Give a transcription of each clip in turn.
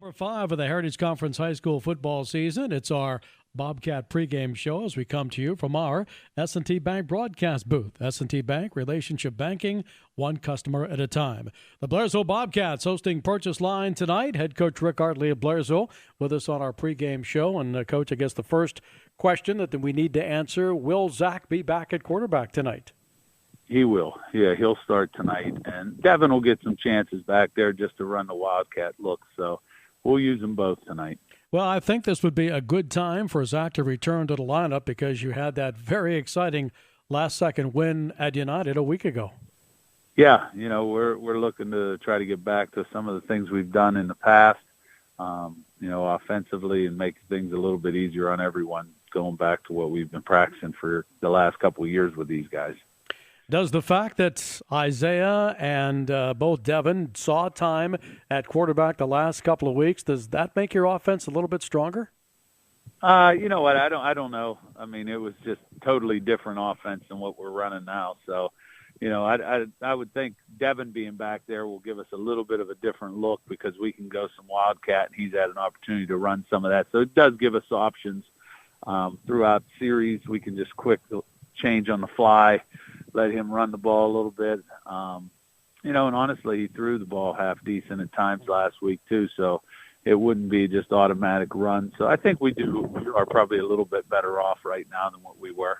Number 5 of the Heritage Conference High School football season. It's our Bobcat pregame show as we come to you from our S&T Bank broadcast booth. S&T Bank, relationship banking, one customer at a time. The Blairsville Bobcats hosting Purchase Line tonight. Head coach Rick Artley of Blairsville with us on our pregame show. And, Coach, I guess the first question that we need to answer, will Zach be back at quarterback tonight? He will. Yeah, he'll start tonight. And Devin will get some chances back there just to run the Wildcat look. So we'll use them both tonight. Well, I think this would be a good time for Zach to return to the lineup because you had that very exciting last-second win at United a week ago. Yeah, we're looking to try to get back to some of the things we've done in the past, offensively and make things a little bit easier on everyone going back to what we've been practicing for the last couple of years with these guys. Does the fact that Isaiah and both Devin saw time at quarterback the last couple of weeks, does that make your offense a little bit stronger? You know what? I don't know. I mean, it was just totally different offense than what we're running now. So, I would think Devin being back there will give us a little bit of a different look because we can go some Wildcat, and he's had an opportunity to run some of that. So it does give us options throughout the series. We can just quick change on the fly, let him run the ball a little bit. And honestly, he threw the ball half decent at times last week too, so it wouldn't be just automatic run. So I think we are probably a little bit better off right now than what we were.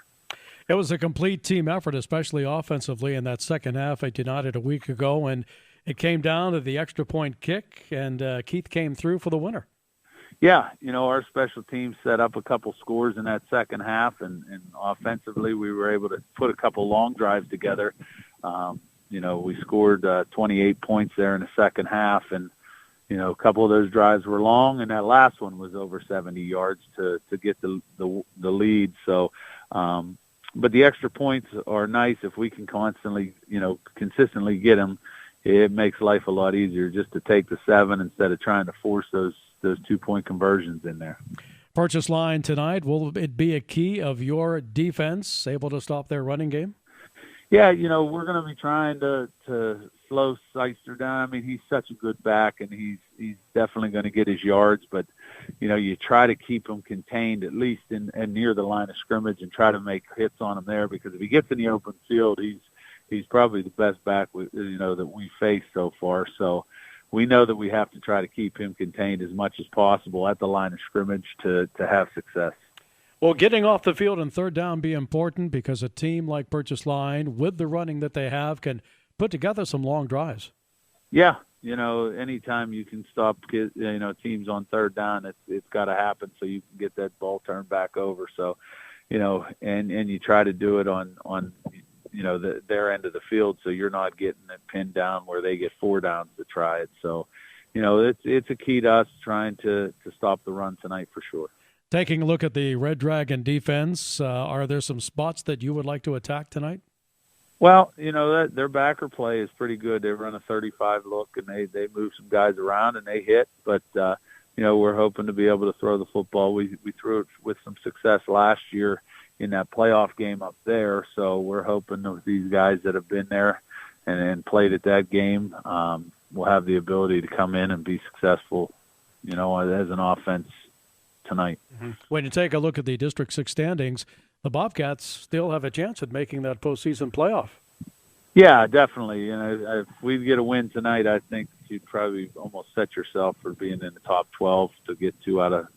It was a complete team effort, especially offensively in that second half at United a week ago, and it came down to the extra point kick, and Keith came through for the winner. Yeah, our special teams set up a couple scores in that second half, and offensively we were able to put a couple long drives together. We scored 28 points there in the second half, and, a couple of those drives were long, and that last one was over 70 yards to get the lead. So, but the extra points are nice if we can consistently get them. It makes life a lot easier just to take the 7 instead of trying to force those 2-point conversions in there. Purchase Line tonight, will it be a key of your defense, able to stop their running game? Yeah, we're going to be trying to slow Seister down. I mean, he's such a good back, and he's definitely going to get his yards, but, you try to keep him contained at least in near the line of scrimmage and try to make hits on him there, because if he gets in the open field, he's probably the best back that we faced so far. So we know that we have to try to keep him contained as much as possible at the line of scrimmage to have success. Well, getting off the field and third down be important because a team like Purchase Line, with the running that they have, can put together some long drives. Yeah, anytime you can stop teams on third down, it's got to happen so you can get that ball turned back over. So, and you try to do it on their end of the field, so you're not getting it pinned down where they get 4 downs to try it. So, it's a key to us trying to stop the run tonight for sure. Taking a look at the Red Dragon defense, are there some spots that you would like to attack tonight? Well, their backer play is pretty good. They run a 35 look, and they move some guys around and they hit. But, we're hoping to be able to throw the football. We threw it with some success last year in that playoff game up there. So we're hoping that these guys that have been there and played at that game will have the ability to come in and be successful, as an offense tonight. Mm-hmm. When you take a look at the District 6 standings, the Bobcats still have a chance at making that postseason playoff. Yeah, definitely. If we get a win tonight, I think you'd probably almost set yourself for being in the top 12 to get 2 out of,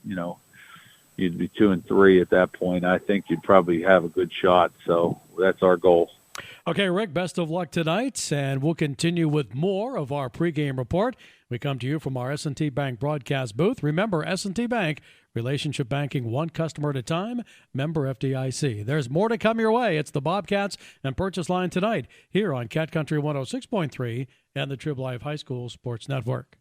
you'd be 2 and 3 at that point. I think you'd probably have a good shot. So that's our goal. Okay, Rick, best of luck tonight, and we'll continue with more of our pregame report. We come to you from our S&T Bank broadcast booth. Remember, S&T Bank, relationship banking, one customer at a time, member FDIC. There's more to come your way. It's the Bobcats and Purchase Line tonight here on Cat Country 106.3 and the Trib Live High School Sports Network.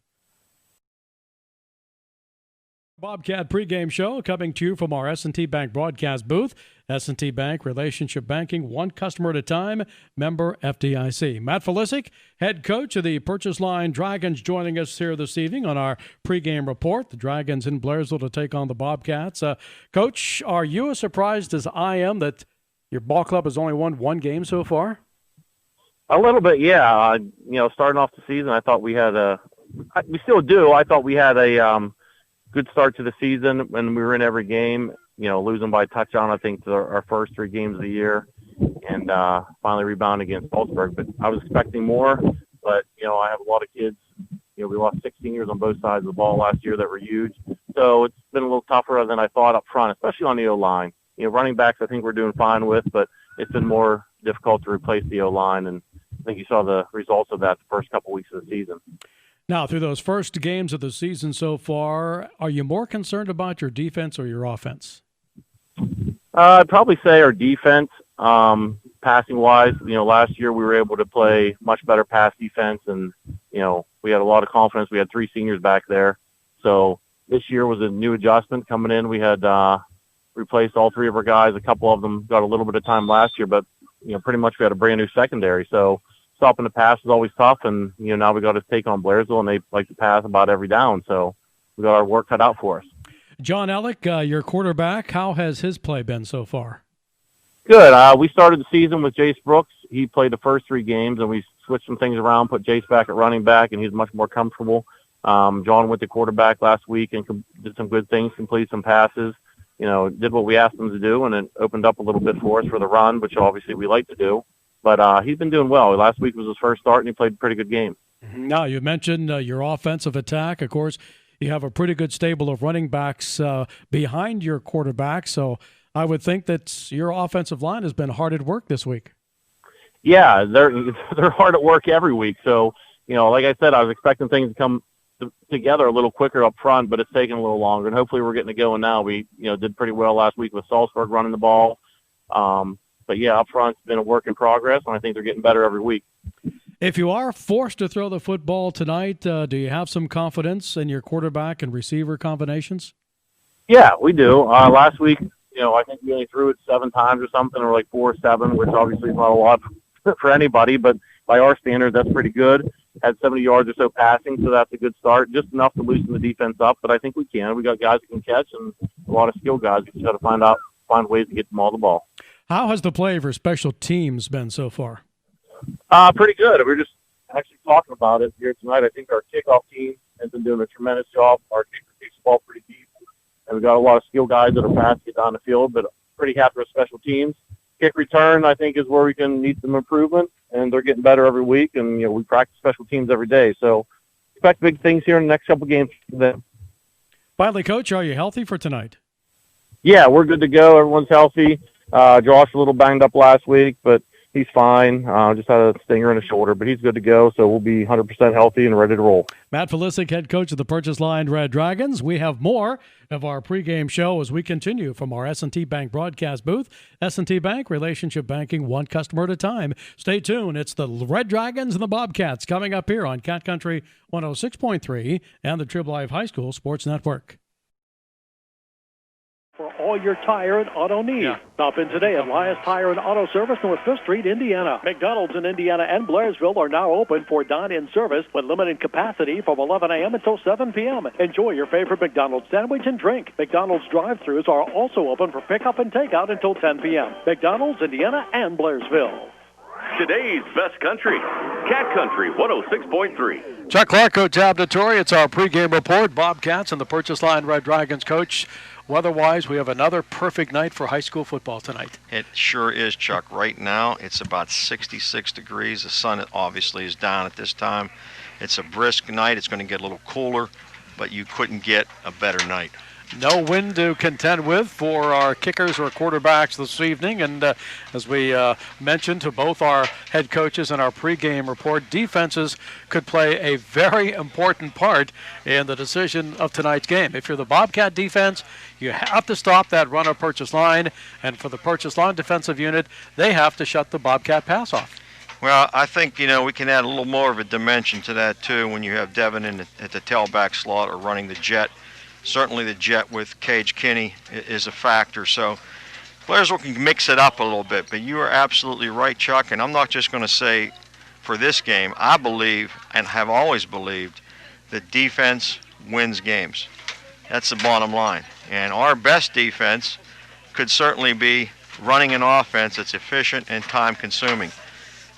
Bobcat pregame show coming to you from our S&T Bank broadcast booth. S&T Bank, relationship banking, one customer at a time, member FDIC. Matt Felisic, head coach of the Purchase Line Dragons, joining us here this evening on our pregame report. The Dragons in Blairsville to take on the Bobcats. Coach, are you as surprised as I am that your ball club has only won 1 game so far? A little bit, yeah. Starting off the season, I thought we had We still do. I thought we had a good start to the season when we were in every game, losing by a touchdown, I think, to our first 3 games of the year, and finally rebound against Salzburg. But I was expecting more, but, I have a lot of kids. We lost 6 seniors on both sides of the ball last year that were huge. So it's been a little tougher than I thought up front, especially on the O-line. Running backs I think we're doing fine with, but it's been more difficult to replace the O-line, and I think you saw the results of that the first couple weeks of the season. Now, through those first games of the season so far, are you more concerned about your defense or your offense? I'd probably say our defense, passing-wise. Last year we were able to play much better pass defense, and, we had a lot of confidence. We had 3 seniors back there. So this year was a new adjustment coming in. We had replaced all 3 of our guys. A couple of them got a little bit of time last year, but, pretty much we had a brand-new secondary. So stopping the pass is always tough, and, now we got to take on Blairsville, and they like to pass about every down. So we got our work cut out for us. John Ellick, your quarterback, how has his play been so far? Good. We started the season with Jace Brooks. He played the first 3 games, and we switched some things around, put Jace back at running back, and he's much more comfortable. John went to quarterback last week and did some good things, completed some passes, did what we asked him to do, and it opened up a little bit for us for the run, which obviously we like to do. But he's been doing well. Last week was his first start, and he played a pretty good game. Now, you mentioned your offensive attack. Of course, you have a pretty good stable of running backs behind your quarterback, so I would think that your offensive line has been hard at work this week. Yeah, they're hard at work every week. So, like I said, I was expecting things to come together a little quicker up front, but it's taking a little longer, and hopefully we're getting it going now. We, did pretty well last week with Salzburg running the ball. But, yeah, up front, it's been a work in progress, and I think they're getting better every week. If you are forced to throw the football tonight, do you have some confidence in your quarterback and receiver combinations? Yeah, we do. Last week, I think we only threw it 7 times or something, or like 4 or 7, which obviously is not a lot for anybody, but by our standards, that's pretty good. Had 70 yards or so passing, so that's a good start. Just enough to loosen the defense up, but I think we can. We got guys that can catch and a lot of skilled guys. We just got to find ways to get them all the ball. How has the play for special teams been so far? Pretty good. We're just actually talking about it here tonight. I think our kickoff team has been doing a tremendous job. Our kicker kicks the ball pretty deep, and we've got a lot of skilled guys that are passing it down the field, but pretty happy with special teams. Kick return, I think, is where we can need some improvement, and they're getting better every week, and, we practice special teams every day. So expect big things here in the next couple of games. Finally, Coach, are you healthy for tonight? Yeah, we're good to go. Everyone's healthy. Josh a little banged up last week, but he's fine. Just had a stinger in his shoulder, but he's good to go, so we'll be 100% healthy and ready to roll. Matt Felisic, head coach of the Purchase Line Red Dragons. We have more of our pregame show as we continue from our S&T Bank broadcast booth. S&T Bank, relationship banking, one customer at a time. Stay tuned. It's the Red Dragons and the Bobcats coming up here on Cat Country 106.3 and the Trib Live High School Sports Network. For all your tire and auto needs. Stop in today at Elias Tire and Auto Service, North 5th Street, Indiana. McDonald's in Indiana and Blairsville are now open for dine-in service with limited capacity from 11 a.m. until 7 p.m. Enjoy your favorite McDonald's sandwich and drink. McDonald's drive-thrus are also open for pickup and takeout until 10 p.m. McDonald's, Indiana, and Blairsville. Today's best country, Cat Country 106.3. Chuck Clark, Coach Abdatory. It's our pregame report. Bobcats and the Purchase Line Red Dragons. Coach, weather-wise, we have another perfect night for high school football tonight. It sure is, Chuck. Right now, it's about 66 degrees. The sun obviously is down at this time. It's a brisk night. It's going to get a little cooler, but you couldn't get a better night. No wind to contend with for our kickers or quarterbacks this evening. And as we mentioned to both our head coaches in our pregame report, defenses could play a very important part in the decision of tonight's game. If you're the Bobcat defense, you have to stop that run of Purchase Line. And for the Purchase Line defensive unit, they have to shut the Bobcat pass off. Well, I think, we can add a little more of a dimension to that, too, when you have Devin at the tailback slot or running the jet. Certainly the jet with Cage Kinney is a factor. So Blairsville can mix it up a little bit. But you are absolutely right, Chuck. And I'm not just going to say for this game. I believe and have always believed that defense wins games. That's the bottom line. And our best defense could certainly be running an offense that's efficient and time-consuming.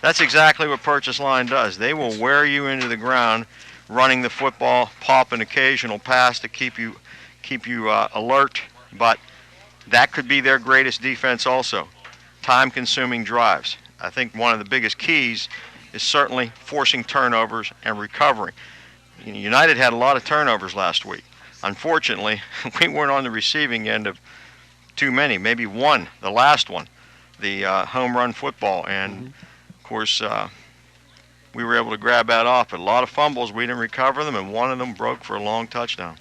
That's exactly what Purchase Line does. They will wear you into the ground running the football, pop an occasional pass to keep you alert, but that could be their greatest defense also. Time-consuming drives. I think one of the biggest keys is certainly forcing turnovers and recovering. United had a lot of turnovers last week. Unfortunately, we weren't on the receiving end of too many, maybe one, the last one, the home run football. And, of course, we were able to grab that off. But a lot of fumbles, we didn't recover them, and one of them broke for a long touchdown.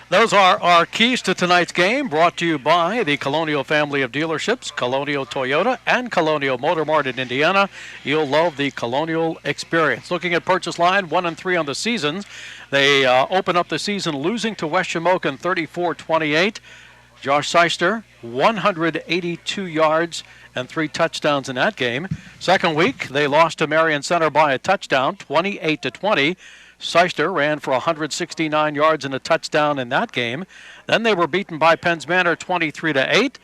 Those are our keys to tonight's game, brought to you by the Colonial family of dealerships, Colonial Toyota and Colonial Motor Mart in Indiana. You'll love the Colonial experience. Looking at purchase line, 1-3 on the season. They open up the season losing to West Shamokin 34-28. Josh Seister, 182 yards and 3 touchdowns in that game. Second week, they lost to Marion Center by a touchdown, 28-20. Seister ran for 169 yards and a touchdown in that game. Then they were beaten by Penns Manor 23-8.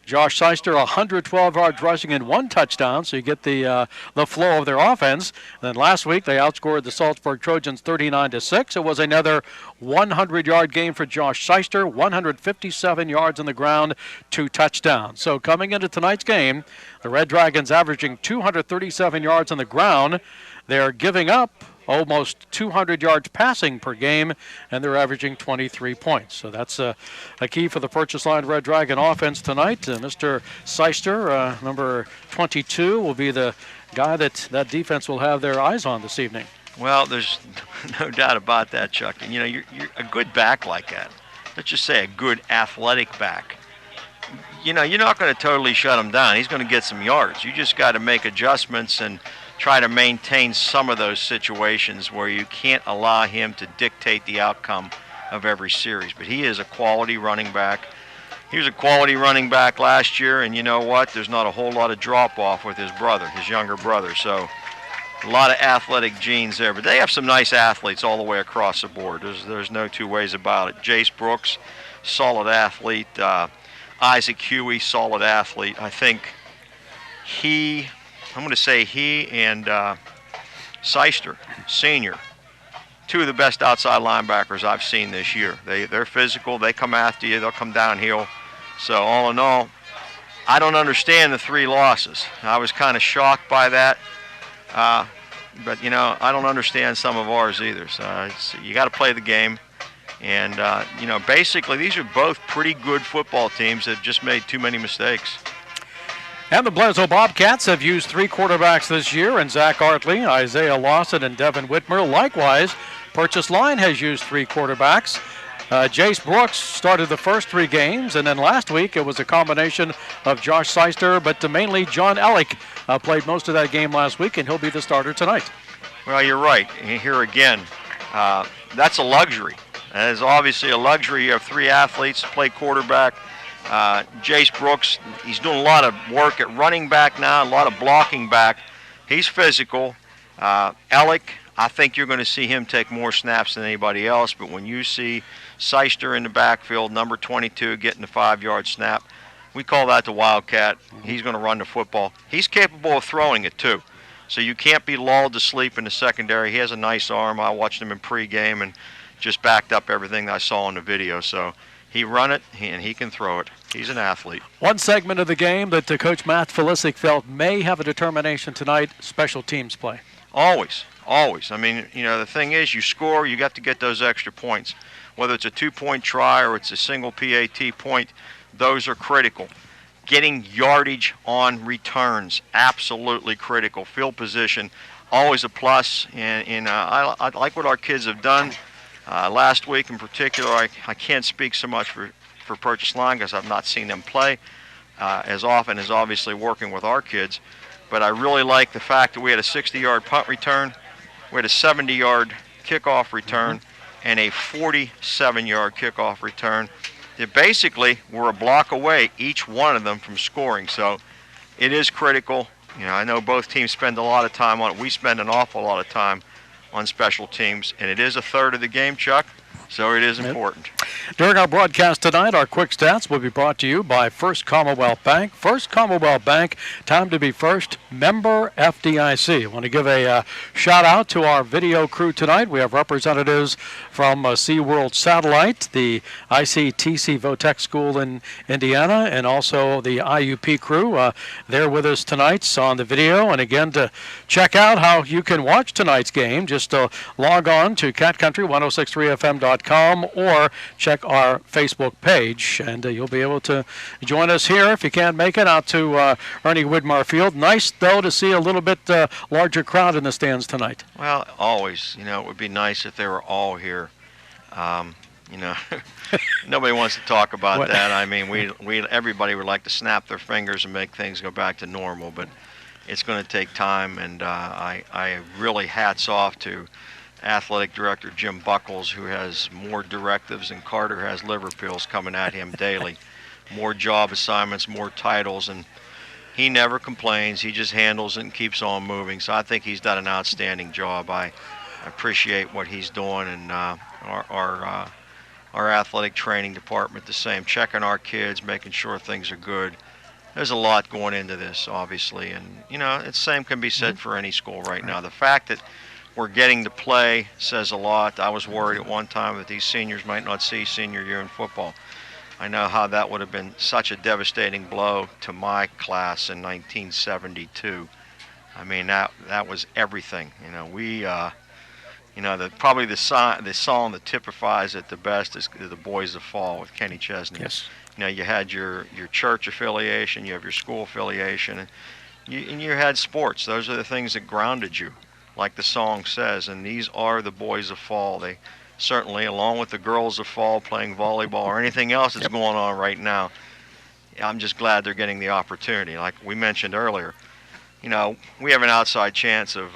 Josh Seister, 112 yards rushing and 1 touchdown, so you get the flow of their offense. And then last week they outscored the Salzburg Trojans 39-6. It was another 100-yard game for Josh Seister, 157 yards on the ground, 2 touchdowns. So coming into tonight's game, the Red Dragons averaging 237 yards on the ground. They're giving up almost 200 yards passing per game, and they're averaging 23 points. So that's a key for the purchase line Red Dragon offense tonight. Mr. Seister, number 22, will be the guy that defense will have their eyes on this evening. Well, there's no doubt about that, Chuck. And, you're a good back like that. Let's just say a good athletic back. You're not going to totally shut him down. He's going to get some yards. You just got to make adjustments and try to maintain some of those situations where you can't allow him to dictate the outcome of every series. But he is a quality running back. He was a quality running back last year, and you know what? There's not a whole lot of drop-off with his brother, his younger brother. So a lot of athletic genes there. But they have some nice athletes all the way across the board. There's no two ways about it. Jace Brooks, solid athlete. Isaac Huey, solid athlete. I think I'm going to say he and Seister, senior, 2 of the best outside linebackers I've seen this year. They're physical. They come after you. They'll come downhill. So all in all, I don't understand the 3 losses. I was kind of shocked by that. But, I don't understand some of ours either. So you got to play the game. And, basically these are both pretty good football teams that have just made too many mistakes. And the Blairsville Bobcats have used 3 quarterbacks this year, and Zach Artley, Isaiah Lawson, and Devin Whitmer. Likewise, Purchase Line has used 3 quarterbacks. Jace Brooks started the first 3 games, and then last week it was a combination of Josh Seister, but mainly John Ellick played most of that game last week, and he'll be the starter tonight. Well, you're right. Here again, that's a luxury. That is obviously a luxury. You have 3 athletes to play quarterback. Jace Brooks, he's doing a lot of work at running back now, a lot of blocking back. He's physical. Ellick, I think you're going to see him take more snaps than anybody else, but when you see Seister in the backfield, number 22, getting the 5-yard snap, we call that the Wildcat. He's going to run the football. He's capable of throwing it, too. So you can't be lulled to sleep in the secondary. He has a nice arm. I watched him in pregame and just backed up everything that I saw in the video. So he run it, and he can throw it. He's an athlete. One segment of the game that Coach Matt Felisic felt may have a determination tonight, special teams play. Always. I mean, the thing is, you score, you got to get those extra points. Whether it's a 2-point try or it's a single PAT point, those are critical. Getting yardage on returns, absolutely critical. Field position, always a plus. And I like what our kids have done. Last week in particular, I can't speak so much for Purchase Line because I've not seen them play as often as obviously working with our kids. But I really like the fact that we had a 60-yard punt return, we had a 70-yard kickoff return, and a 47-yard kickoff return. They basically were a block away, each one of them, from scoring. So it is critical. I know both teams spend a lot of time on it. We spend an awful lot of time on special teams, and it is a third of the game, Chuck, so it is important. During our broadcast tonight, our quick stats will be brought to you by First Commonwealth Bank. First Commonwealth Bank, time to be first, member FDIC. I want to give a shout out to our video crew tonight. We have representatives from SeaWorld Satellite, the ICTC Votech School in Indiana, and also the IUP crew. They're with us tonight on the video. And again, to check out how you can watch tonight's game, just log on to catcountry1063fm.com or check our Facebook page, and you'll be able to join us here if you can't make it out to Ernie Widmar Field. Nice, though, to see a little bit larger crowd in the stands tonight. Well, always. It would be nice if they were all here. Nobody wants to talk about that. I mean, everybody would like to snap their fingers and make things go back to normal, but it's going to take time, and I really hats off to Athletic Director Jim Buckles, who has more directives than Carter has liver pills coming at him daily. More job assignments, more titles, and he never complains. He just handles it and keeps on moving. So I think he's done an outstanding job. I appreciate what he's doing, and our athletic training department the same, checking our kids, making sure things are good. There's a lot going into this, obviously, and the same can be said for any school right now. The fact that we're getting to play says a lot. I was worried at one time that these seniors might not see senior year in football. I know how that would have been such a devastating blow to my class in 1972. I mean, that was everything. Probably the song that typifies it the best is "The Boys of Fall" with Kenny Chesney. Yes. You had your church affiliation, you have your school affiliation, and you had sports. Those are the things that grounded you, like the song says, and these are the boys of fall. They certainly, along with the girls of fall playing volleyball or anything else that's going on right now, I'm just glad they're getting the opportunity. Like we mentioned earlier, we have an outside chance of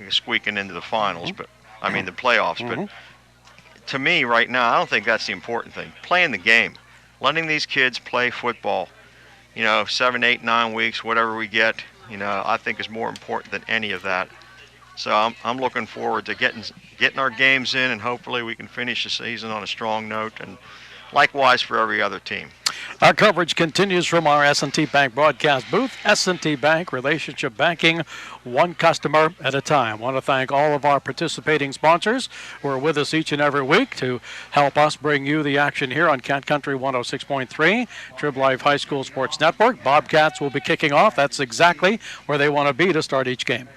squeaking into the finals, the playoffs. But to me right now, I don't think that's the important thing. Playing the game, letting these kids play football, 7, 8, 9 weeks, whatever we get, I think is more important than any of that. So I'm looking forward to getting our games in, and hopefully we can finish the season on a strong note, and likewise for every other team. Our coverage continues from our S&T Bank broadcast booth. S&T Bank, relationship banking, one customer at a time. I want to thank all of our participating sponsors who are with us each and every week to help us bring you the action here on Cat Country 106.3, Trib Life High School Sports Network. Bobcats will be kicking off. That's exactly where they want to be to start each game.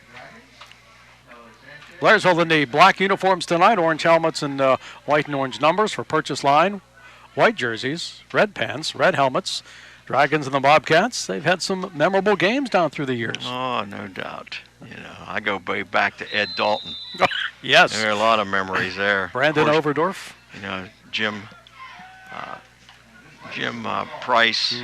Blairsville in the black uniforms tonight, orange helmets and white and orange numbers for purchase line. White jerseys, red pants, red helmets. Dragons and the Bobcats, they've had some memorable games down through the years. Oh, no doubt. I go way back to Ed Dalton. Yes. There are a lot of memories there. Brandon Overdorf. Jim Price,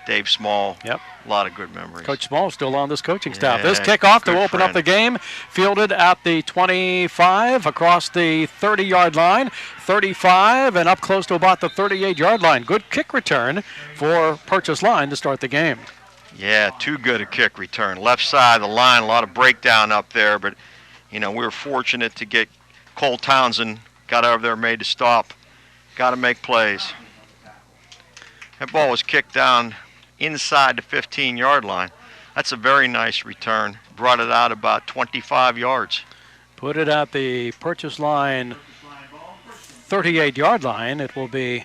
Dave Small. Yep. A lot of good memories. Coach Small still on this coaching staff. Yeah, this kickoff to open friend. up the game, fielded at the 25, across the 30-yard line, 35, and up close to about the 38-yard line. Good kick return for Purchase Line to start the game. Yeah, too good a kick return. Left side of the line, a lot of breakdown up there, but, we were fortunate to get Cole Townsend, got over there, made the stop. Got to make plays. That ball was kicked down inside the 15-yard line. That's a very nice return. Brought it out about 25 yards. Put it at the Purchase Line 38-yard line. It will be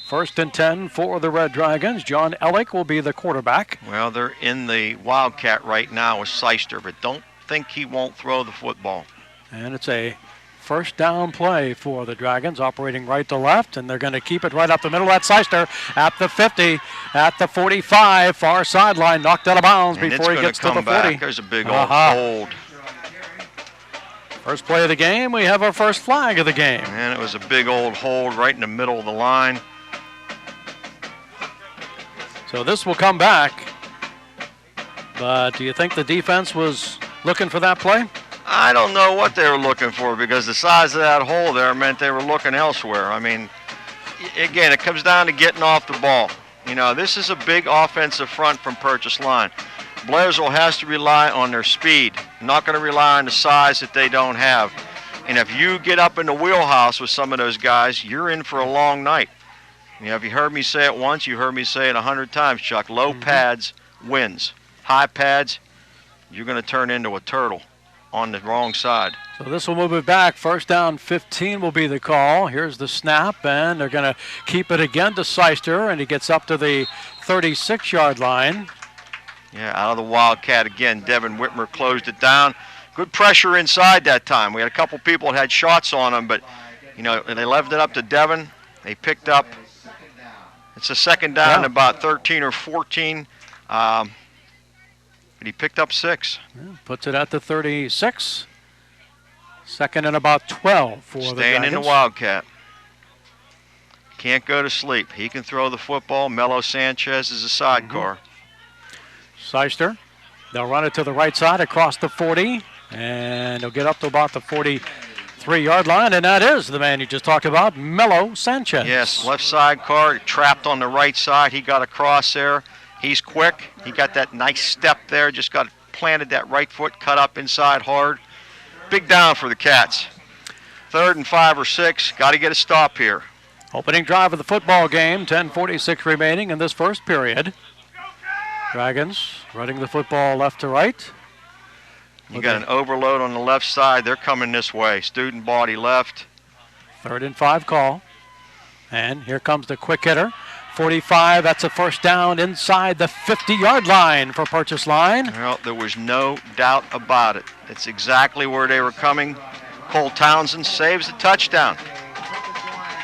1st and 10 for the Red Dragons. John Ellick will be the quarterback. Well, they're in the Wildcat right now with Seister, but don't think he won't throw the football. And it's a first down play for the Dragons, operating right to left, and they're going to keep it right up the middle. That's Seister at the 50, at the 45, far sideline, knocked out of bounds and before he gets to the 40. Back. There's a big old hold. First play of the game, we have our first flag of the game. And it was a big old hold right in the middle of the line. So this will come back. But do you think the defense was looking for that play? I don't know what they were looking for, because the size of that hole there meant they were looking elsewhere. I mean, again, it comes down to getting off the ball. This is a big offensive front from Purchase Line. Blairsville has to rely on their speed, not going to rely on the size that they don't have. And if you get up in the wheelhouse with some of those guys, you're in for a long night. If you heard me say it once, you heard me say it 100 times, Chuck. Low pads wins. High pads, you're going to turn into a turtle on the wrong side. So this will move it back. First down 15 will be the call. Here's the snap, and they're going to keep it again to Seister, and he gets up to the 36-yard line. Yeah, out of the Wildcat again. Devin Whitmer closed it down. Good pressure inside that time. We had a couple people that had shots on him, but, they left it up to Devin. They picked up. It's a second down, about 13 or 14. But he picked up 6. Yeah, puts it at the 36. Second and about 12 for the Dragons. Staying in the Wildcat. Can't go to sleep. He can throw the football. Melo Sanchez is a sidecar. Seister. They'll run it to the right side across the 40. And he'll get up to about the 43-yard line. And that is the man you just talked about, Melo Sanchez. Yes, left sidecar, trapped on the right side. He got across there. He's quick. He got that nice step there. Just got planted that right foot, cut up inside hard. Big down for the Cats. 3rd and 5 or 6. Got to get a stop here. Opening drive of the football game. 10:46 remaining in this first period. Dragons running the football left to right. You got an overload on the left side. They're coming this way. Student body left. 3rd and 5 call. And here comes the quick hitter. 45, that's a first down inside the 50-yard line for Purchase Line. Well, there was no doubt about it. It's exactly where they were coming. Cole Townsend saves the touchdown.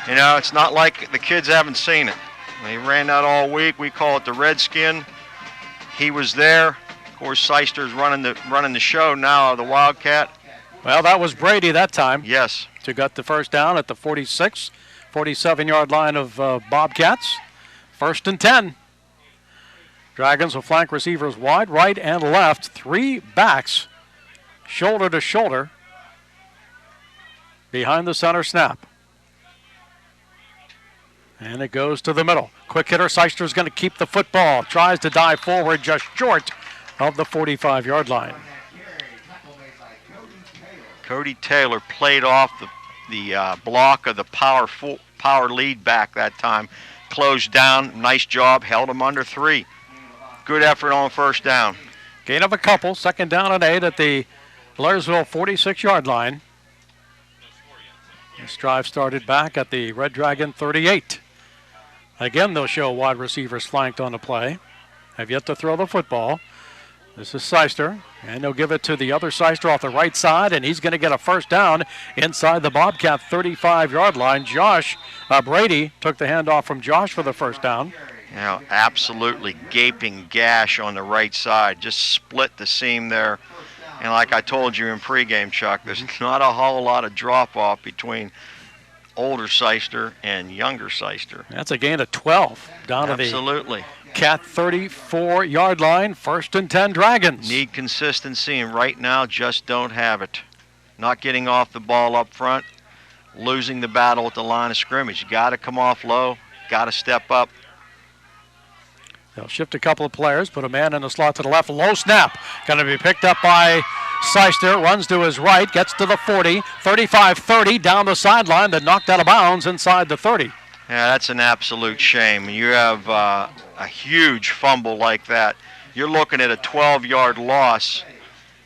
It's not like the kids haven't seen it. They ran that all week. We call it the Redskin. He was there. Of course, Seister's running the show now of the Wildcat. Well, that was Brady that time. Yes. Who got the first down at the 46, 47-yard line of Bobcats. 1st and 10. Dragons will flank receivers wide, right, and left. 3 backs, shoulder to shoulder, behind the center snap. And it goes to the middle. Quick hitter, Seister's going to keep the football. Tries to dive forward just short of the 45-yard line. Cody Taylor played off the block of the power lead back that time. Closed down, nice job, held him under 3. Good effort on first down. Gain of a couple, 2nd down and 8 at the Blairsville 46-yard line. This drive started back at the Red Dragon 38. Again, they'll show wide receivers flanked on the play. Have yet to throw the football. This is Seister, and they'll give it to the other Seister off the right side, and he's going to get a first down inside the Bobcat 35-yard line. Brady took the handoff from Josh for the first down. Absolutely gaping gash on the right side. Just split the seam there. And like I told you in pregame, Chuck, there's not a whole lot of drop-off between older Seister and younger Seister. That's a gain of 12 down to the Cat 34-yard line. 1st and 10 Dragons. Need consistency, and right now just don't have it. Not getting off the ball up front, losing the battle at the line of scrimmage. You got to come off low, got to step up. They'll shift a couple of players, put a man in the slot to the left. Low snap. Going to be picked up by Seister. Runs to his right, gets to the 40, 35-30 down the sideline, then knocked out of bounds inside the 30. Yeah, that's an absolute shame. You have a huge fumble like that. You're looking at a 12-yard loss,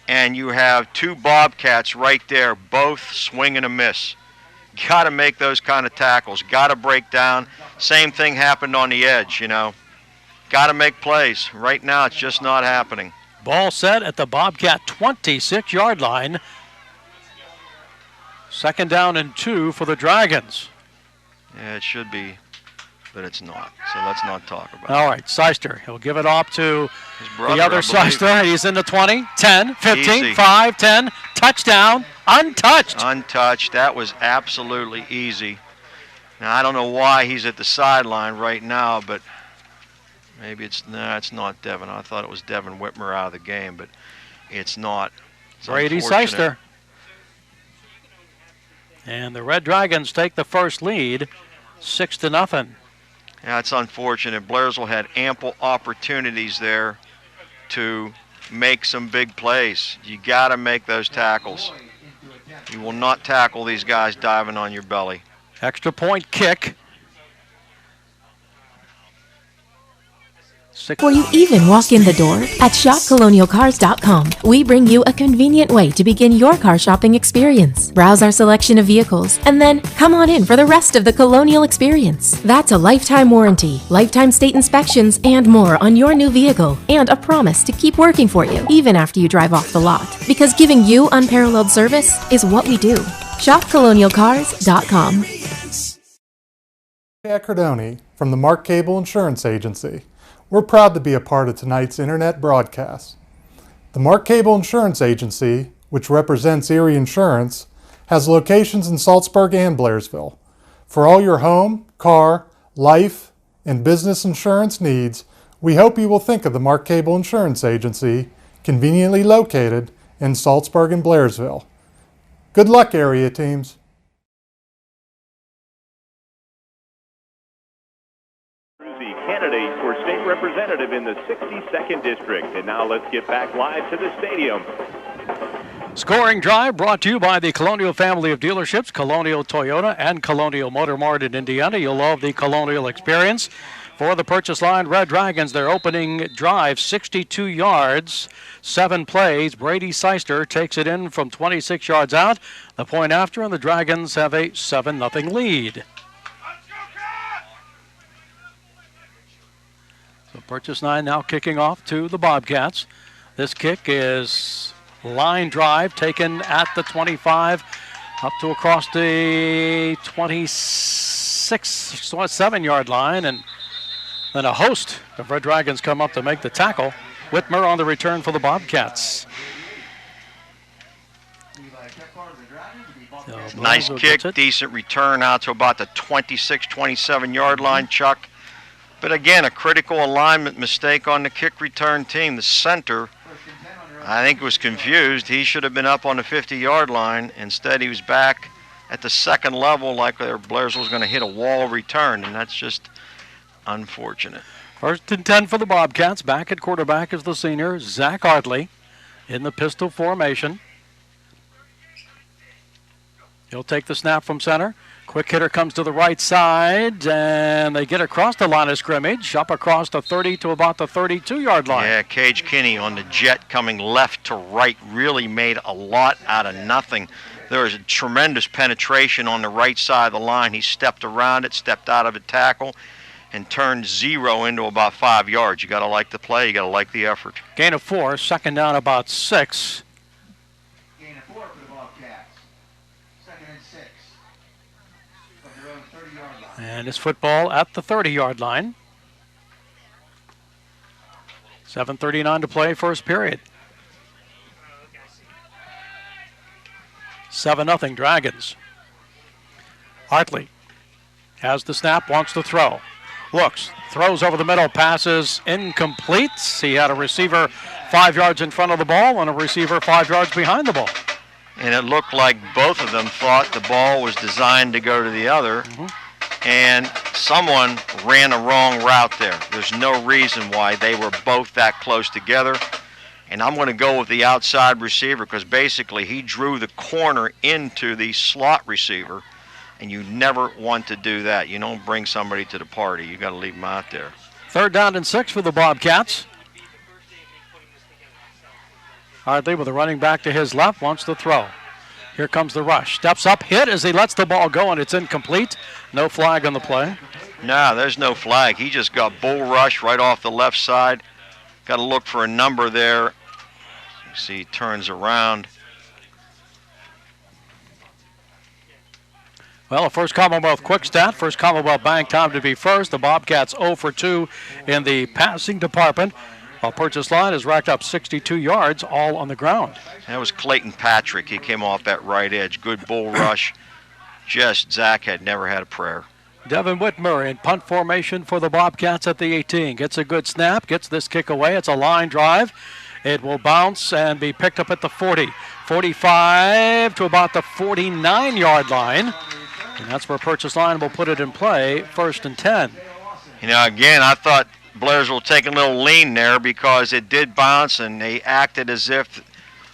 and you have 2 Bobcats right there, both swing and a miss. Got to make those kind of tackles. Got to break down. Same thing happened on the edge, Got to make plays. Right now, it's just not happening. Ball set at the Bobcat 26-yard line. 2nd down and 2 for the Dragons. Yeah, it should be, but it's not. So let's not talk about it. All right, Seister. He'll give it off to the other Seister. He's in the 20, 10, 15, Easy. 5, 10. Touchdown. Untouched. Untouched. That was absolutely easy. Now, I don't know why he's at the sideline right now, but maybe it's not Devin. I thought it was Devin Whitmer out of the game, but it's not. It's Brady Seister. And the Red Dragons take the first lead, 6-0. Yeah, it's unfortunate. Blairsville had ample opportunities there to make some big plays. You got to make those tackles. You will not tackle these guys diving on your belly. Extra point kick. Before you even walk in the door, at shopcolonialcars.com, we bring you a convenient way to begin your car shopping experience. Browse our selection of vehicles, and then come on in for the rest of the Colonial experience. That's a lifetime warranty, lifetime state inspections, and more on your new vehicle, and a promise to keep working for you, even after you drive off the lot. Because giving you unparalleled service is what we do. ShopColonialCars.com. Hey, Cardoni from the Mark Cable Insurance Agency. We're proud to be a part of tonight's internet broadcast. The Mark Cable Insurance Agency, which represents Erie Insurance, has locations in Saltsburg and Blairsville. For all your home, car, life, and business insurance needs, we hope you will think of the Mark Cable Insurance Agency, conveniently located in Saltsburg and Blairsville. Good luck, area teams. Candidate for state representative in the 62nd district. And now let's get back live to the stadium. Scoring drive brought to you by the Colonial family of dealerships, Colonial Toyota and Colonial Motor Mart in Indiana. You'll love the Colonial experience. For the purchase line, Red Dragons, their opening drive, 62 yards, 7 plays. Brady Seister takes it in from 26 yards out. The point after, and the Dragons have a 7-0 lead. So purchase line now kicking off to the Bobcats. This kick is line drive taken at the 25 up to across the 27-yard line, and then a host of Red Dragons come up to make the tackle. Whitmer on the return for the Bobcats. Nice kick, decent return out to about the 26, 27-yard line, Chuck. But again, a critical alignment mistake on the kick return team. The center, I think, was confused. He should have been up on the 50-yard line. Instead, he was back at the second level like Blairsville was going to hit a wall return, and that's just unfortunate. 1st and 10 for the Bobcats. Back at quarterback is the senior, Zach Hartley, in the pistol formation. He'll take the snap from center. Quick hitter comes to the right side, and they get across the line of scrimmage, up across the 30 to about the 32-yard line. Yeah, Cage Kinney on the jet coming left to right really made a lot out of nothing. There was a tremendous penetration on the right side of the line. He stepped around it, stepped out of a tackle, and turned 0 into about 5 yards. You got to like the play. You got to like the effort. Gain of 4, second down about 6. Gain of 4 for the Bobcats. 2nd and 6. From their own 30-yard line. And it's football at the 30-yard line. 7:39 to play, first period. 7-0 Dragons. Hartley has the snap, wants to throw. Looks, throws over the middle, passes incomplete. He had a receiver 5 yards in front of the ball and a receiver 5 yards behind the ball. And it looked like both of them thought the ball was designed to go to the other. And someone ran a wrong route there. There's no reason why they were both that close together. And I'm going to go with the outside receiver because basically he drew the corner into the slot receiver. And you never want to do that. You don't bring somebody to the party. You got to leave them out there. 3rd down and 6 for the Bobcats. Hartley with a running back to his left, wants to throw. Here comes the rush. Steps up, hit as he lets the ball go, and it's incomplete. No flag on the play. No, there's no flag. He just got bull rush right off the left side. Got to look for a number there. You see, he turns around. Well, a first Commonwealth quick stat. First Commonwealth Bank time to be first. The Bobcats 0 for 2 in the passing department. While purchase line has racked up 62 yards, all on the ground. That was Clayton Patrick. He came off that right edge. Good bull rush. Just Zach had never had a prayer. Devin Whitmer in punt formation for the Bobcats at the 18. Gets a good snap, gets this kick away. It's a line drive. It will bounce and be picked up at the 40. 45 to about the 49-yard line. And that's where purchase line will put it in play, 1st and 10. You know, again, I thought Blairsville take a little lean there because it did bounce and they acted as if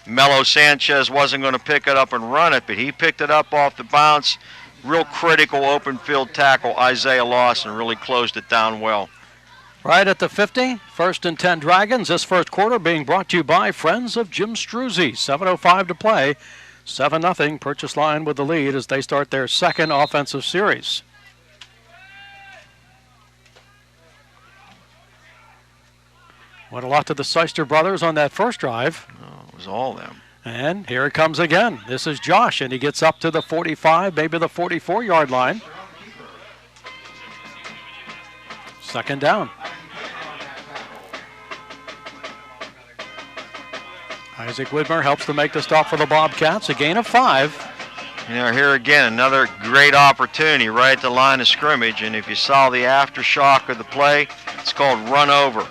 Melo Sanchez wasn't going to pick it up and run it, but he picked it up off the bounce. Real critical open field tackle. Isaiah Lawson really closed it down well. Right at the 50, 1st and 10 Dragons. This first quarter being brought to you by Friends of Jim Struzzi. 7:05 to play. 7-0. Purchase line with the lead as they start their second offensive series. Went a lot to the Seister brothers on that first drive. Oh, it was all them. And here it comes again. This is Josh, and he gets up to the 45, maybe the 44-yard line. Second down. Isaac Widmer helps to make the stop for the Bobcats. A gain of 5. You know, here again, another great opportunity right at the line of scrimmage. And if you saw the aftershock of the play, it's called run over.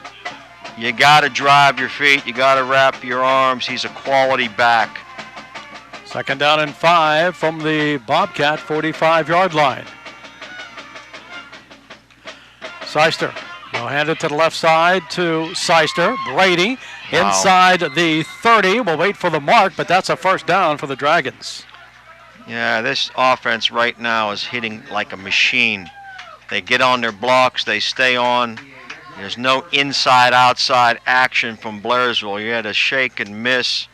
You got to drive your feet. You got to wrap your arms. He's a quality back. Second down and 5 from the Bobcat 45-yard line. Seister will hand it to the left side to Seister. Brady inside the 30. Will wait for the mark, but that's a first down for the Dragons. Yeah, this offense right now is hitting like a machine. They get on their blocks. They stay on. There's no inside-outside action from Blairsville. You had a shake and miss.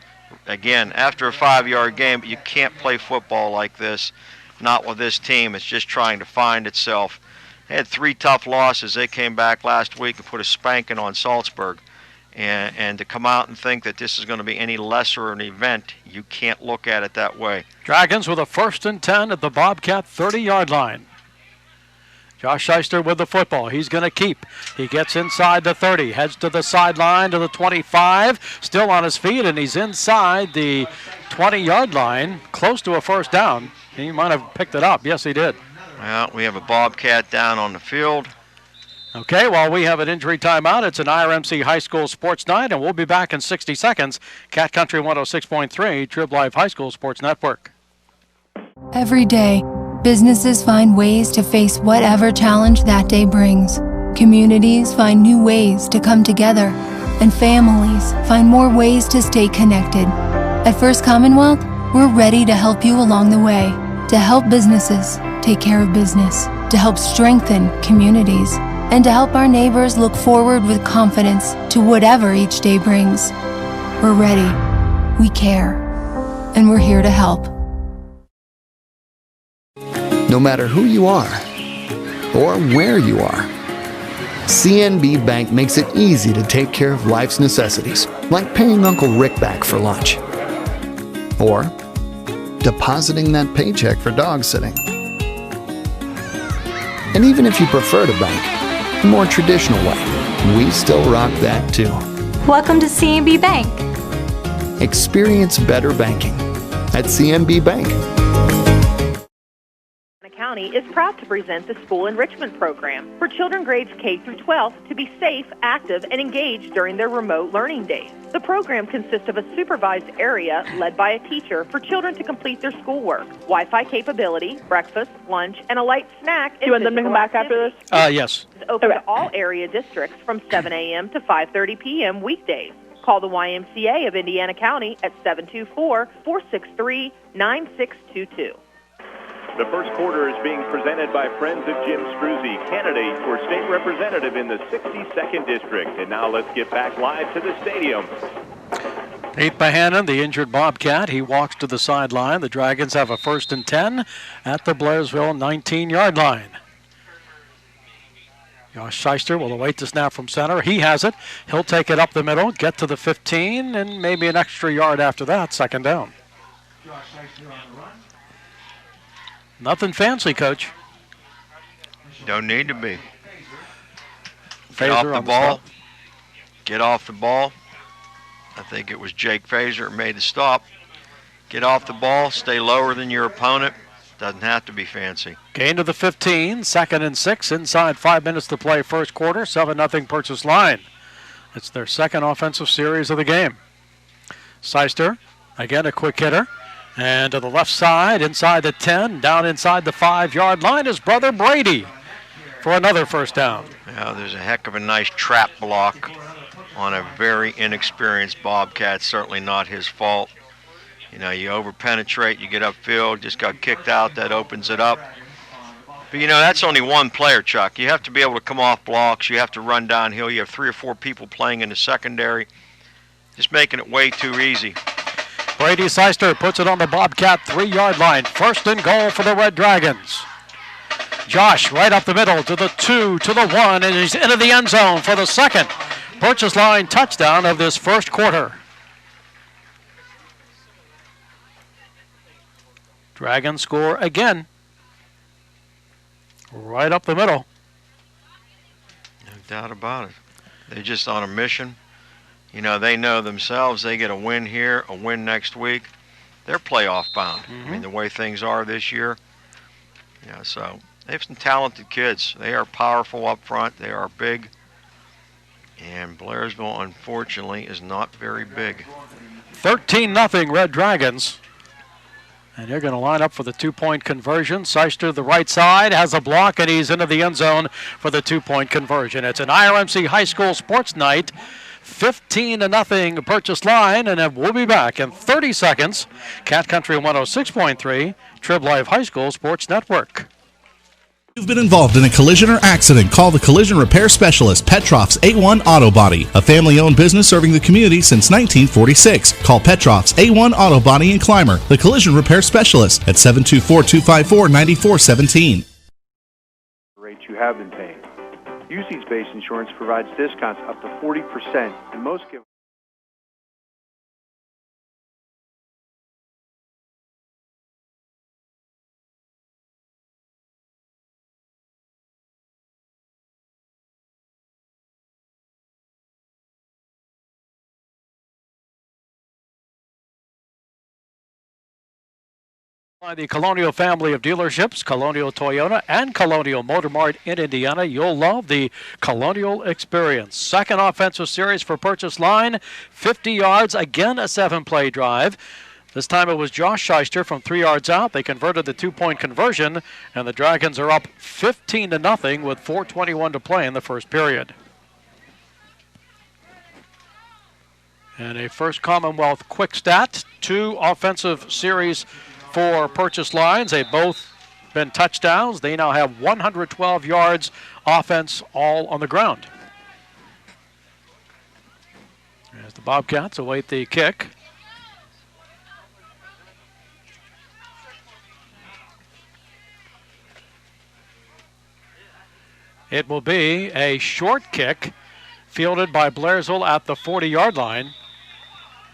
Again, after a 5-yard game, but you can't play football like this. Not with this team. It's just trying to find itself. They had 3 tough losses. They came back last week and put a spanking on Salzburg. And to come out and think that this is going to be any lesser an event, you can't look at it that way. Dragons with a 1st and 10 at the Bobcat 30-yard line. Josh Seister with the football. He's going to keep. He gets inside the 30, heads to the sideline to the 25, still on his feet, and he's inside the 20-yard line, close to a first down. He might have picked it up. Yes, he did. Well, we have a Bobcat down on the field. Okay, while we have an injury timeout, it's an IRMC High School Sports Night, and we'll be back in 60 seconds. Cat Country 106.3, Trib Live High School Sports Network. Every day, businesses find ways to face whatever challenge that day brings. Communities find new ways to come together, and families find more ways to stay connected. At First Commonwealth, we're ready to help you along the way, to help businesses take care of business, to help strengthen communities, and to help our neighbors look forward with confidence to whatever each day brings. We're ready, we care, and we're here to help. No matter who you are or where you are, CNB Bank makes it easy to take care of life's necessities, like paying Uncle Rick back for lunch or depositing that paycheck for dog sitting. And even if you prefer to bank the more traditional way, we still rock that too. Welcome to CNB Bank. Experience better banking at CNB Bank. County is proud to present the School Enrichment Program for children grades K through 12 to be safe, active, and engaged during their remote learning days. The program consists of a supervised area led by a teacher for children to complete their schoolwork, Wi-Fi capability, breakfast, lunch, and a light snack. Do you want them to come back after this? Yes. It's open to all area districts from 7 a.m. to 5:30 p.m. weekdays. Call the YMCA of Indiana County at 724-463-9622. The first quarter is being presented by Friends of Jim Struzzi, candidate for state representative in the 62nd District. And now let's get back live to the stadium. Nate Bohannon, the injured Bobcat, he walks to the sideline. The Dragons have a 1st and 10 at the Blairsville 19-yard line. Josh Seister will await the snap from center. He has it. He'll take it up the middle, get to the 15, and maybe an extra yard after that, second down. Josh Seister on the run. Nothing fancy, Coach. Don't need to be. Fazer Get off the ball. stop. Get off the ball. I think it was Jake Fazer who made the stop. Get off the ball. Stay lower than your opponent. Doesn't have to be fancy. Gain to the 15, 2nd and 6. Inside 5 minutes to play first quarter. 7-0 Purchase line. It's their second offensive series of the game. Seister, again a quick hitter. And to the left side, inside the 10, down inside the 5-yard line is brother Brady for another first down. Yeah, there's a heck of a nice trap block on a very inexperienced Bobcat. Certainly not his fault. You know, you over-penetrate, you get upfield, just got kicked out, that opens it up. But, you know, that's only one player, Chuck. You have to be able to come off blocks. You have to run downhill. You have 3 or 4 people playing in the secondary. Just making it way too easy. Brady Seister puts it on the Bobcat 3-yard line. 1st and goal for the Red Dragons. Josh right up the middle to the 2, to the 1, and he's into the end zone for the 2nd purchase line touchdown of this 1st quarter. Dragons score again. Right up the middle. No doubt about it. They're just on a mission. You know, they know themselves they get a win here, a win next week. They're playoff bound. I mean, the way things are this year. Yeah, so they have some talented kids. They are powerful up front. They are big. And Blairsville, unfortunately, is not very big. 13-0 Red Dragons. And they're going to line up for the 2-point conversion. Seister, the right side, has a block, and he's into the end zone for the 2-point conversion. It's an IRMC High School sports night. 15-0 purchase line, and then we'll be back in 30 seconds. Cat Country 106.3, Trib Life High School Sports Network. You've been involved in a collision or accident, call the collision repair specialist Petroff's A1 Auto Body, a family-owned business serving the community since 1946. Call Petroff's A1 Auto Body in Clymer, the collision repair specialist at 724-254-9417. Rates you have been paying. UC-based insurance provides discounts up to 40%, and most give. By the Colonial family of dealerships, Colonial Toyota and Colonial Motor Mart in Indiana. You'll love the Colonial experience. 2nd offensive series for purchase line, 50 yards, again a 7-play drive. This time it was Josh Seister from 3 yards out. They converted the 2-point conversion, and the Dragons are up 15-0 with 4:21 to play in the first period. And a First Commonwealth quick stat, 2 offensive series for purchase lines. They've both been touchdowns. They now have 112 yards offense all on the ground. As the Bobcats await the kick. It will be a short kick fielded by Blairsville at the 40-yard line.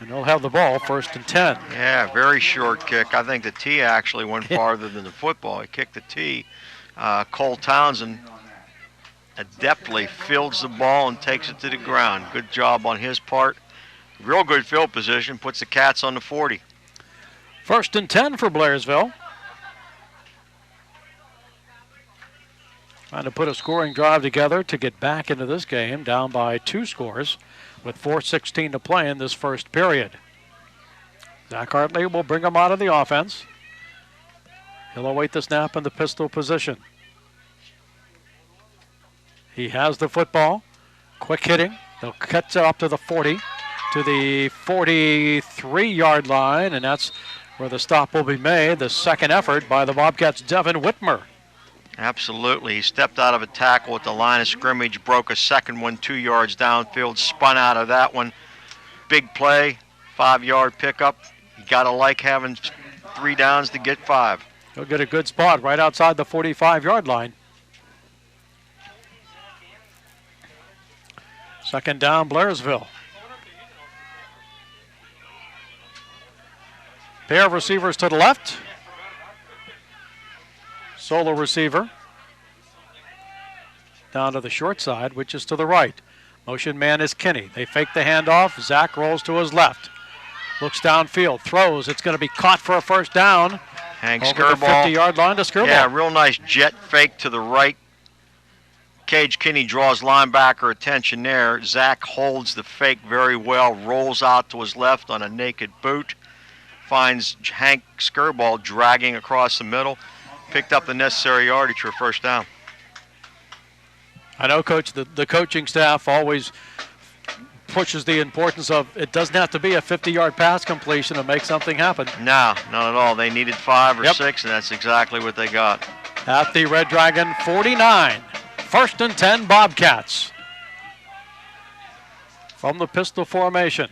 And they'll have the ball 1st and 10. Yeah, very short kick. I think the tee actually went farther than the football. He kicked the tee. Cole Townsend adeptly fields the ball and takes it to the ground. Good job on his part. Real good field position. Puts the Cats on the 40. 1st and 10 for Blairsville. Trying to put a scoring drive together to get back into this game, down by 2 scores. With 4:16 to play in this first period. Zach Hartley will bring him out of the offense. He'll await the snap in the pistol position. He has the football. Quick hitting. They'll catch it up to the 40, to the 43-yard line, and that's where the stop will be made. The 2nd effort by the Bobcats' Devin Whitmer. Absolutely. He stepped out of a tackle at the line of scrimmage, broke a 2nd one 2 yards downfield, spun out of that one. Big play, 5-yard pickup. You got to like having 3 downs to get 5. He'll get a good spot right outside the 45-yard line. 2nd down, Blairsville. Pair of receivers to the left. Solo receiver down to the short side, which is to the right. Motion man is Kinney. They fake the handoff. Zach rolls to his left. Looks downfield, throws. It's going to be caught for a 1st down. Hank Over Skirball. the 50-yard line to Skirball. Yeah, real nice jet fake to the right. Cage Kinney draws linebacker attention there. Zach holds the fake very well, rolls out to his left on a naked boot. Finds Hank Skirball dragging across the middle. Picked up the necessary yardage for a 1st down. I know, Coach, the coaching staff always pushes the importance of it doesn't have to be a 50-yard pass completion to make something happen. No, not at all. They needed 5 or 6, and that's exactly what they got. At the Red Dragon 49, 1st and 10 Bobcats. From the pistol formation.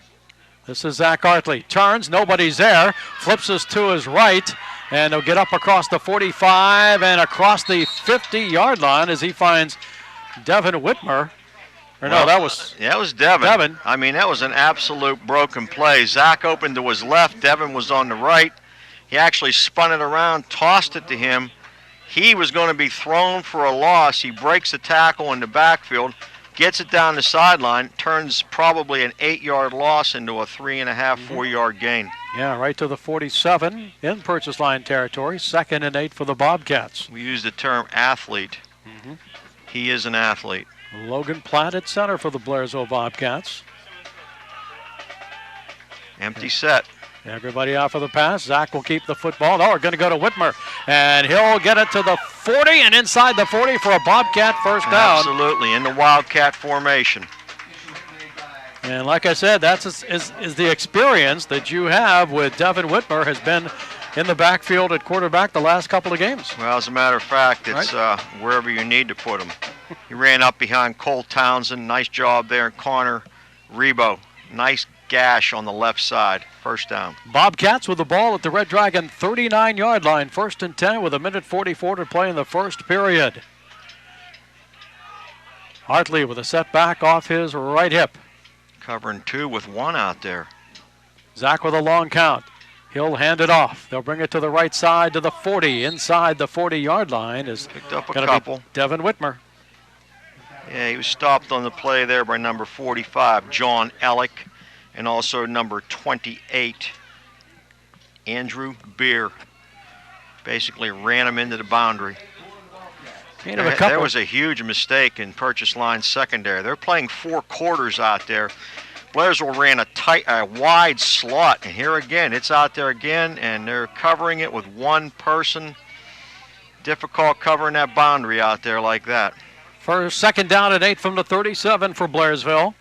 This is Zach Hartley. Turns, nobody's there. Flips us to his right, and he'll get up across the 45 and across the 50-yard line as he finds Devin Whitmer. Or no, that was Devin. I mean, that was an absolute broken play. Zach opened to his left. Devin was on the right. He actually spun it around, tossed it to him. He was going to be thrown for a loss. He breaks the tackle in the backfield, gets it down the sideline, turns probably an 8-yard loss into a 3.5, 4-yard gain. Yeah, right to the 47 in purchase line territory. 2nd and 8 for the Bobcats. We use the term athlete. He is an athlete. Logan Platt at center for the Blairsville Bobcats. Empty set. Everybody out for the pass. Zach will keep the football. No, we're going to go to Whitmer. And he'll get it to the 40 and inside the 40 for a Bobcat first down. Absolutely, in the Wildcat formation. And like I said, that's is the experience that you have with Devin Whitmer has been in the backfield at quarterback the last couple of games. Well, as a matter of fact, it's wherever you need to put him. He ran up behind Cole Townsend. Nice job there. Corner, Rebo. Nice gash on the left side. First down. Bobcats with the ball at the Red Dragon 39-yard line. 1st and 10 with 1:44 to play in the first period. Hartley with a setback off his right hip. Covering 2 with 1 out there. Zach with a long count. He'll hand it off. They'll bring it to the right side to the 40. Inside the 40-yard line is picked up a couple. Devin Whitmer. Yeah, he was stopped on the play there by number 45, John Ellick, and also number 28, Andrew Beer. Basically ran him into the boundary. There was a huge mistake in purchase line secondary. They're playing 4 quarters out there. Blairsville ran a wide slot, and here again, it's out there again, and they're covering it with 1 person. Difficult covering that boundary out there like that. For 2nd down and 8 from the 37 for Blairsville.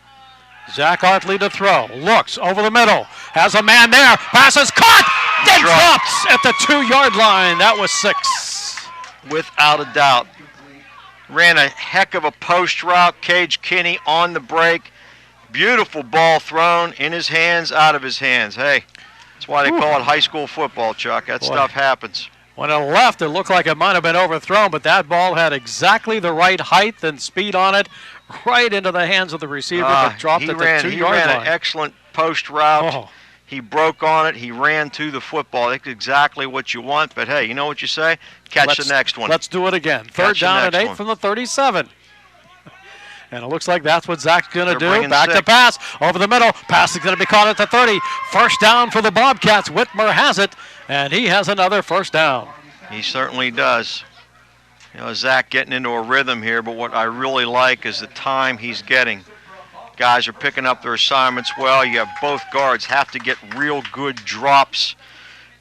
Zach Hartley to throw. Looks over the middle. Has a man there. Passes caught. Then drops at the 2-yard line. That was 6. Without a doubt. Ran a heck of a post route. Cage Kinney on the break. Beautiful ball thrown in his hands, out of his hands. Hey, that's why they call it high school football, Chuck. That stuff happens. When it left, it looked like it might have been overthrown, but that ball had exactly the right height and speed on it, right into the hands of the receiver, but dropped at the 2-yard line. He ran an excellent post route. He broke on it. He ran to the football. That's exactly what you want, but hey, you know what you say? Catch the next one. Let's do it again. 3rd down and 8 from the 37. And it looks like that's what Zach's going to do. Back to pass. Over the middle. Pass is going to be caught at the 30. First down for the Bobcats. Whitmer has it, and he has another first down. He certainly does. You know, Zach getting into a rhythm here, but what I really like is the time he's getting. Guys are picking up their assignments well. You have both guards have to get real good drops.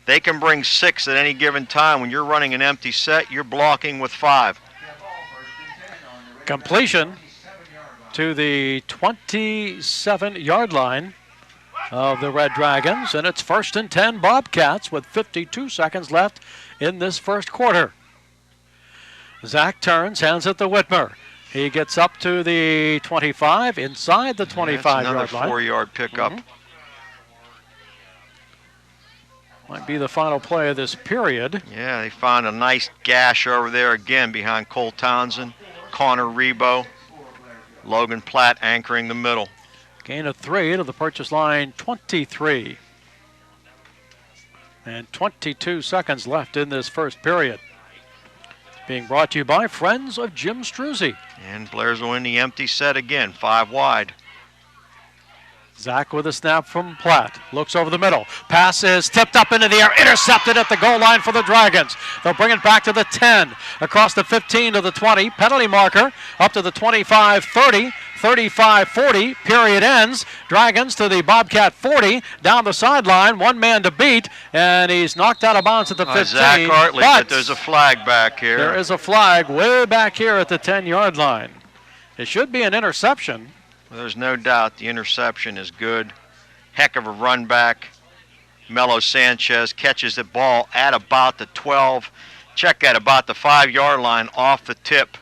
They can bring 6 at any given time. When you're running an empty set, you're blocking with 5. Completion to the 27-yard line of the Red Dragons, and it's 1st and 10 Bobcats with 52 seconds left in this first quarter. Zach turns, hands it to Whitmer. He gets up to the 25, inside the 25-yard line. Another 4-yard pickup. Might be the final play of this period. Yeah, they found a nice gash over there again behind Cole Townsend, Connor Rebo, Logan Platt anchoring the middle. Gain of 3 to the purchase line, 23. And 22 seconds left in this first period. Being brought to you by Friends of Jim Struzzi. And Blairsville in the empty set again, 5 wide. Zach with a snap from Platt. Looks over the middle. Pass is tipped up into the air. Intercepted at the goal line for the Dragons. They'll bring it back to the 10. Across the 15 to the 20. Penalty marker up to the 25-30. 35-40. Period ends. Dragons to the Bobcat 40. Down the sideline. 1 man to beat. And he's knocked out of bounds at the 15. Zach Hartley, but there's a flag back here. There is a flag way back here at the 10-yard line. It should be an interception. There's no doubt the interception is good. Heck of a run back. Melo Sanchez catches the ball at about the 12. Check that, about the 5-yard line off the tip.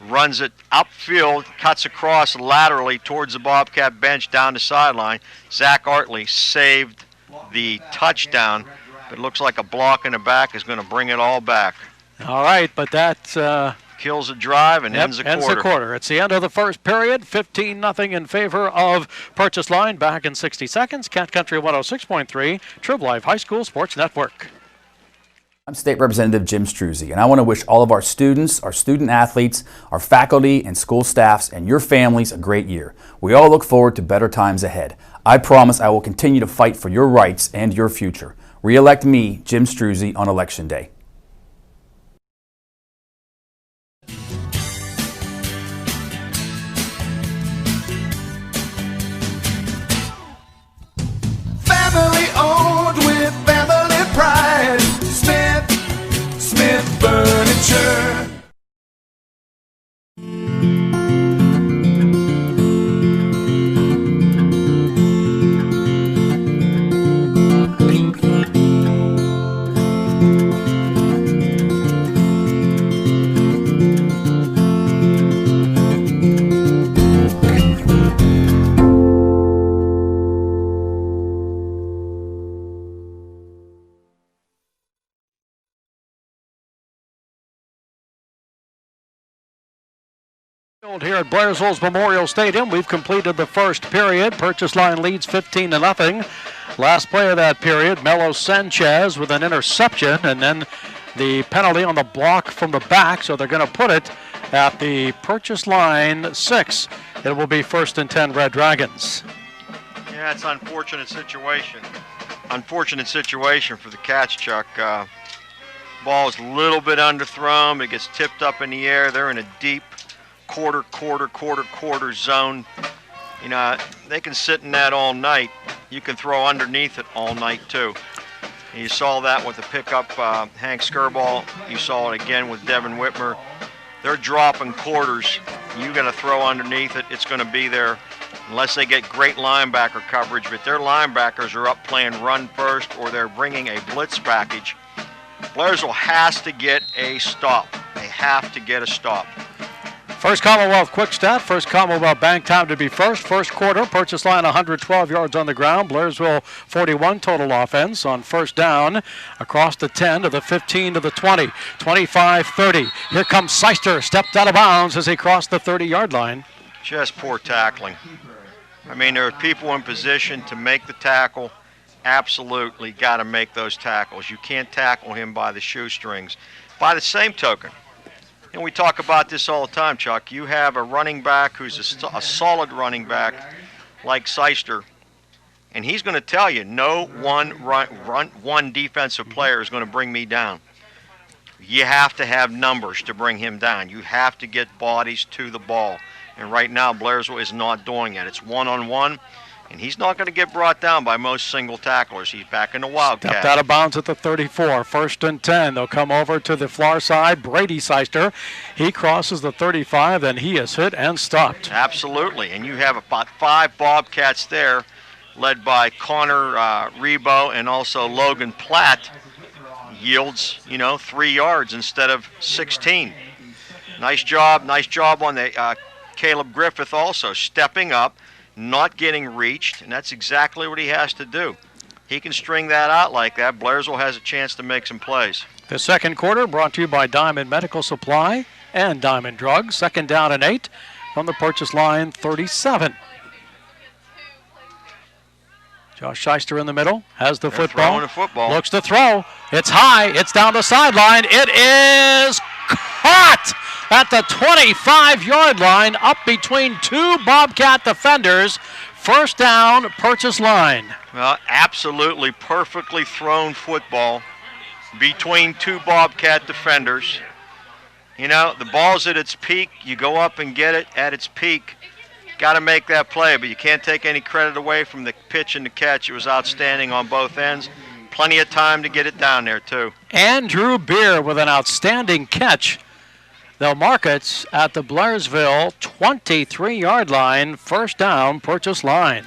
Runs it upfield, cuts across laterally towards the Bobcat bench down the sideline. Zach Artley saved the touchdown, but it looks like a block in the back is going to bring it all back. All right, but that kills a drive and ends a quarter. Ends the quarter. It's the end of the first period. 15-0 in favor of Purchase Line. Back in 60 seconds. Cat Country 106.3, Trib Life High School Sports Network. I'm State Representative Jim Struzzi, and I want to wish all of our students, our student athletes, our faculty and school staffs, and your families a great year. We all look forward to better times ahead. I promise I will continue to fight for your rights and your future. Re-elect me, Jim Struzzi, on Election Day. Family owned with family pride. Smith Furniture. Here at Blairsville's Memorial Stadium, we've completed the first period. Purchase Line leads 15-0. Last play of that period, Melo Sanchez with an interception, and then the penalty on the block from the back, so they're going to put it at the Purchase Line 6. It will be 1st and 10 Red Dragons. Yeah, it's an unfortunate situation. Unfortunate situation for the Cats, Chuck. Ball is a little bit underthrown. It gets tipped up in the air. They're in a deep quarter zone. You know, they can sit in that all night. You can throw underneath it all night too. And you saw that with the pickup, Hank Skirball. You saw it again with Devin Whitmer. They're dropping quarters. You got to throw underneath it. It's going to be there unless they get great linebacker coverage. But their linebackers are up playing run first, or they're bringing a blitz package. Blairsville has to get a stop. They have to get a stop. First Commonwealth quick stat. First Commonwealth Bank time to be first. First quarter, Purchase Line 112 yards on the ground. Blairsville 41 total offense on first down. Across the 10 to the 15 to the 20. 25-30. Here comes Seister. Stepped out of bounds as he crossed the 30-yard line. Just poor tackling. I mean, there are people in position to make the tackle. Absolutely got to make those tackles. You can't tackle him by the shoestrings. By the same token, and we talk about this all the time, Chuck, you have a running back who's a solid running back like Seister, and he's going to tell you no one defensive player is going to bring me down. You have to have numbers to bring him down. You have to get bodies to the ball. And right now, Blairsville is not doing it. It's one-on-one, and he's not going to get brought down by most single tacklers. He's back in the Wildcat. Stepped out of bounds at the 34. 1st and 10. They'll come over to the far side. Brady Seister. He crosses the 35, and he is hit and stopped. Absolutely. And you have about 5 Bobcats there, led by Connor Rebo and also Logan Platt. Yields, 3 yards instead of 16. Nice job on the Caleb Griffith also stepping up, not getting reached, and that's exactly what he has to do. He can string that out like that. Blairsville has a chance to make some plays. The second quarter brought to you by Diamond Medical Supply and Diamond Drugs. 2nd down and 8 from the Purchase Line 37. Josh Seister in the middle, has the football. Throwing the football. Looks to throw. It's high. It's down the sideline. It is caught at the 25-yard line, up between 2 Bobcat defenders. First down, Purchase Line. Well, absolutely perfectly thrown football between 2 Bobcat defenders. The ball's at its peak. You go up and get it at its peak. Got to make that play, but you can't take any credit away from the pitch and the catch. It was outstanding on both ends. Plenty of time to get it down there, too. Andrew Beer with an outstanding catch They'll mark it at the Blairsville 23-yard line, first down, purchase line.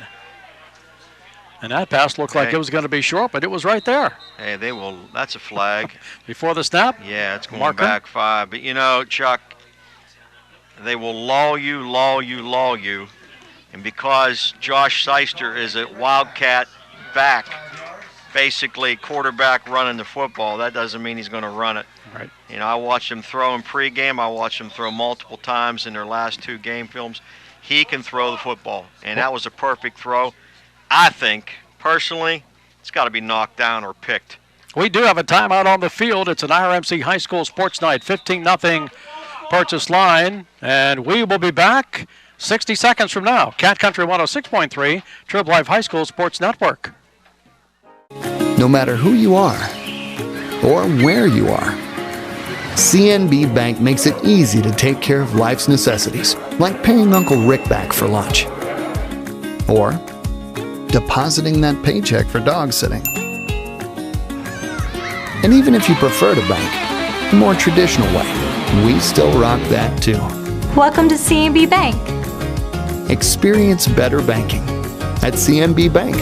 And that pass looked like it was going to be short, but it was right there. Hey, they will. That's a flag. Before the snap? Yeah, it's going back 5. But, you know, Chuck, they will lull you. And because Josh Seister is a Wildcat back, basically quarterback running the football, that doesn't mean he's going to run it. Right. You know, I watched him throw in pregame. I watched him throw multiple times in their last 2 game films. He can throw the football, and that was a perfect throw. I think, personally, it's got to be knocked down or picked. We do have a timeout on the field. It's an IRMC High School Sports Night, 15-0 purchase line, and we will be back 60 seconds from now. Cat Country 106.3, Trib Life High School Sports Network. No matter who you are or where you are, CNB Bank makes it easy to take care of life's necessities, like paying Uncle Rick back for lunch, or depositing that paycheck for dog sitting. And even if you prefer to bank the more traditional way, we still rock that too. Welcome to CNB Bank. Experience better banking at CNB Bank.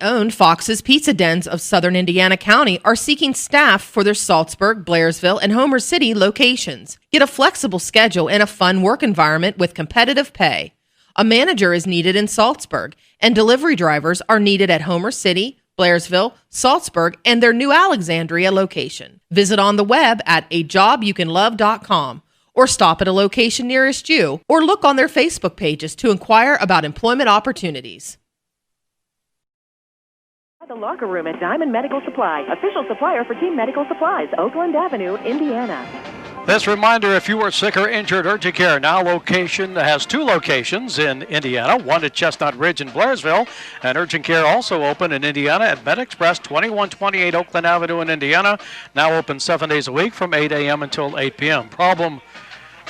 Owned Fox's Pizza Dens of Southern Indiana County are seeking staff for their Saltsburg, Blairsville, and Homer City locations. Get a flexible schedule and a fun work environment with competitive pay. A manager is needed in Saltsburg, and delivery drivers are needed at Homer City, Blairsville, Saltsburg, and their new Alexandria location. Visit on the web at ajobYouCanLove.com or stop at a location nearest you, or look on their Facebook pages to inquire about employment opportunities. The Locker Room at Diamond Medical Supply, official supplier for Team Medical Supplies, Oakland Avenue, Indiana. This reminder, if you are sick or injured, Urgent Care now has 2 locations in Indiana, one at Chestnut Ridge in Blairsville, and Urgent Care also open in Indiana at Med Express, 2128 Oakland Avenue in Indiana, now open 7 days a week from 8 a.m. until 8 p.m. Problem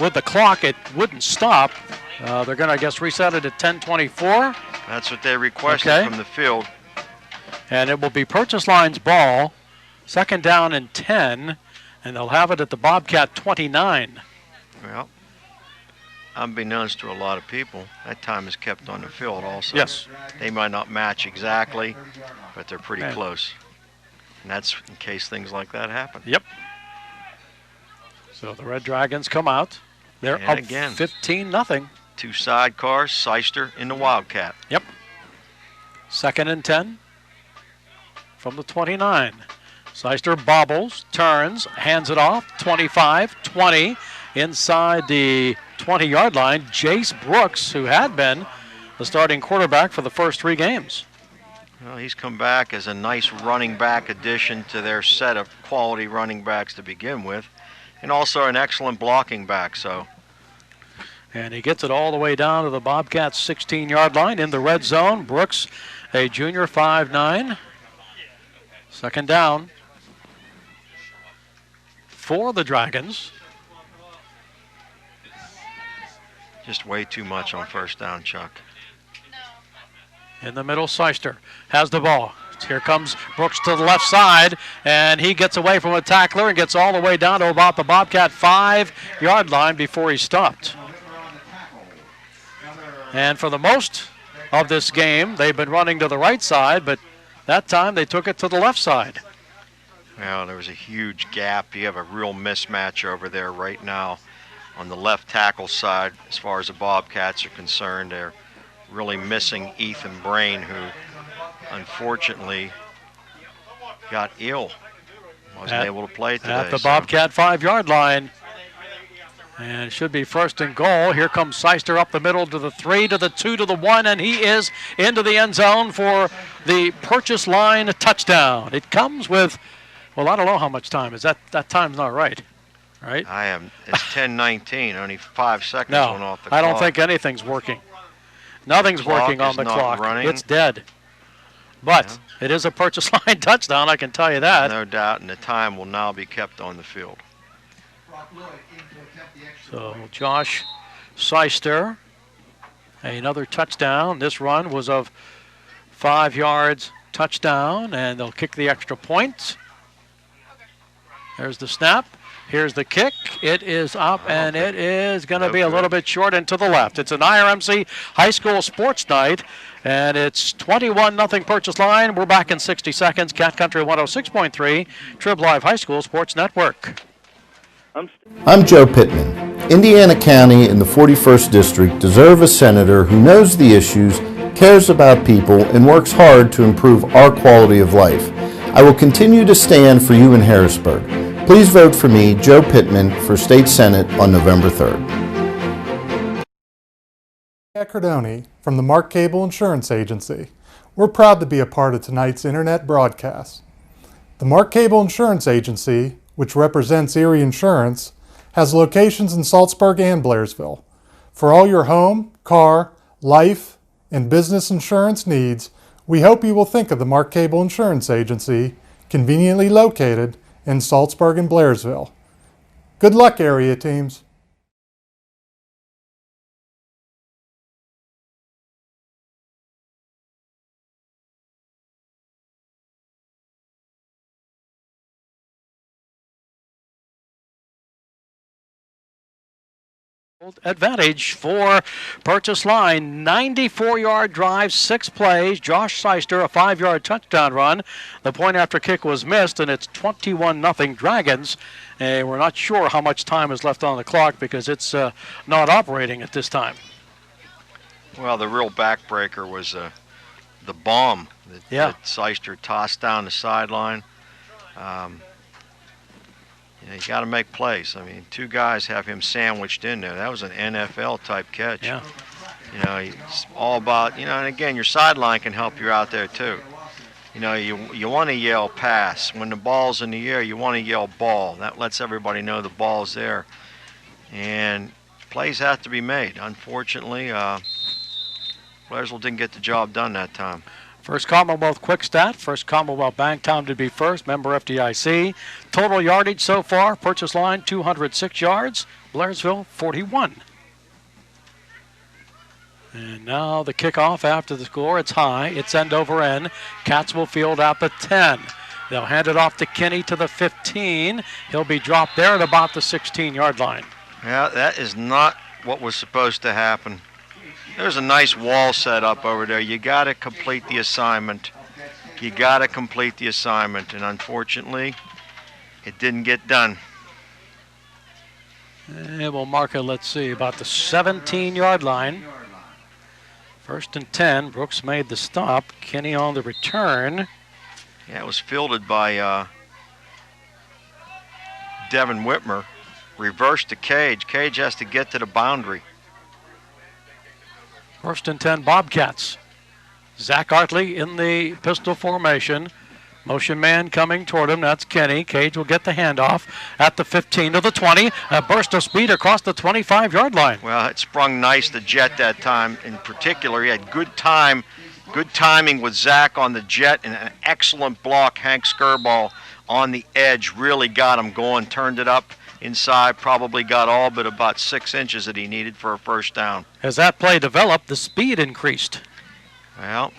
with the clock, it wouldn't stop. They're going to, I guess, reset it at 10:24. That's what they requested from the field. And it will be purchase line's ball, second down and 10, and they'll have it at the Bobcat 29. Well, unbeknownst to a lot of people, that time is kept on the field also. Yes. They might not match exactly, but they're pretty close. And that's in case things like that happen. Yep. So the Red Dragons come out. They're up again 15-0. 2 sidecars, Seister in the Wildcat. Yep. Second and 10. From the 29. Seister bobbles, turns, hands it off, 25, 20. Inside the 20-yard line, Jace Brooks, who had been the starting quarterback for the first 3 games. Well, he's come back as a nice running back addition to their set of quality running backs to begin with, and also an excellent blocking back. And he gets it all the way down to the Bobcats' 16-yard line in the red zone. Brooks, a junior, 5'9". Second down for the Dragons. Just way too much on first down, Chuck. In the middle, Seister has the ball. Here comes Brooks to the left side, and he gets away from a tackler and gets all the way down to about the Bobcat 5-yard line before he stopped. And for the most of this game, they've been running to the right side, but that time they took it to the left side. Well, there was a huge gap. You have a real mismatch over there right now on the left tackle side as far as the Bobcats are concerned. They're really missing Ethan Brain, who unfortunately got ill. Wasn't able to play today. At the Bobcat 5-yard line. And it should be first and goal. Here comes Seister up the middle to the 3, to the 2, to the 1, and he is into the end zone for the purchase line touchdown. It comes with, well, I don't know how much time. Is that time's not right? Right? It's 10:19. Only 5 seconds went off the clock. I don't think anything's working. Nothing's working on the clock. Running. It's dead. But it is a purchase line touchdown, I can tell you that. No doubt, and the time will now be kept on the field. So Josh Seister, another touchdown. This run was of 5 yards, touchdown, and they'll kick the extra point. There's the snap. Here's the kick. It is up, and it is going to be a little bit short and to the left. It's an IRMC High School Sports Night, and it's 21-0 Purchase Line. We're back in 60 seconds. Cat Country 106.3, Trib Live High School Sports Network. I'm Joe Pittman. Indiana County and the 41st District deserve a senator who knows the issues, cares about people, and works hard to improve our quality of life. I will continue to stand for you in Harrisburg. Please vote for me, Joe Pittman, for State Senate on November 3rd. Cardoni from the Mark Cable Insurance Agency. We're proud to be a part of tonight's internet broadcast. The Mark Cable Insurance Agency, which represents Erie Insurance, has locations in Saltsburg and Blairsville. For all your home, car, life, and business insurance needs, we hope you will think of the Mark Cable Insurance Agency, conveniently located in Saltsburg and Blairsville. Good luck, area teams. Advantage for Purchase Line. 94-yard drive, 6 plays. Josh Seister, a 5-yard touchdown run. The point after kick was missed, and it's 21-0 Dragons. We're not sure how much time is left on the clock because it's not operating at this time. Well, the real backbreaker was the bomb that Seister tossed down the sideline. You got to make plays. I mean, 2 guys have him sandwiched in there. That was an NFL-type catch. Yeah. It's all about, and again, your sideline can help you out there too. You want to yell pass. When the ball's in the air, you want to yell ball. That lets everybody know the ball's there. And plays have to be made. Unfortunately, Blairsville didn't get the job done that time. First Commonwealth quick stat. First Commonwealth Bank time to be first. Member FDIC. Total yardage so far. Purchase Line 206 yards. Blairsville 41. And now the kickoff after the score. It's high. It's end over end. Cats will field at the 10. They'll hand it off to Kinney to the 15. He'll be dropped there at about the 16-yard line. Yeah, that is not what was supposed to happen. There's a nice wall set up over there. You got to complete the assignment. And unfortunately, it didn't get done. And we'll mark it, let's see, about the 17-yard line. First and 10. Brooks made the stop. Kinney on the return. Yeah, it was fielded by Devin Whitmer. Reversed to Cage. Cage has to get to the boundary. First and 10 Bobcats. Zach Artley in the pistol formation. Motion man coming toward him. That's Kenny. Cage will get the handoff at the 15 to the 20. A burst of speed across the 25-yard line. Well, it sprung nice, the jet that time. In particular, he had good timing with Zach on the jet and an excellent block. Hank Skirball on the edge really got him going. Turned it up inside, probably got all but about 6 inches that he needed for a first down. As that play developed, the speed increased. Well,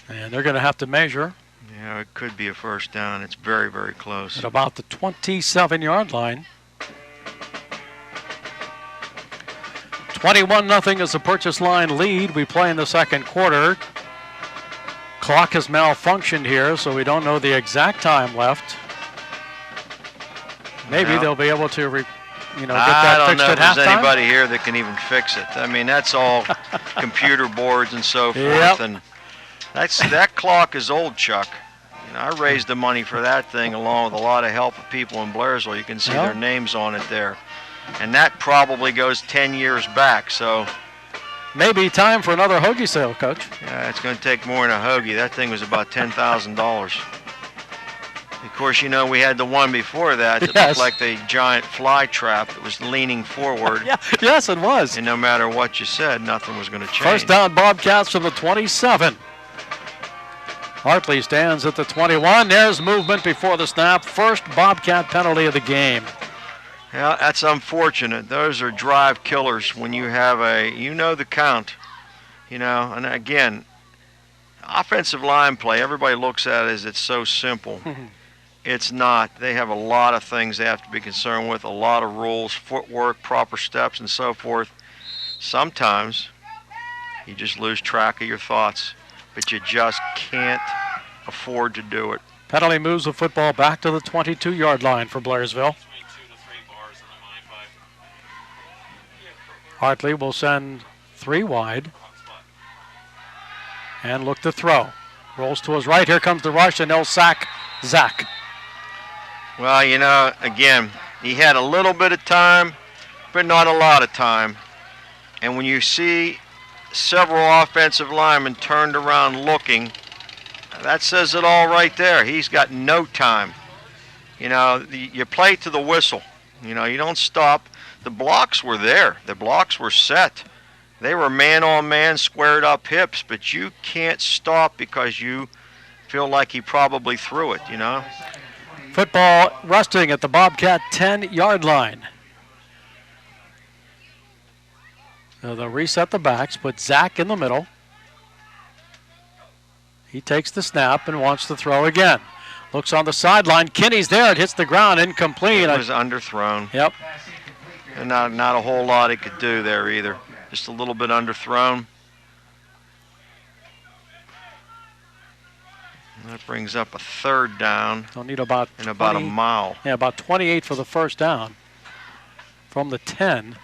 and they're going to have to measure. Yeah, it could be a first down. It's very, very close. At about the 27-yard line. 21-0 is the Purchase Line lead. We play in the second quarter. Clock has malfunctioned here, so we don't know the exact time left. Maybe they'll be able to, get that fixed at halftime. I don't know if there's anybody here that can even fix it. I mean, that's all computer boards and so forth. Yep. And that clock is old, Chuck. I raised the money for that thing along with a lot of help of people in Blairsville. You can see their names on it there. And that probably goes 10 years back, so. Maybe time for another hoagie sale, Coach. Yeah, it's going to take more than a hoagie. That thing was about $10,000. Of course, we had the one before that looked like the giant fly trap that was leaning forward. Yes, it was. And no matter what you said, nothing was going to change. First down, Bobcats from the 27. Hartley stands at the 21. There's movement before the snap. First Bobcat penalty of the game. Yeah, that's unfortunate. Those are drive killers when you have the count. And again, offensive line play, everybody looks at it as it's so simple. It's not. They have a lot of things they have to be concerned with, a lot of rules, footwork, proper steps, and so forth. Sometimes you just lose track of your thoughts, but you just can't afford to do it. Penalty moves the football back to the 22-yard line for Blairsville. Hartley will send 3 wide and look to throw. Rolls to his right. Here comes the rush, and they'll sack Zach. Well, you know, again, he had a little bit of time, but not a lot of time. And when you see several offensive linemen turned around looking, that says it all right there. He's got no time. You know, you play to the whistle. You know, you don't stop. The blocks were there. The blocks were set. They were man-on-man, squared up hips, but you can't stop because you feel like he probably threw it, you know. Football resting at the Bobcat 10-yard line. So they'll reset the backs, put Zach in the middle. He takes the snap and wants to throw again. Looks on the sideline. Kinney's there. It hits the ground. Incomplete. It was underthrown. Yep. And not a whole lot he could do there either. Just a little bit underthrown. And that brings up a 3rd down. They'll need about a mile. Yeah, about 28 for the first down from the 10.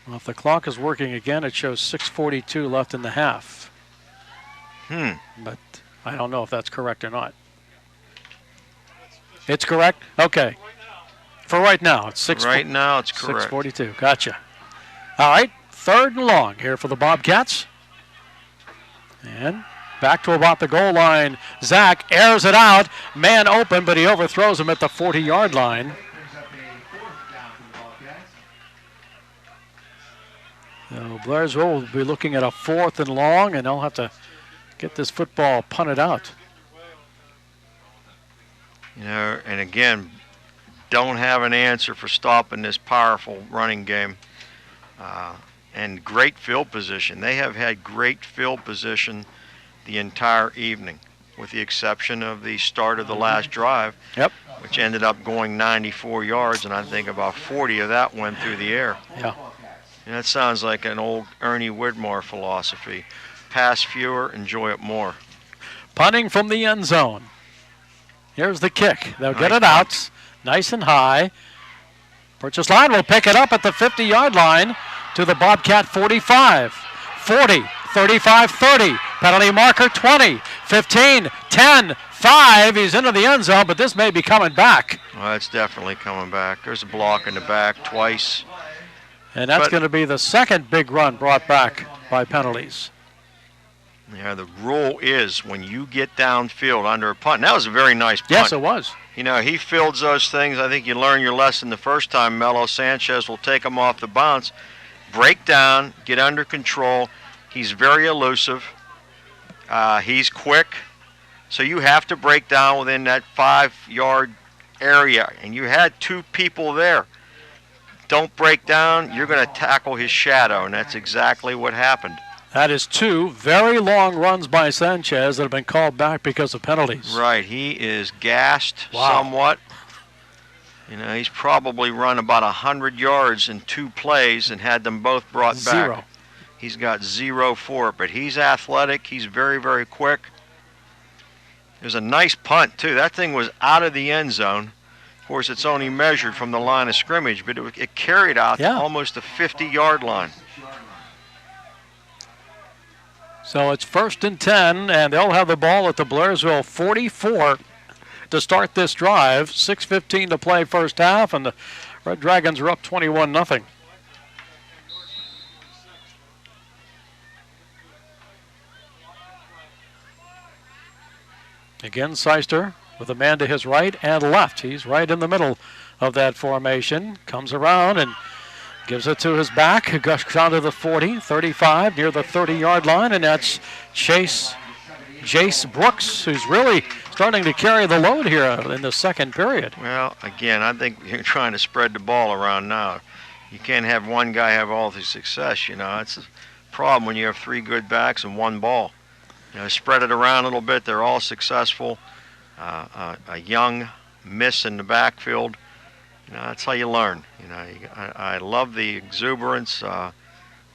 Well, if the clock is working again, it shows 6:42 left in the half. But I don't know if that's correct or not. It's correct? Okay. For right now, it's 6. Right now, it's correct. 6:42. Gotcha. All right, 3rd and long here for the Bobcats. And back to about the goal line. Zach airs it out. Man open, but he overthrows him at the 40-yard line. So Blairsville will be looking at a 4th and long, and they'll have to get this football punted out. You know, and again, don't have an answer for stopping this powerful running game. And great field position. They have had great field position the entire evening, with the exception of the start of the last drive, which ended up going 94 yards, and I think about 40 of that went through the air. Yeah. And that sounds like an old Ernie Widmore philosophy. Pass fewer, enjoy it more. Punting from the end zone. Here's the kick. They'll get it out. Nice and high. Purchase line will pick it up at the 50-yard line to the Bobcat 45. 40, 35, 30. Penalty marker 20, 15, 10, 5. He's into the end zone, but this may be coming back. Well, it's definitely coming back. There's a block in the back twice. And that's going to be the second big run brought back by penalties. Yeah, the rule is when you get downfield under a punt. And that was a very nice punt. Yes, it was. You know, he fields those things. I think you learn your lesson the first time, Melo. Sanchez will take him off the bounce, break down, get under control. He's very elusive. He's quick. So you have to break down within that 5-yard area. And you had 2 people there. Don't break down, you're going to tackle his shadow. And that's exactly what happened. That is 2 very long runs by Sanchez that have been called back because of penalties. Right, he is gassed somewhat. You know, he's probably run about 100 yards in 2 plays and had them both brought back. 0. He's got 0 for it, but he's athletic. He's very, very quick. There's a nice punt, too. That thing was out of the end zone. Of course, it's only measured from the line of scrimmage, but it carried out to almost the 50-yard line. So it's 1st and 10, and they'll have the ball at the Blairsville 44 to start this drive. 6:15 to play first half, and the Red Dragons are up 21-0. Again, Seister with a man to his right and left. He's right in the middle of that formation. Comes around and gives it to his back. Goes down to the 40, 35, near the 30-yard line, and that's Jace Brooks, who's really starting to carry the load here in the second period. Well, again, I think you're trying to spread the ball around now. You can't have one guy have all the success, you know. It's a problem when you have 3 good backs and 1 ball. You know, spread it around a little bit. They're all successful. a young miss in the backfield. That's how you learn. I love the exuberance. The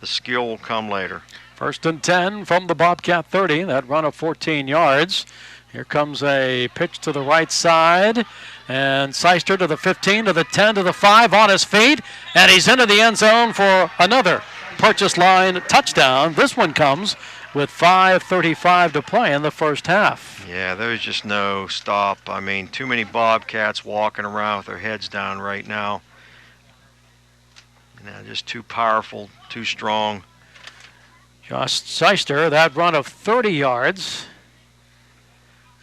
skill will come later. 1st and 10 from the Bobcat 30. That run of 14 yards. Here comes a pitch to the right side. And Seister to the 15, to the 10, to the 5, on his feet. And he's into the end zone for another purchase line touchdown. This one comes with 5:35 to play in the first half. Yeah, there's just no stop. I mean, too many Bobcats walking around with their heads down right now. Just too powerful, too strong. Josh Seister, that run of 30 yards.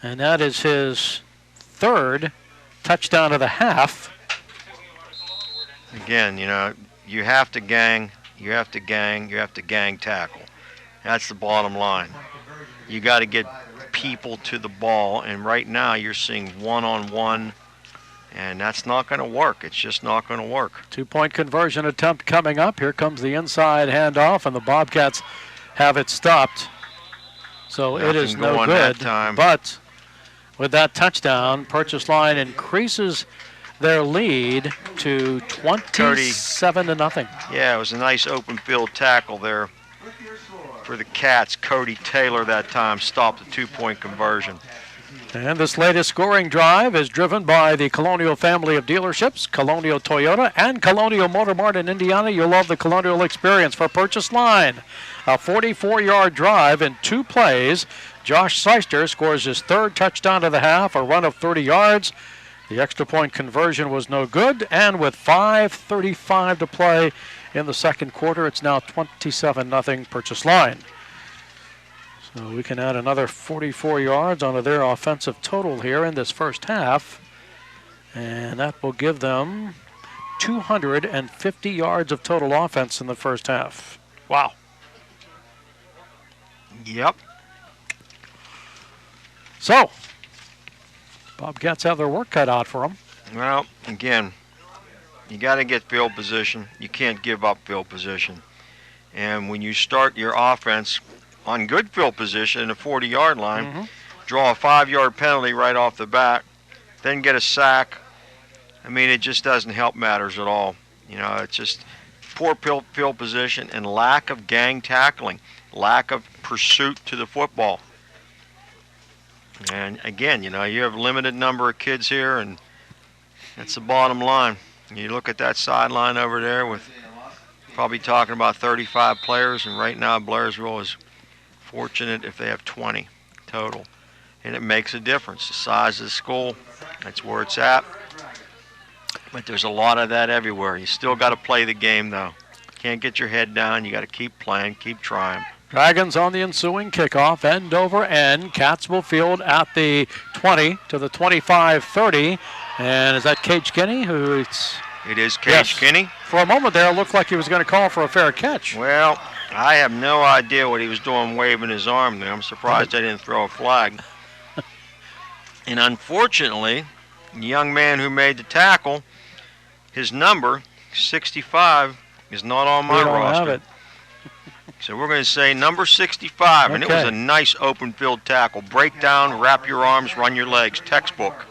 And that is his 3rd touchdown of the half. Again, you have to gang, you have to gang tackle. That's the bottom line. You got to get people to the ball, and right now you're seeing one-on-one, and that's not going to work. It's just not going to work. 2-point conversion attempt coming up. Here comes the inside handoff, and the Bobcats have it stopped. So it is no good. But with that touchdown, Purchase Line increases their lead to 27-0. Yeah, it was a nice open field tackle there for the Cats. Cody Taylor that time stopped the 2-point conversion. And this latest scoring drive is driven by the Colonial family of dealerships, Colonial Toyota and Colonial Motor Mart in Indiana. You'll love the Colonial experience. For Purchase Line, a 44-yard drive in 2 plays. Josh Seister scores his 3rd touchdown of the half, a run of 30 yards. The extra point conversion was no good, and with 5:35 to play in the second quarter, it's now 27-0 Purchase Line. So we can add another 44 yards onto their offensive total here in this first half, and that will give them 250 yards of total offense in the first half. Wow. Yep. So, Bobcats have their work cut out for them. Well, again, you got to get field position. You can't give up field position. And when you start your offense on good field position in the 40-yard line, draw a 5-yard penalty right off the bat, then get a sack, I mean, it just doesn't help matters at all. It's just poor field position and lack of gang tackling, lack of pursuit to the football. And again, you have a limited number of kids here, and that's the bottom line. You look at that sideline over there with probably talking about 35 players, and right now Blairsville is fortunate if they have 20 total. And it makes a difference. The size of the school, that's where it's at. But there's a lot of that everywhere. You still got to play the game, though. Can't get your head down. You got to keep playing, keep trying. Dragons on the ensuing kickoff, end over end. Cats will field at the 20 to the 25-30. And is that Cage Kinney? It is Cage Kinney. For a moment there, it looked like he was going to call for a fair catch. Well, I have no idea what he was doing waving his arm there. I'm surprised I didn't throw a flag. And unfortunately, the young man who made the tackle, his number, 65, is not on my roster. Have it. So we're going to say number 65, and it was a nice open field tackle. Break down, wrap your arms, run your legs. Textbook.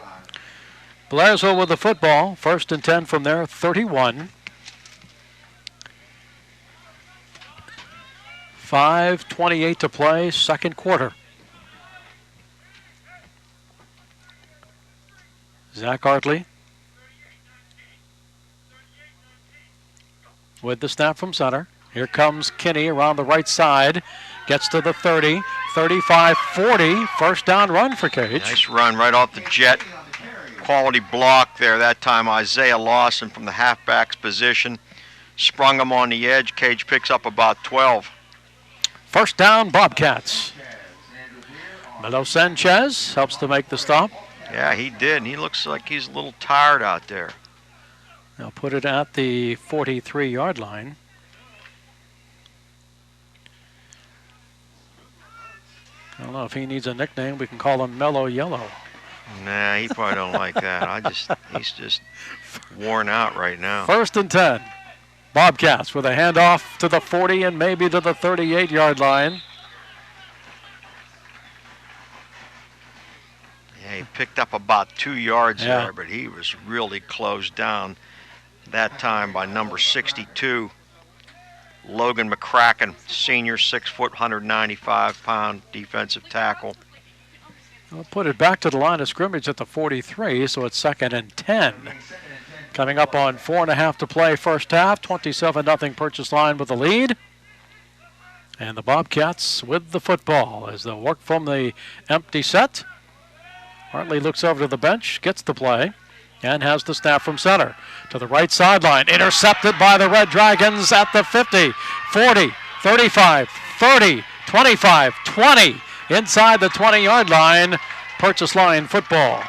Blairsville with the football. 1st and 10 from their 31. 5:28 to play, second quarter. Zach Hartley with the snap from center. Here comes Kinney around the right side. Gets to the 30, 35, 40. First down run for Cage. Nice run right off the jet. Quality block there. That time Isaiah Lawson from the halfback's position. Sprung him on the edge. Cage picks up about 12. First down, Bobcats. Melo Sanchez helps to make the stop. Yeah, he did. And he looks like he's a little tired out there. They'll put it at the 43-yard line. I don't know if he needs a nickname. We can call him Mellow Yellow. Nah, he probably don't like that. He's just worn out right now. 1st and 10. Bobcats with a handoff to the 40 and maybe to the 38-yard line. Yeah, He picked up about 2 yards there, but he was really closed down that time by number 62, Logan McCracken, senior, 6 foot, 195-pound defensive tackle. We'll put it back to the line of scrimmage at the 43, so it's 2nd and 10. Coming up on 4.5 to play first half, 27-0 Purchase Line with the lead. And the Bobcats with the football as they'll work from the empty set. Hartley looks over to the bench, gets the play, and has the snap from center. To the right sideline, intercepted by the Red Dragons at the 50, 40, 35, 30, 25, 20. Inside the 20-yard line, Purchase Line football.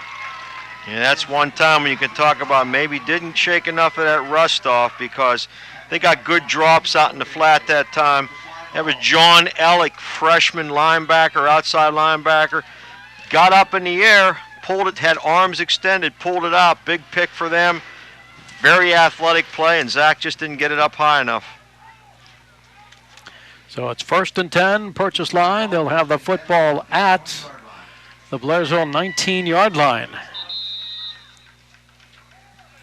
Yeah, that's one time when you can talk about maybe didn't shake enough of that rust off because they got good drops out in the flat that time. That was John Ellick, freshman linebacker, outside linebacker. Got up in the air, pulled it, had arms extended, pulled it out. Big pick for them. Very athletic play, and Zach just didn't get it up high enough. So it's 1st and 10, Purchase Line. They'll have the football at the Blairsville 19-yard line.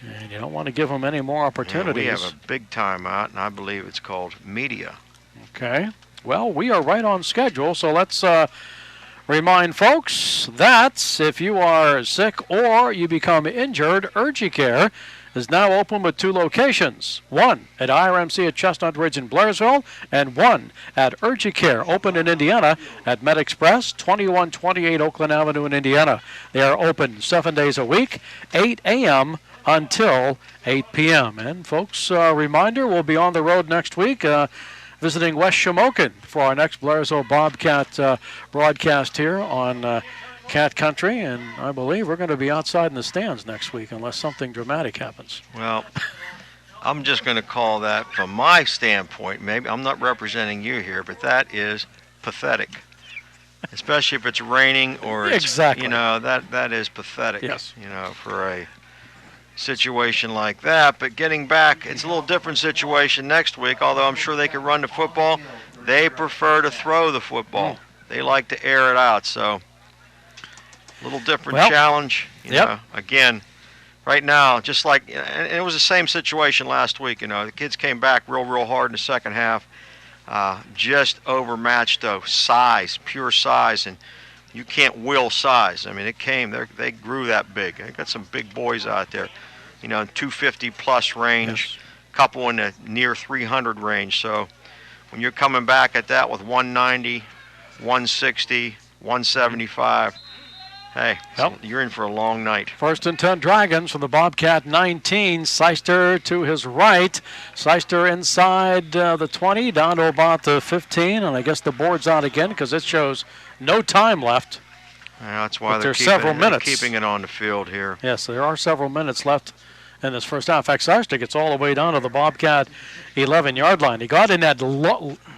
And you don't want to give them any more opportunities. Yeah, we have a big timeout, and I believe it's called media. Okay. Well, we are right on schedule, so let's remind folks that if you are sick or you become injured, UrgiCare is now open with 2 locations. One at IRMC at Chestnut Ridge in Blairsville, and one at UrgiCare, open in Indiana at Med Express, 2128 Oakland Avenue in Indiana. They are open 7 days a week, 8 a.m. until 8 p.m. And folks, reminder, we'll be on the road next week visiting West Shamokin for our next Blairsville Bobcat broadcast here on Cat Country, and I believe we're going to be outside in the stands next week unless something dramatic happens. Well, I'm just going to call that, from my standpoint, maybe I'm not representing you here, but that is pathetic. Especially if it's raining or it's, exactly. You know, that is pathetic. Yes. You know, for a situation like that. But getting back, it's a little different situation next week, although I'm sure they could run the football. They prefer to throw the football. They like to air it out, so a little different challenge. You know, again, right now, just like, and it was the same situation last week. You know, the kids came back real hard in the second half, just overmatched though, size, pure size, and you can't will size. I mean, it came, they grew that big. They got some big boys out there, you know, 250 plus range, couple in the near 300 range. So when you're coming back at that with 190, 160, 175, hey, you're in for a long night. 1st and 10 Dragons from the Bobcat 19. Seister to his right. Seister inside the 20, down to about the 15. And I guess the board's out again because it shows no time left. Yeah, that's why they're keeping it on the field here. Yes, there are several minutes left in this first half. In fact, Seister gets all the way down to the Bobcat 11-yard line. He got in that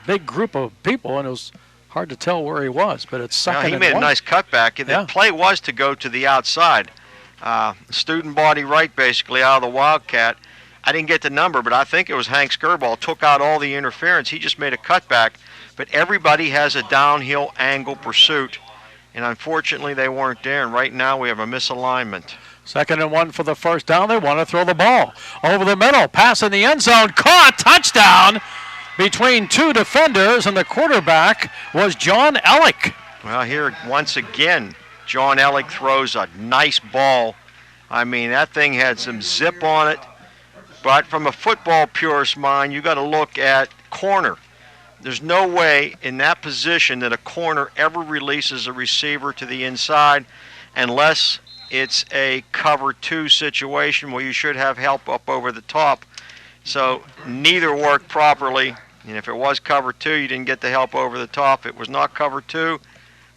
big group of people, and it was hard to tell where he was, but it's 2nd and 1. He made a nice cutback. The play was to go to the outside. Student body right, basically, out of the Wildcat. I didn't get the number, but I think it was Hank Skirball. Took out all the interference. He just made a cutback. But everybody has a downhill angle pursuit, and unfortunately they weren't there. And right now we have a misalignment. 2nd and 1 for the first down. They want to throw the ball over the middle. Pass in the end zone. Caught. Touchdown. Between 2 defenders, and the quarterback was John Ellick. Well, here once again, John Ellick throws a nice ball. I mean, that thing had some zip on it. But from a football purist mind, you got to look at corner. There's no way in that position that a corner ever releases a receiver to the inside unless it's a cover 2 situation where you should have help up over the top. So neither worked properly. And if it was cover 2, you didn't get the help over the top. If it was not cover 2,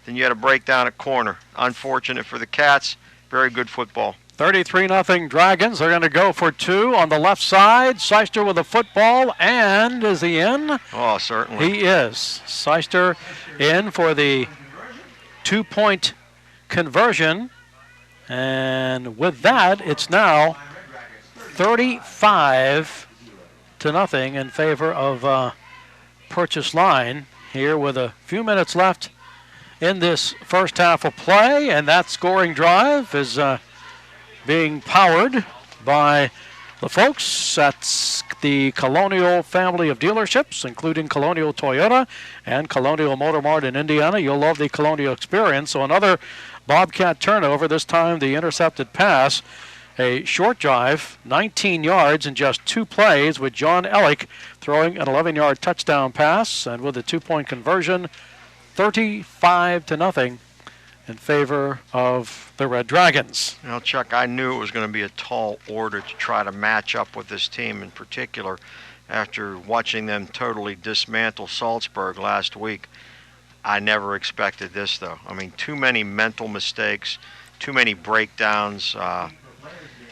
then you had to break down a corner. Unfortunate for the Cats. Very good football. 33-0 Dragons. They're going to go for 2 on the left side. Seister with the football, and is he in? Oh, certainly. He is. Seister in for the 2-point conversion. And with that, it's now 35-0 in favor of Purchase Line here with a few minutes left in this first half of play, and that scoring drive is being powered by the folks at the Colonial family of dealerships, including Colonial Toyota and Colonial Motor Mart in Indiana. You'll love the Colonial experience. So another Bobcat turnover, this time the intercepted pass. A short drive, 19 yards in just 2 plays, with John Ellick throwing an 11-yard touchdown pass, and with a 2-point conversion, 35-0 in favor of the Red Dragons. You know, Chuck, I knew it was going to be a tall order to try to match up with this team in particular after watching them totally dismantle Salzburg last week. I never expected this, though. I mean, too many mental mistakes, too many breakdowns.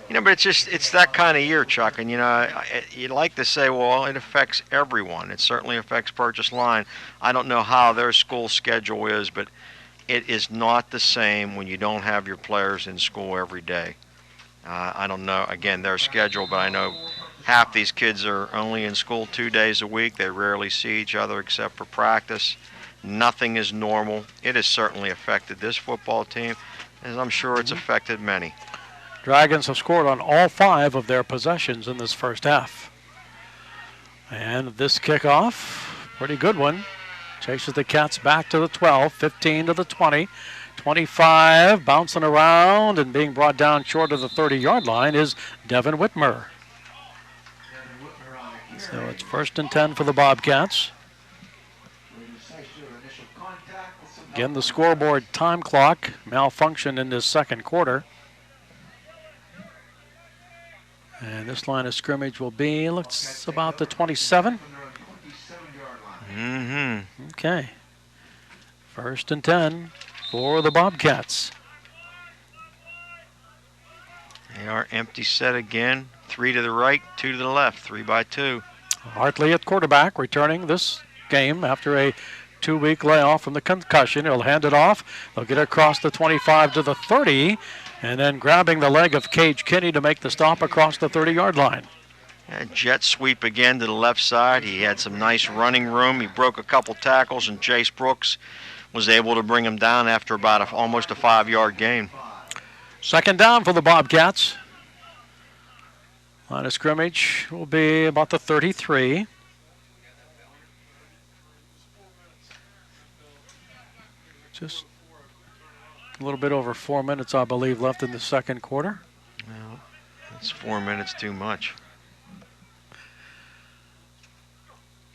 But it's that kind of year, Chuck. And, you'd like to say, well, it affects everyone. It certainly affects Purchase Line. I don't know how their school schedule is, but it is not the same when you don't have your players in school every day. I don't know, again, their schedule, but I know half these kids are only in school 2 days a week. They rarely see each other except for practice. Nothing is normal. It has certainly affected this football team, as I'm sure it's affected many. Dragons have scored on all 5 of their possessions in this first half. And this kickoff, pretty good one. Chases the Cats back to the 12, 15 to the 20, 25, bouncing around and being brought down short of the 30-yard line is Devin Whitmer. So it's 1st and 10 for the Bobcats. Again, the scoreboard time clock malfunctioned in this second quarter. And this line of scrimmage will be, looks about the 27. Okay. 1st and 10 for the Bobcats. They are empty set again. 3 to the right, 2 to the left, 3 by 2. Hartley at quarterback, returning this game after a 2-week layoff from the concussion. He'll hand it off. They'll get across the 25 to the 30. And then grabbing the leg of Cage Kinney to make the stop across the 30-yard line. And jet sweep again to the left side. He had some nice running room. He broke a couple tackles, and Jace Brooks was able to bring him down after about almost a 5-yard gain. 2nd down for the Bobcats. Line of scrimmage will be about the 33. Just a little bit over 4 minutes, I believe, left in the second quarter. Well, that's 4 minutes too much.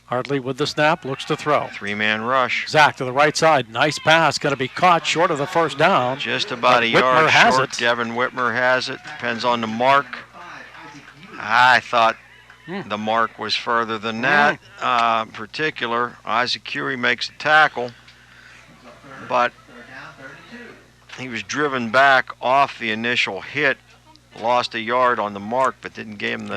Hartley with the snap, looks to throw. 3-man rush. Zach to the right side. Nice pass. Going to be caught short of the first down. Just about a yard short. Devin Whitmer has it. Depends on the mark. I thought the mark was further than that. In particular, Isaac Curie makes a tackle, but he was driven back off the initial hit, lost a yard on the mark, but didn't give him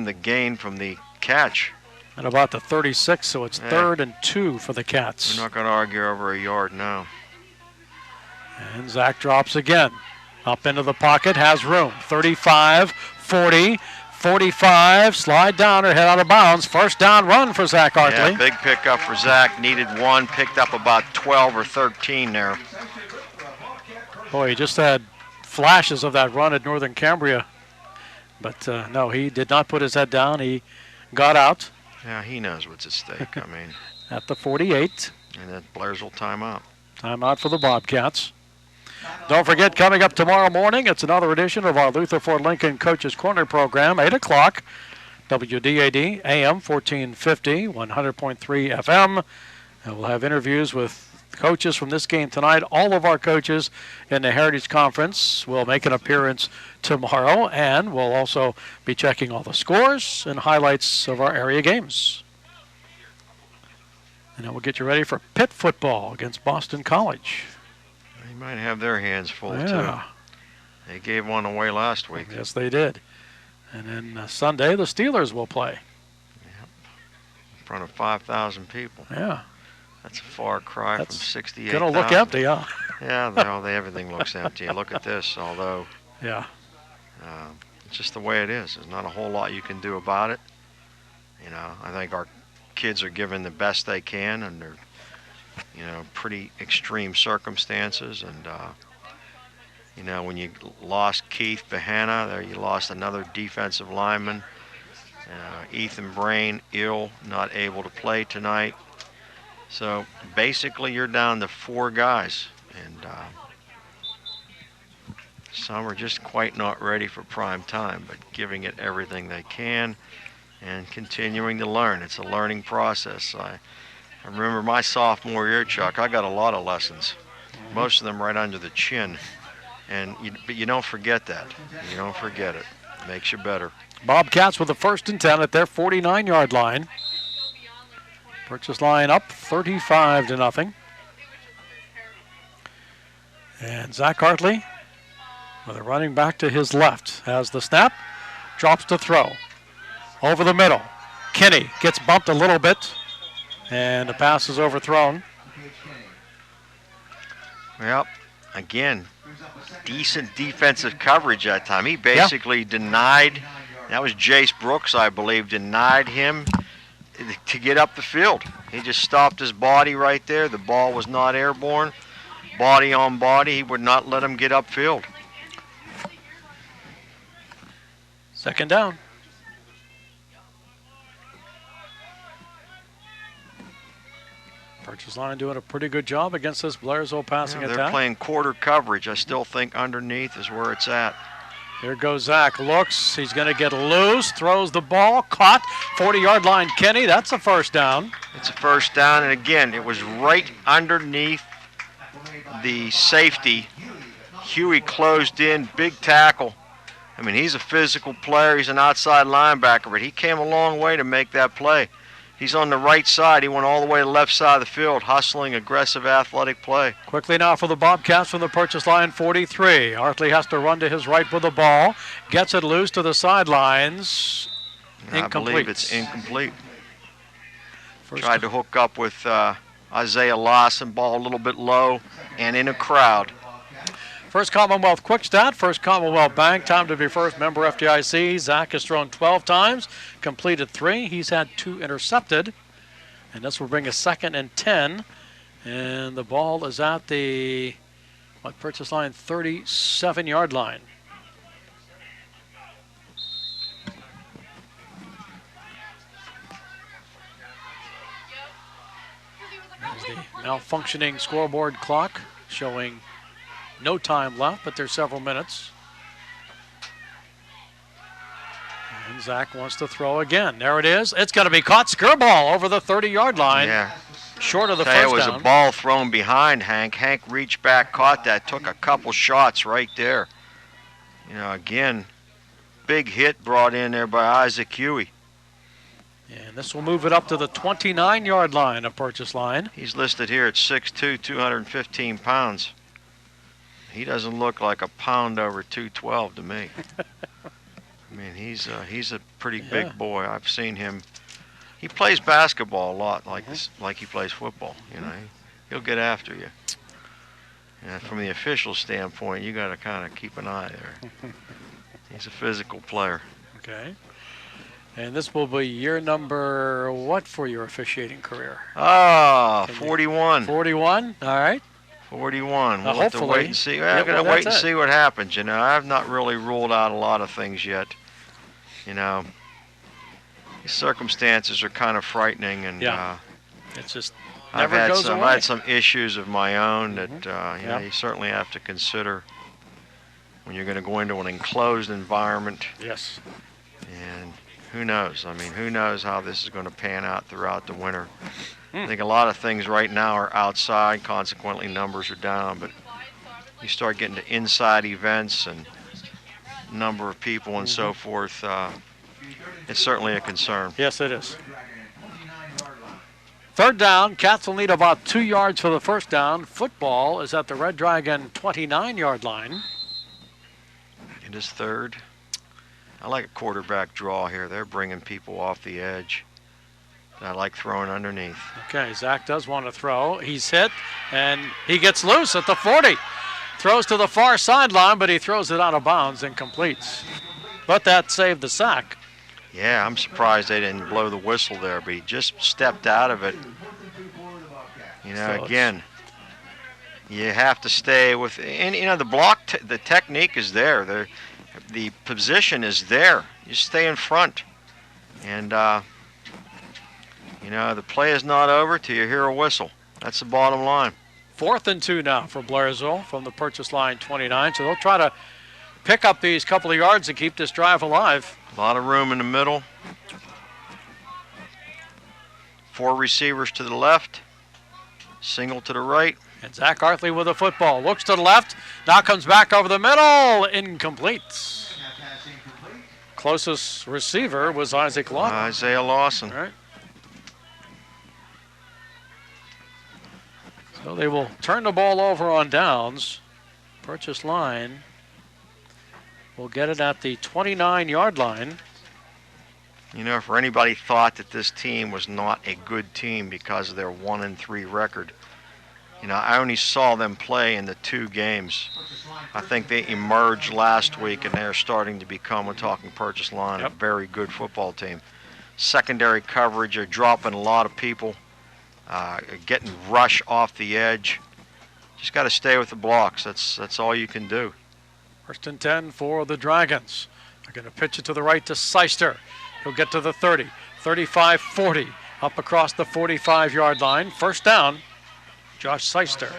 the gain from the catch. At about the 36, so it's 3rd and 2 for the Cats. We're not going to argue over a yard now. And Zach drops again. Up into the pocket, has room. 35, 40, 45, slide down or head out of bounds. 1st down run for Zach Hartley. Yeah, big pickup for Zach. Needed 1, picked up about 12 or 13 there. Boy, he just had flashes of that run at Northern Cambria. But no, he did not put his head down. He got out. Yeah, he knows what's at stake. I mean, at the 48. And then Blairsville timeout. Timeout for the Bobcats. Don't forget, coming up tomorrow morning, it's another edition of our Luther Ford Lincoln Coaches Corner program, 8 o'clock. WDAD, AM 1450, 100.3 FM. And we'll have interviews with coaches from this game tonight. All of our coaches in the Heritage Conference will make an appearance tomorrow, and we'll also be checking all the scores and highlights of our area games. And then we'll get you ready for Pitt football against Boston College. They might have their hands full, too. They gave one away last week. Yes, they did. And then Sunday, the Steelers will play. Yep. In front of 5,000 people. Yeah. That's a far cry from 68,000. Going to look empty, huh? Yeah, everything looks empty. Look at this, although it's just the way it is. There's not a whole lot you can do about it. I think our kids are giving the best they can, and they're pretty extreme circumstances. And, when you lost Keith Bahana, there you lost another defensive lineman. Ethan Brain ill, not able to play tonight. So basically you're down to 4 guys. And some are just quite not ready for prime time, but giving it everything they can and continuing to learn. It's a learning process. I remember my sophomore year, Chuck, I got a lot of lessons, most of them right under the chin. But you don't forget that. You don't forget it. It makes you better. Bobcats with the 1st and 10 at their 49-yard line. Purchase line up 35-0. And Zach Hartley, with a running back to his left, has the snap, drops to throw. Over the middle. Kinney gets bumped a little bit, and the pass is overthrown. Well, again, decent defensive coverage that time. He basically denied, that was Jace Brooks, I believe, denied him to get up the field. He just stopped his body right there. The ball was not airborne. Body on body, he would not let him get upfield. 2nd down. Purchase line doing a pretty good job against this Blairsville passing attack. They're playing quarter coverage. I still think underneath is where it's at. Here goes Zach. Looks. He's going to get loose. Throws the ball. Caught. 40-yard line, Kenny. That's a 1st down. It's a 1st down. And again, it was right underneath the safety. Huey closed in. Big tackle. I mean, he's a physical player. He's an outside linebacker, but he came a long way to make that play. He's on the right side. He went all the way to the left side of the field, hustling, aggressive, athletic play. Quickly now for the Bobcats from the purchase line, 43. Hartley has to run to his right with the ball. Gets it loose to the sidelines. I believe it's incomplete. Tried to hook up with Isaiah Lawson, ball a little bit low and in a crowd. First Commonwealth Quick Stat, First Commonwealth Bank, time to be first member FDIC. Zach has thrown 12 times, completed 3. He's had 2 intercepted. And this will bring a 2nd and 10. And the ball is at the purchase line, 37-yard line. There's the malfunctioning scoreboard clock showing no time left, but there's several minutes. And Zach wants to throw again. There it is. It's going to be caught. Skirball over the 30-yard line. Yeah. Short of the first down. It was a ball thrown behind Hank. Hank reached back, caught that, took a couple shots right there. Again, big hit brought in there by Isaac Huey. And this will move it up to the 29-yard line of purchase line. He's listed here at 6'2", 215 pounds. He doesn't look like a pound over 212 to me. I mean, he's a pretty big boy. I've seen him. He plays basketball a lot, like he plays football. He'll get after you. And from the official standpoint, you got to kind of keep an eye there. He's a physical player. Okay. And this will be year number what for your officiating career? 41. 41. All right. 41. We'll hopefully. have to wait and see. We're going to wait and see what happens. I've not really ruled out a lot of things yet. These circumstances are kind of frightening, and it's just I've never goes had away. some issues of my own that you certainly have to consider when you're going to go into an enclosed environment. Yes. And who knows? I mean, who knows how this is going to pan out throughout the winter. I think a lot of things right now are outside, consequently numbers are down, but you start getting to inside events and number of people and so forth, it's certainly a concern. Yes, it is. 3rd down, Cats will need about 2 yards for the 1st down. Football is at the Red Dragon 29-yard line. It is 3rd. I like a quarterback draw here. They're bringing people off the edge. I like throwing underneath. Okay, Zach does want to throw. He's hit, and he gets loose at the 40. Throws to the far sideline, but he throws it out of bounds and completes. But that saved the sack. Yeah, I'm surprised they didn't blow the whistle there, but he just stepped out of it You know, So again, you have to stay with, and you know, the block, the technique is there. The position is there. You stay in front, and you know, the play is not over till you hear a whistle. That's the bottom line. 4th and 2 now for Blairsville from the purchase line 29. So they'll try to pick up these couple of yards and keep this drive alive. A lot of room in the middle. 4 receivers to the left, single to the right. And Zach Artley with the football. Looks to the left, now comes back over the middle. Incomplete. Closest receiver was Isaac Lawson. Isaiah Lawson. All right. So they will turn the ball over on downs. Purchase line will get it at the 29-yard line. You know, for anybody thought that this team was not a good team because of their 1-3 record, you know, I only saw them play in the 2 games. I think they emerged last week, and they're starting to become, we're talking purchase line, a very good football team. Secondary coverage, are dropping a lot of people, getting rush off the edge. Just got to stay with the blocks. That's all you can do. 1st and 10 for the Dragons. They're going to pitch it to the right to Seister. He'll get to the 30, 35, 40, up across the 45-yard line. First down, Josh Seister.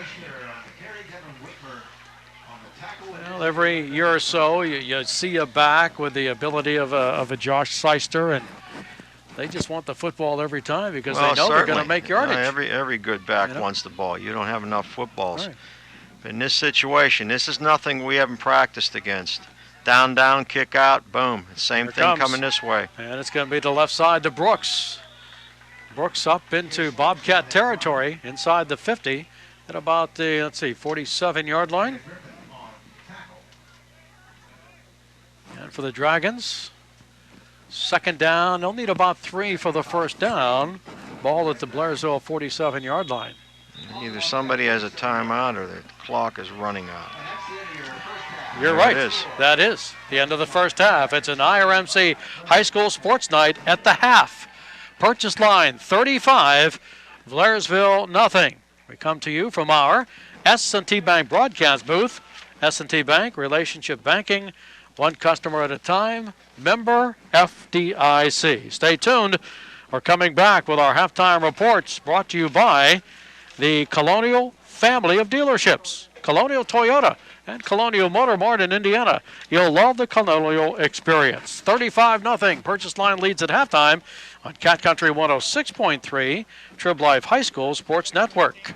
Well, every year or so, you see a back with the ability of a Josh Seister, and they just want the football every time because they know they're going to make yardage. Every good back wants the ball. You don't have enough footballs. Right. But in this situation, this is nothing we haven't practiced against. Down, down, kick out, boom. Same thing coming this way. And it's going to be to the left side to Brooks. Brooks up into Bobcat territory inside the 50 at about the, 47-yard line. And for the Dragons, 2nd down. They'll need about 3 for the first down. Ball at the Blairsville 47-yard line. Either somebody has a timeout or the clock is running out. You're right. That is the end of the first half. It's an IRMC high school sports night at the half. Purchase line 35, Blairsville nothing. We come to you from our S&T Bank broadcast booth. S&T Bank, relationship banking, one customer at a time, member FDIC. Stay tuned. We're coming back with our halftime reports brought to you by the Colonial family of dealerships, Colonial Toyota and Colonial Motor Mart in Indiana. You'll love the Colonial experience. 35-0. Purchase line leads at halftime on Cat Country 106.3, Trib Life High School Sports Network.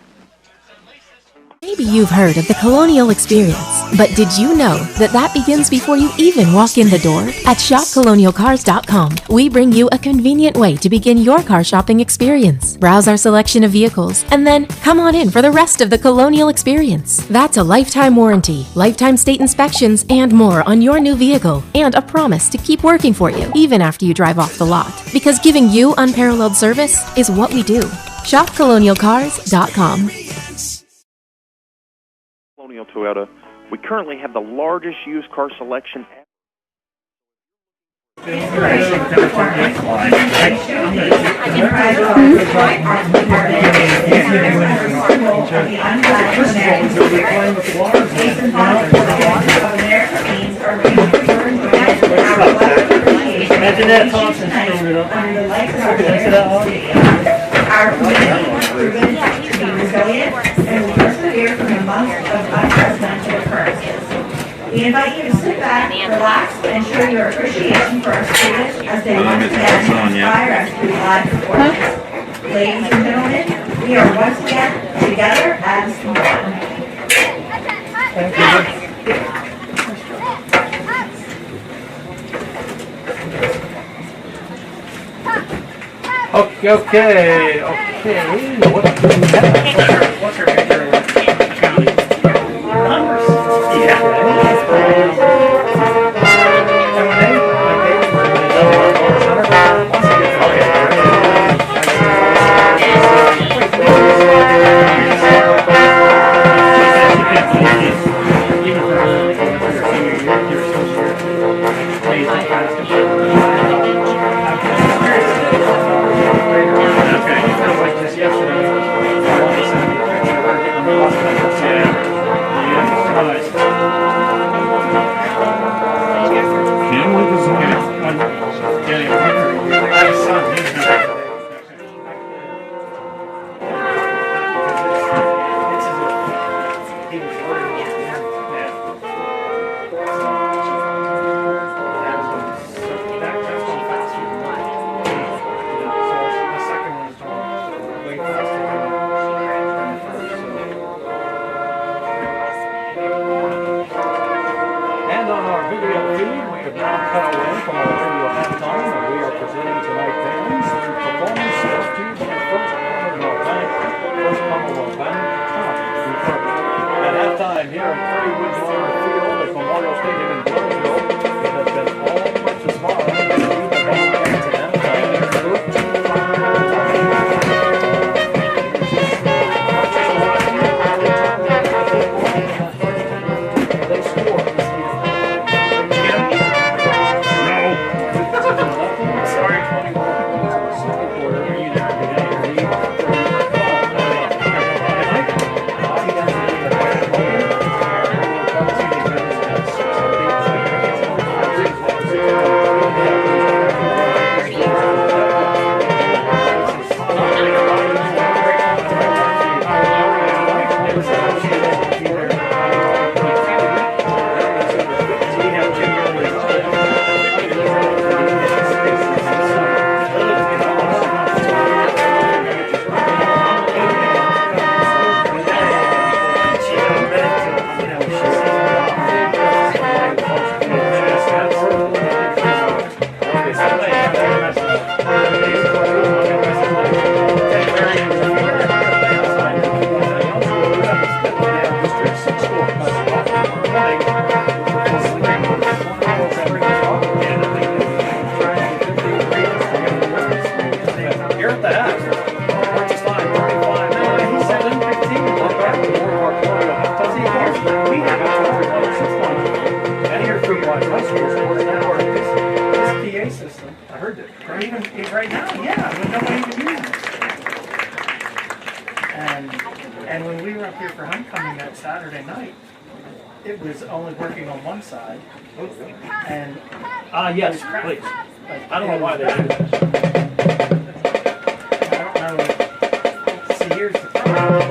Maybe you've heard of the Colonial experience, but did you know that begins before you even walk in the door? At shopcolonialcars.com, we bring you a convenient way to begin your car shopping experience. Browse our selection of vehicles, and then come on in for the rest of the Colonial experience. That's a lifetime warranty, lifetime state inspections, and more on your new vehicle, and a promise to keep working for you, even after you drive off the lot. Because giving you unparalleled service is what we do. shopcolonialcars.com. Colonial Toyota, we currently have the largest used car selection. Our commitment has proven to be resilient and will persevere through a month of unprecedented occurrences. We invite you to sit back, relax, and show your appreciation for our students as they once again inspire us through live performance. Ladies and gentlemen, we are once again together as one. Thank you. Okay. What's your picture? Numbers. Yeah. Radio halftime, and we are presenting tonight bands and performance brought to you by First Commonwealth Bank. First Commonwealth Bank, be first. At halftime here at Prairie Woods Motor Field at Memorial Stadium in Blairsville, it has been all punches far. Right now, yeah, nobody even uses it. And when we were up here for homecoming that Saturday night, it was only working on one side. And yes, please. I don't know why they do this. I don't know. See, here's the problem.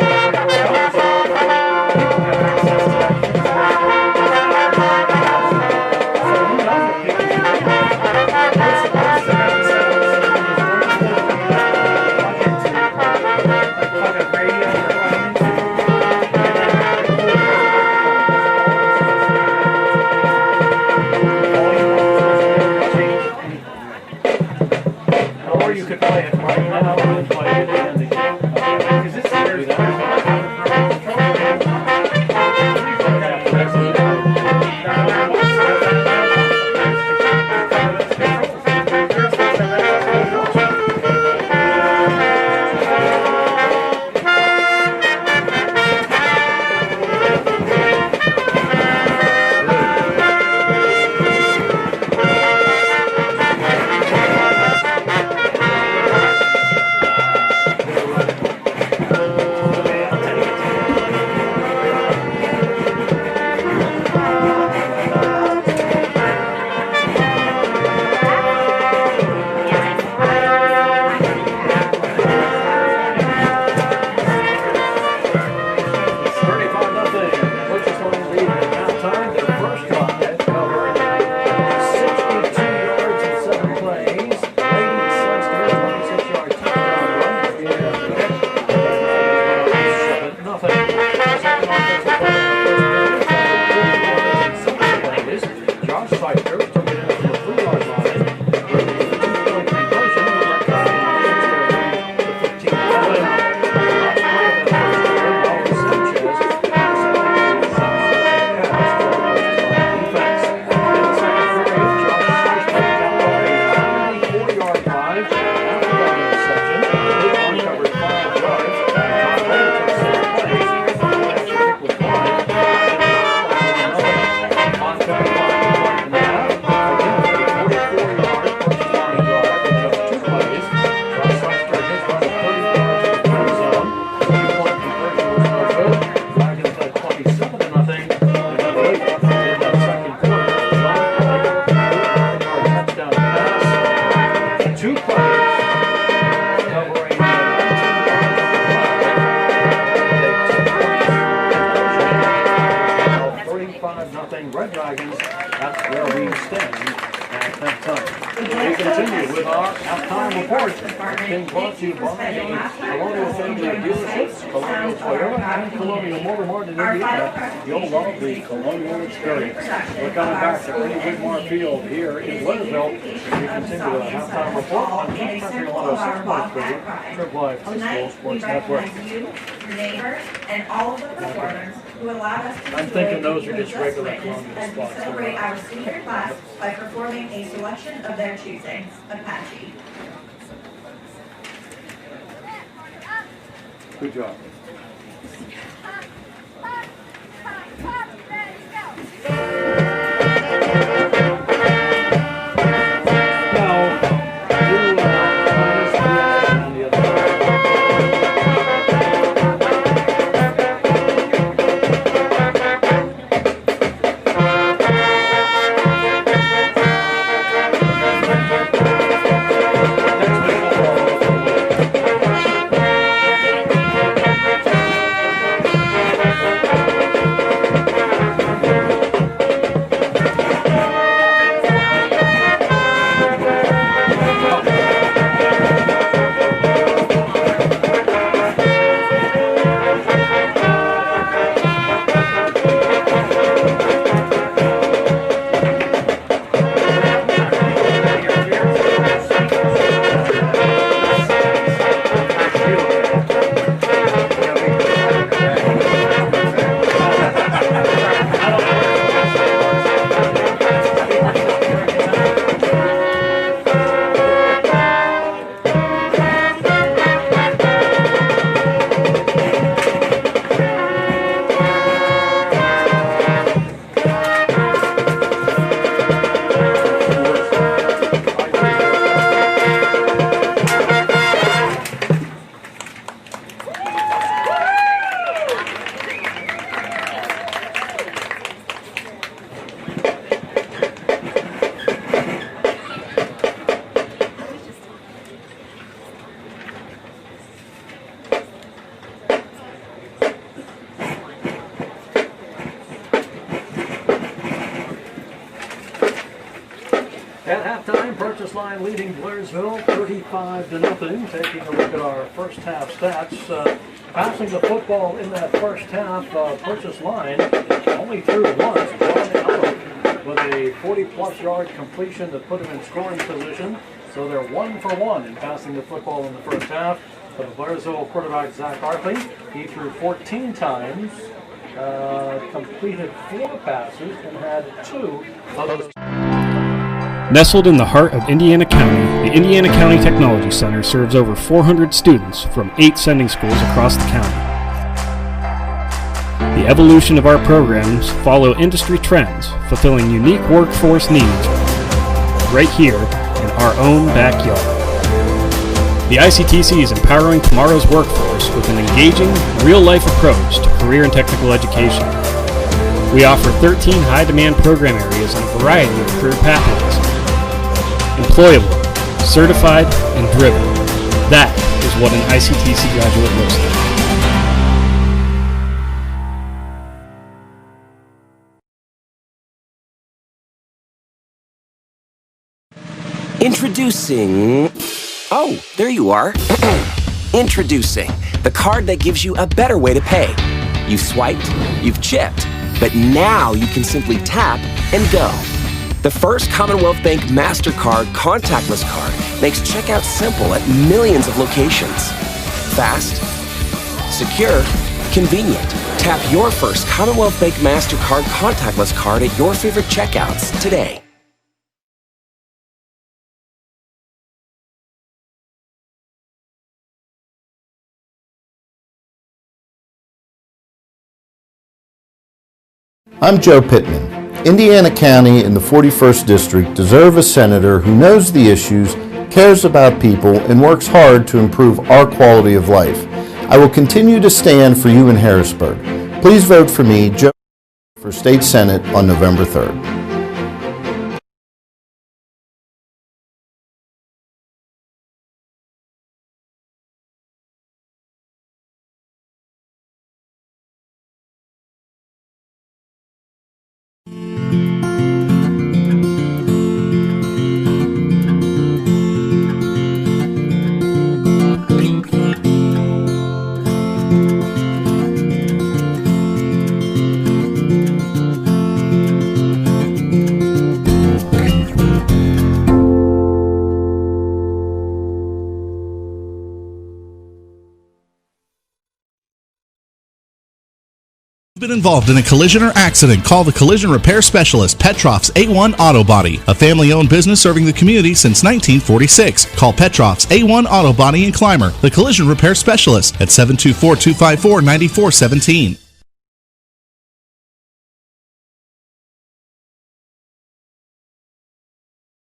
Red Dragons, that's where we stand at that time. We continue with our halftime report. Being brought to you by Colonial Family Dealerships, Colonial Toyota, and Colonial Motor Mart in Indiana. You'll love the Colonial experience. We're coming back to Pretty Widmar Field here in Blairsville. We continue with a halftime report on Country 106.3, Triple Life High School Sports Network. Your neighbors, and all of the performers who allowed us to I'm thinking those are just regular Colonial as we spots. celebrate our senior class by performing a selection of their choosing. Apache. Good job. At halftime, Purchase Line leading Blairsville 35-0. Taking a look at our first half stats. Passing the football in that first half, Purchase Line only threw once. John Allen with a 40-plus yard completion that put him in scoring position. So they're 1 for 1 in passing the football in the first half. For the Blairsville quarterback, Zach Artley, he threw 14 times, completed 4 passes, and had 2 of those. Nestled in the heart of Indiana County, the Indiana County Technology Center serves over 400 students from 8 sending schools across the county. The evolution of our programs follow industry trends, fulfilling unique workforce needs right here in our own backyard. The ICTC is empowering tomorrow's workforce with an engaging, real-life approach to career and technical education. We offer 13 high-demand program areas and a variety of career pathways. Employable, certified, and driven. That is what an ICTC graduate looks like. Introducing... Oh, there you are. Introducing the card that gives you a better way to pay. You've swiped, you've chipped, but now you can simply tap and go. The first Commonwealth Bank MasterCard contactless card makes checkout simple at millions of locations. Fast, secure, convenient. Tap your first Commonwealth Bank MasterCard contactless card at your favorite checkouts today. I'm Joe Pittman. Indiana County and the 41st District deserve a senator who knows the issues, cares about people, and works hard to improve our quality of life. I will continue to stand for you in Harrisburg. Please vote for me, Joe, for State Senate on November 3rd. Been involved in a collision or accident? Call the collision repair specialist Petroff's A1 Auto Body, a family-owned business serving the community since 1946. Call Petroff's A1 Auto Body in Clymer, the collision repair specialist at 724-254-9417.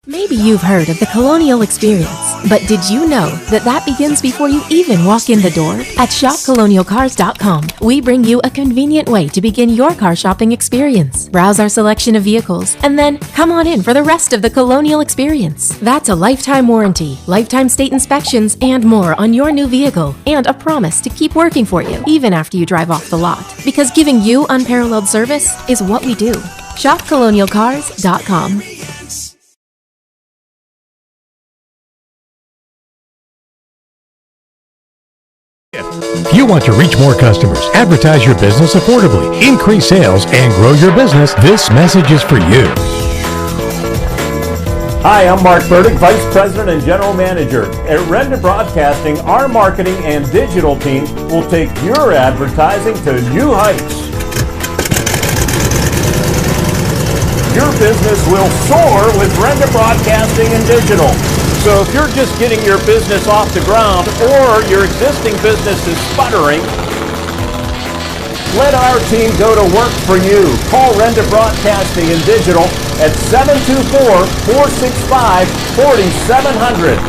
Maybe you've heard of the Colonial Experience, but did you know that begins before you even walk in the door? At shopcolonialcars.com, we bring you a convenient way to begin your car shopping experience. Browse our selection of vehicles, and then come on in for the rest of the Colonial Experience. That's a lifetime warranty, lifetime state inspections, and more on your new vehicle, and a promise to keep working for you even after you drive off the lot. Because giving you unparalleled service is what we do. shopcolonialcars.com. You want to reach more customers, advertise your business affordably, increase sales, and grow your business. This message is for you. Hi, I'm Mark Burdick, Vice President and General Manager. At Renda Broadcasting, our marketing and digital team will take your advertising to new heights. Your business will soar with Renda Broadcasting and Digital. So if you're just getting your business off the ground or your existing business is sputtering, let our team go to work for you. Call Renda Broadcasting and Digital at 724-465-4700.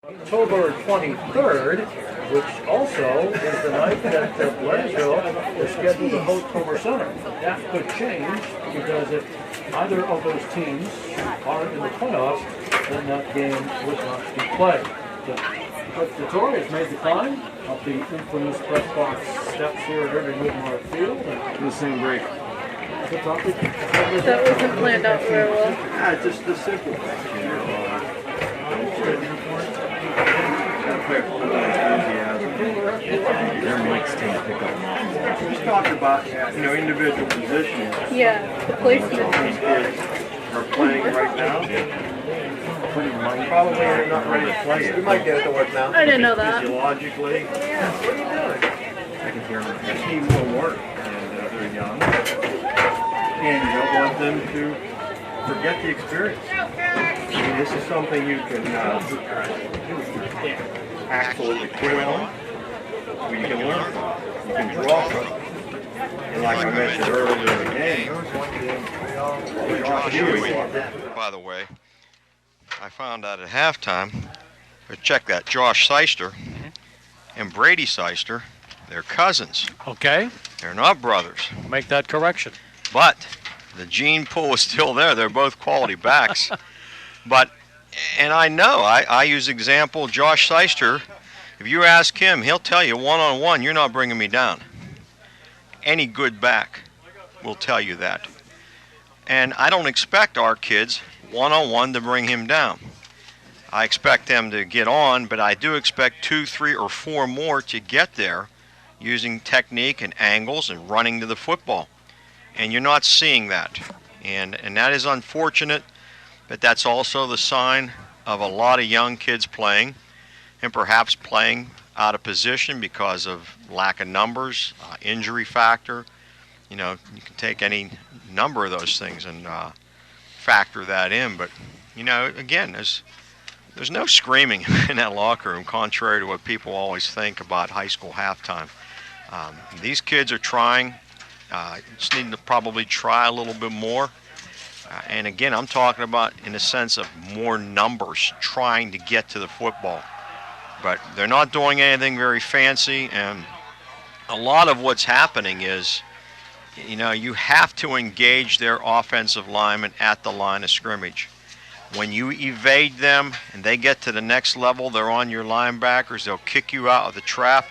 October 23rd, which also is the night that Blairsville is scheduled to host Homer Center. That could change because if either of those teams are in the playoffs, then that game would not be played. But Vittoria has made the climb up the infamous press box steps here at Irving Whitmore Field. And the same break. That wasn't planned out very well. Yeah, just the simple things, you know. Their mics tend to pick up. Just talk about, individual positions. Yeah, the placement. These kids are playing right now. Probably they're not ready to play it. You might get it to work now. I didn't know that. Physiologically. Yeah, what are you doing? I can hear them. The team will work, and they're young. And you don't want them to forget the experience. I mean, this is something you can absolutely quit on, or you can learn from, you can draw from. And like I mentioned earlier in the game, by the way, I found out at halftime, but check that, Josh Seister and Brady Seister, they're cousins. Okay. They're not brothers. Make that correction. But the gene pool is still there. They're both quality backs. And I know, I use example, Josh Seister, if you ask him, he'll tell you one-on-one, you're not bringing me down. Any good back will tell you that. And I don't expect our kids one-on-one to bring him down. I expect them to get on, but I do expect 2, 3, or 4 more to get there using technique and angles and running to the football. And you're not seeing that. And that is unfortunate, but that's also the sign of a lot of young kids playing, and perhaps playing out of position because of lack of numbers, injury factor. You know, you can take any number of those things and factor that in. But, you know, again, there's no screaming in that locker room, contrary to what people always think about high school halftime. These kids are trying. Just need to probably try a little bit more. And again, I'm talking about in the sense of more numbers trying to get to the football. But they're not doing anything very fancy. And a lot of what's happening is, you know, you have to engage their offensive linemen at the line of scrimmage. When you evade them and they get to the next level, they're on your linebackers, they'll kick you out of the trap.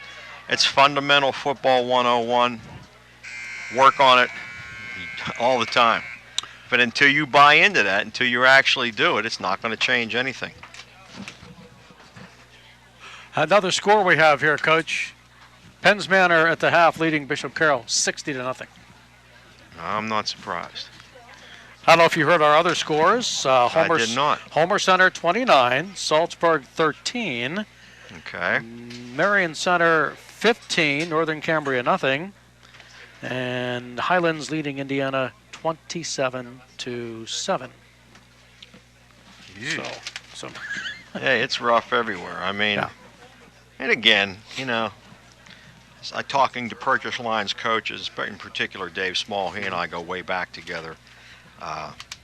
It's fundamental football 101. Work on it all the time. But until you buy into that, until you actually do it, it's not going to change anything. Another score we have here, Coach. Penns Manor at the half leading Bishop Carroll 60-0. I'm not surprised. I don't know if you heard our other scores. I did not. Homer Center 29, Salzburg 13. Okay. Marion Center 15, Northern Cambria nothing. And Highlands leading Indiana 27-7. So hey, it's rough everywhere. I mean, and again, you know, talking to purchase lines coaches, but in particular Dave Small, he and I go way back together.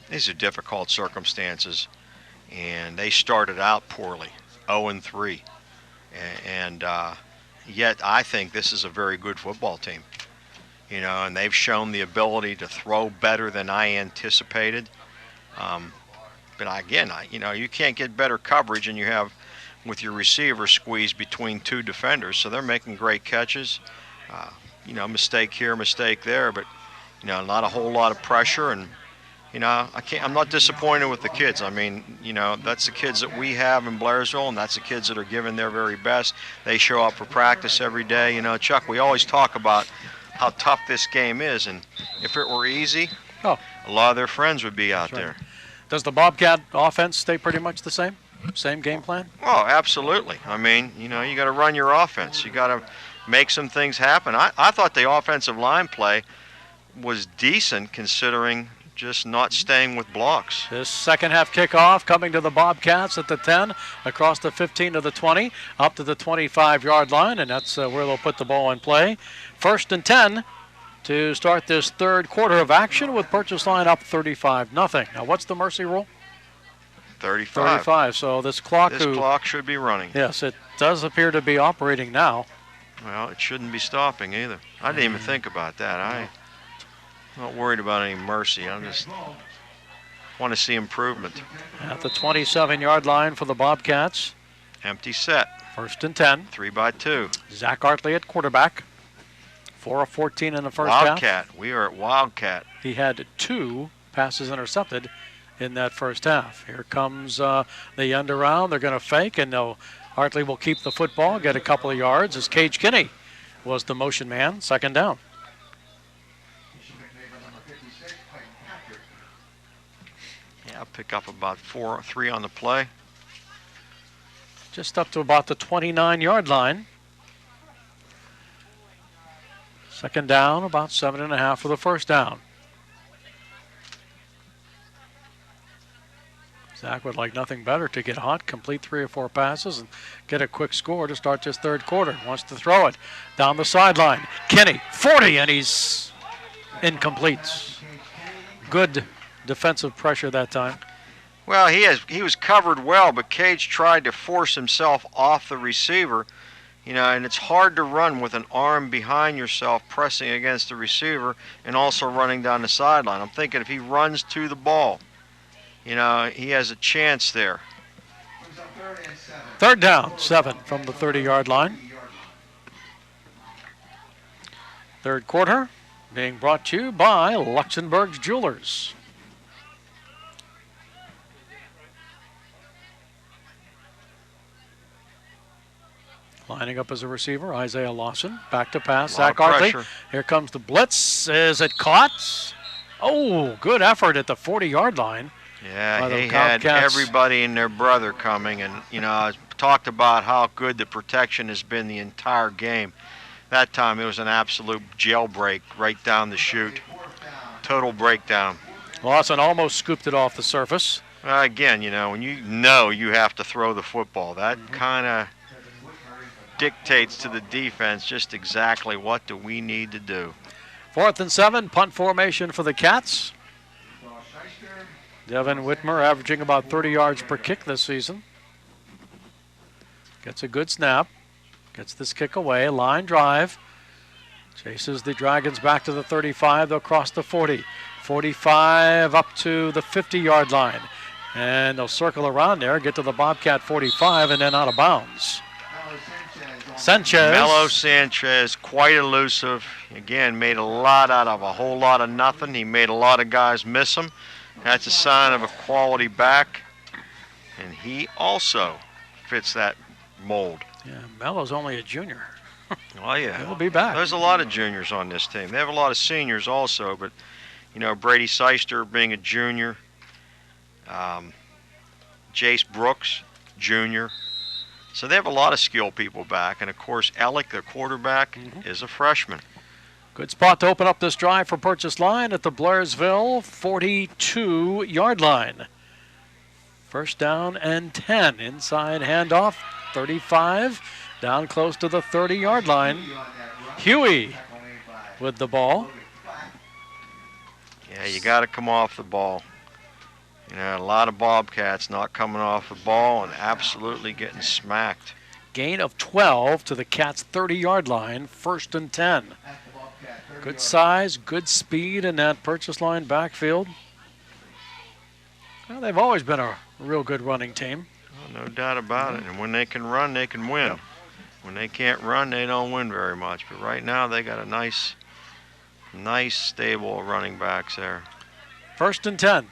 These are difficult circumstances, and they started out poorly, 0-3, and yet I think this is a very good football team. You know, and they've shown the ability to throw better than I anticipated. But again, you know, you can't get better coverage than you have with your receiver squeezed between two defenders. So they're making great catches. You know, mistake here, mistake there, but you know, not a whole lot of pressure. And you know, I'm not disappointed with the kids. I mean, you know, that's the kids that we have in Blairsville, and that's the kids that are giving their very best. They show up for practice every day. You know, Chuck, we always talk about how tough this game is, and if it were easy, a lot of their friends would be out there. Does the Bobcat offense stay pretty much the same? Same game plan? Oh, absolutely. I mean, you know, you got to run your offense. You got to make some things happen. I thought the offensive line play was decent considering just not staying with blocks. This second half kickoff coming to the Bobcats at the 10, across the 15 to the 20, up to the 25-yard line, and that's where they'll put the ball in play. 1st and 10 to start this third quarter of action with purchase line up 35-0. Now, what's the mercy rule? 35. So this clock should be running. Yes, it does appear to be operating now. Well, it shouldn't be stopping either. I didn't even think about that. I'm not worried about any mercy. I just want to see improvement. At the 27-yard line for the Bobcats. Empty set. 1st and 10. 3-2. Zach Artley at quarterback. 4 of 14 in the first half. Wildcat. We are at Wildcat. He had 2 passes intercepted in that first half. Here comes the end around. They're going to fake, and Artley will keep the football, get a couple of yards as Cage Kinney was the motion man. 2nd down. Yeah, pick up about 3 on the play. Just up to about the 29-yard line. 2nd down, about 7.5 for the first down. Zach would like nothing better to get hot, complete 3 or 4 passes, and get a quick score to start this third quarter. Wants to throw it down the sideline. Kinney, 40, and he's incomplete. Good defensive pressure that time. Well, he was covered well, but Cage tried to force himself off the receiver. You know, and it's hard to run with an arm behind yourself pressing against the receiver and also running down the sideline. I'm thinking if he runs to the ball, you know, he has a chance there. 3rd down, 7 from the 30-yard line. Third quarter being brought to you by Luxembourg's Jewelers. Lining up as a receiver, Isaiah Lawson. Back to pass, Zach Artley. Here comes the blitz. Is it caught? Oh, good effort at the 40-yard line. Yeah, he had everybody and their brother coming, and, you know, I was talked about how good the protection has been the entire game. That time it was an absolute jailbreak right down the chute. Total breakdown. Lawson almost scooped it off the surface. Again, when you have to throw the football, that kind of dictates to the defense just exactly what do we need to do. 4th and 7, punt formation for the Cats. Devin Whitmer averaging about 30 yards per kick this season. Gets a good snap. Gets this kick away. Line drive. Chases the Dragons back to the 35. They'll cross the 40. 45 up to the 50-yard line. And they'll circle around there, get to the Bobcat 45, and then out of bounds. Melo Sanchez, quite elusive. Again, made a lot out of a whole lot of nothing. He made a lot of guys miss him. That's a sign of a quality back. And he also fits that mold. Yeah, Melo's only a junior. Oh, yeah. He'll be back. There's a lot of juniors on this team. They have a lot of seniors also, but, Brady Seister being a junior, Jace Brooks, junior. So they have a lot of skilled people back. And, of course, Alec, their quarterback, is a freshman. Good spot to open up this drive for Purchase Line at the Blairsville 42-yard line. First down and 10. Inside handoff, 35. Down close to the 30-yard line. Huey with the ball. Yeah, you got to come off the ball. A lot of Bobcats not coming off the ball and absolutely getting smacked. Gain of 12 to the Cats' 30-yard line, 1st and 10. Good size, good speed in that Purchase Line backfield. Well, they've always been a real good running team. No doubt about it. And when they can run, they can win. When they can't run, they don't win very much. But right now, they got a nice stable of running backs there. 1st and 10.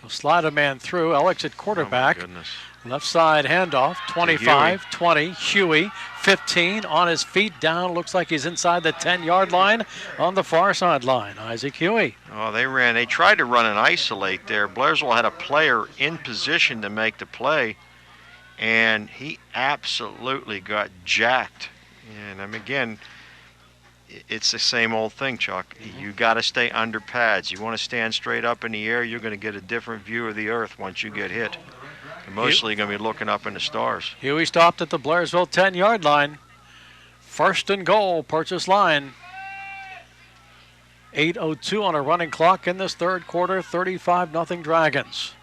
He'll slide a man through. Alex at quarterback. Oh, my goodness. Left side handoff. 25, 20. Huey, 15. On his feet down. Looks like he's inside the 10-yard line on the far sideline. Isaac Huey. Oh, they tried to run an isolate there. Blairsville had a player in position to make the play, and he absolutely got jacked. And again, it's the same old thing, Chuck. You got to stay under pads. You want to stand straight up in the air, you're going to get a different view of the earth once you get hit. You're mostly going to be looking up in the stars. Huey stopped at the Blairsville 10-yard line. 1st and goal, Purchase Line. 8:02 on a running clock in this third quarter, 35-0 Dragons.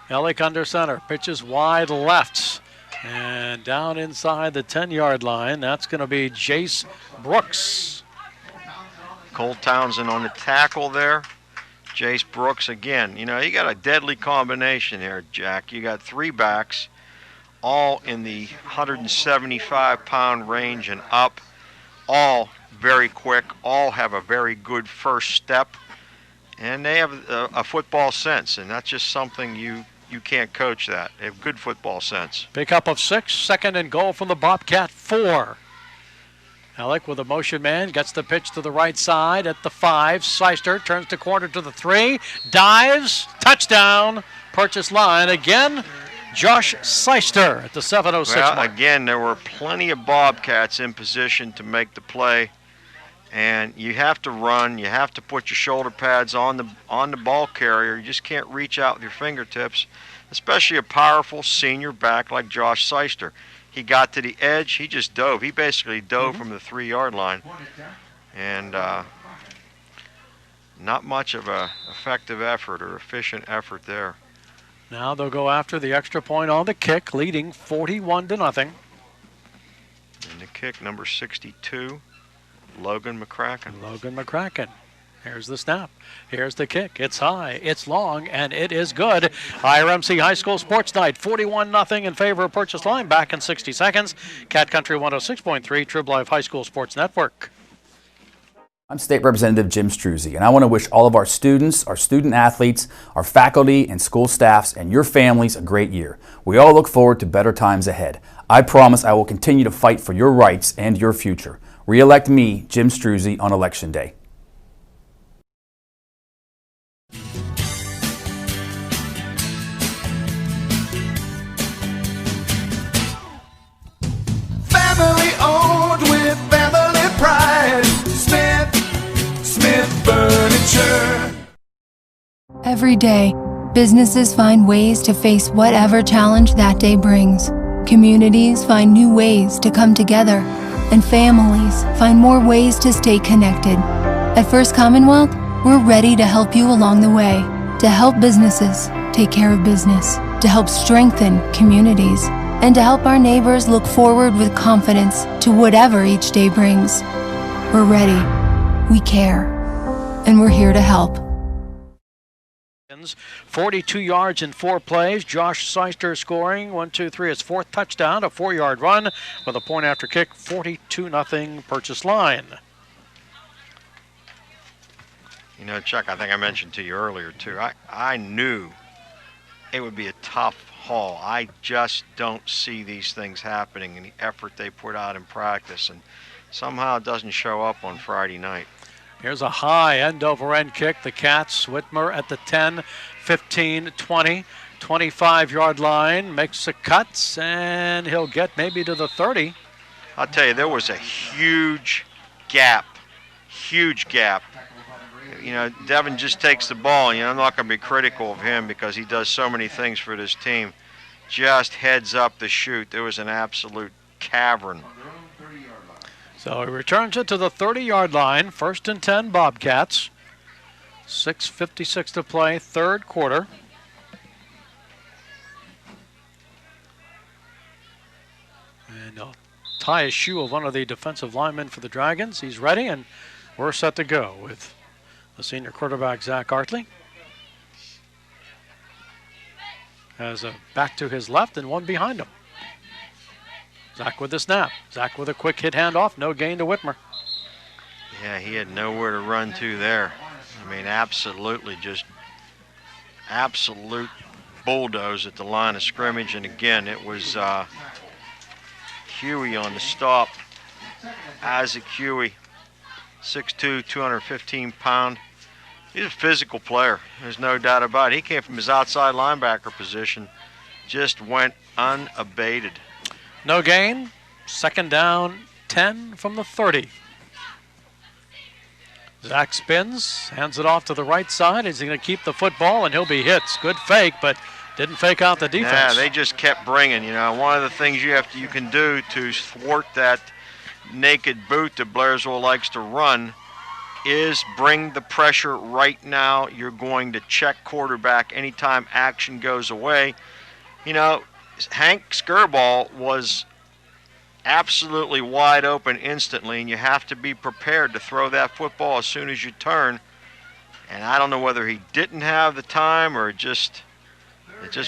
Ellick under center, pitches wide left. And down inside the 10-yard line, that's going to be Jace Brooks. Cole Townsend on the tackle there. Jace Brooks again. You got a deadly combination here, Jack. You got 3 backs, all in the 175-pound range and up, all very quick, all have a very good first step, and they have a football sense, and that's just something you can't coach that. They have good football sense. Pickup of 6, 2nd and goal from the Bobcat 4. Alec with a motion man, gets the pitch to the right side at the 5. Seister turns to corner to the 3, dives, touchdown, Purchase Line again. Josh Seister at the 7:06 mark. Again, there were plenty of Bobcats in position to make the play, and you have to run. You have to put your shoulder pads on the ball carrier. You just can't reach out with your fingertips, especially a powerful senior back like Josh Seister. He got to the edge. He just dove. He basically dove from the 3-yard line, and not much of a effective effort or efficient effort there. Now they'll go after the extra point on the kick, leading 41-0. And the kick, number 62, Logan McCracken. Logan McCracken. Here's the snap. Here's the kick. It's high, it's long, and it is good. IRMC High School Sports Night, 41-0 in favor of Purchase Line. Back in 60 seconds. Cat Country 106.3, Trib Life High School Sports Network. I'm State Representative Jim Struzzi, and I want to wish all of our students, our student athletes, our faculty and school staffs, and your families a great year. We all look forward to better times ahead. I promise I will continue to fight for your rights and your future. Re-elect me, Jim Struzzi, on Election Day. answer. Every day, businesses find ways to face whatever challenge that day brings. Communities find new ways to come together, and families find more ways to stay connected. At First Commonwealth, we're ready to help you along the way, to help businesses take care of business, to help strengthen communities, and to help our neighbors look forward with confidence to whatever each day brings. We're ready, we care, and we're here to help. 42 yards in 4 plays. Josh Seister scoring 1-2-3. His 4th touchdown, a 4-yard run with a point after kick. 42-0 Purchase Line. You know, Chuck, I think I mentioned to you earlier too. I knew it would be a tough haul. I just don't see these things happening and the effort they put out in practice, and somehow it doesn't show up on Friday night. Here's a high end-over-end kick. The Cats, Whitmer at the 10, 15, 20, 25-yard line. Makes the cuts, and he'll get maybe to the 30. I'll tell you, there was a huge gap. You know, Devin just takes the ball. You know, I'm not going to be critical of him because he does so many things for this team. Just heads up the chute. There was an absolute cavern. So he returns it to the 30-yard line. 1st and 10 Bobcats. 6:56 to play, 3rd quarter. And he'll tie his shoe of one of the defensive linemen for the Dragons. He's ready, and we're set to go with the senior quarterback, Zach Artley. Has a back to his left and one behind him. Zach with the snap. Zach with a quick hit handoff. No gain to Whitmer. Yeah, he had nowhere to run to there. I mean, absolutely just absolute bulldoze at the line of scrimmage. And again, it was Huey on the stop. Isaac Huey, 6'2", 215 pound. He's a physical player. There's no doubt about it. He came from his outside linebacker position. Just went unabated. No gain. 2nd down, 10 from the 30. Zach spins, hands it off to the right side. He's going to keep the football, and he'll be hit. Good fake, but didn't fake out the defense. Yeah, they just kept bringing. You know, one of the things you can do to thwart that naked boot that Blairsville likes to run is bring the pressure right now. You're going to check quarterback anytime action goes away. You know, Hank Skirball was absolutely wide open instantly, and you have to be prepared to throw that football as soon as you turn. And I don't know whether he didn't have the time or it just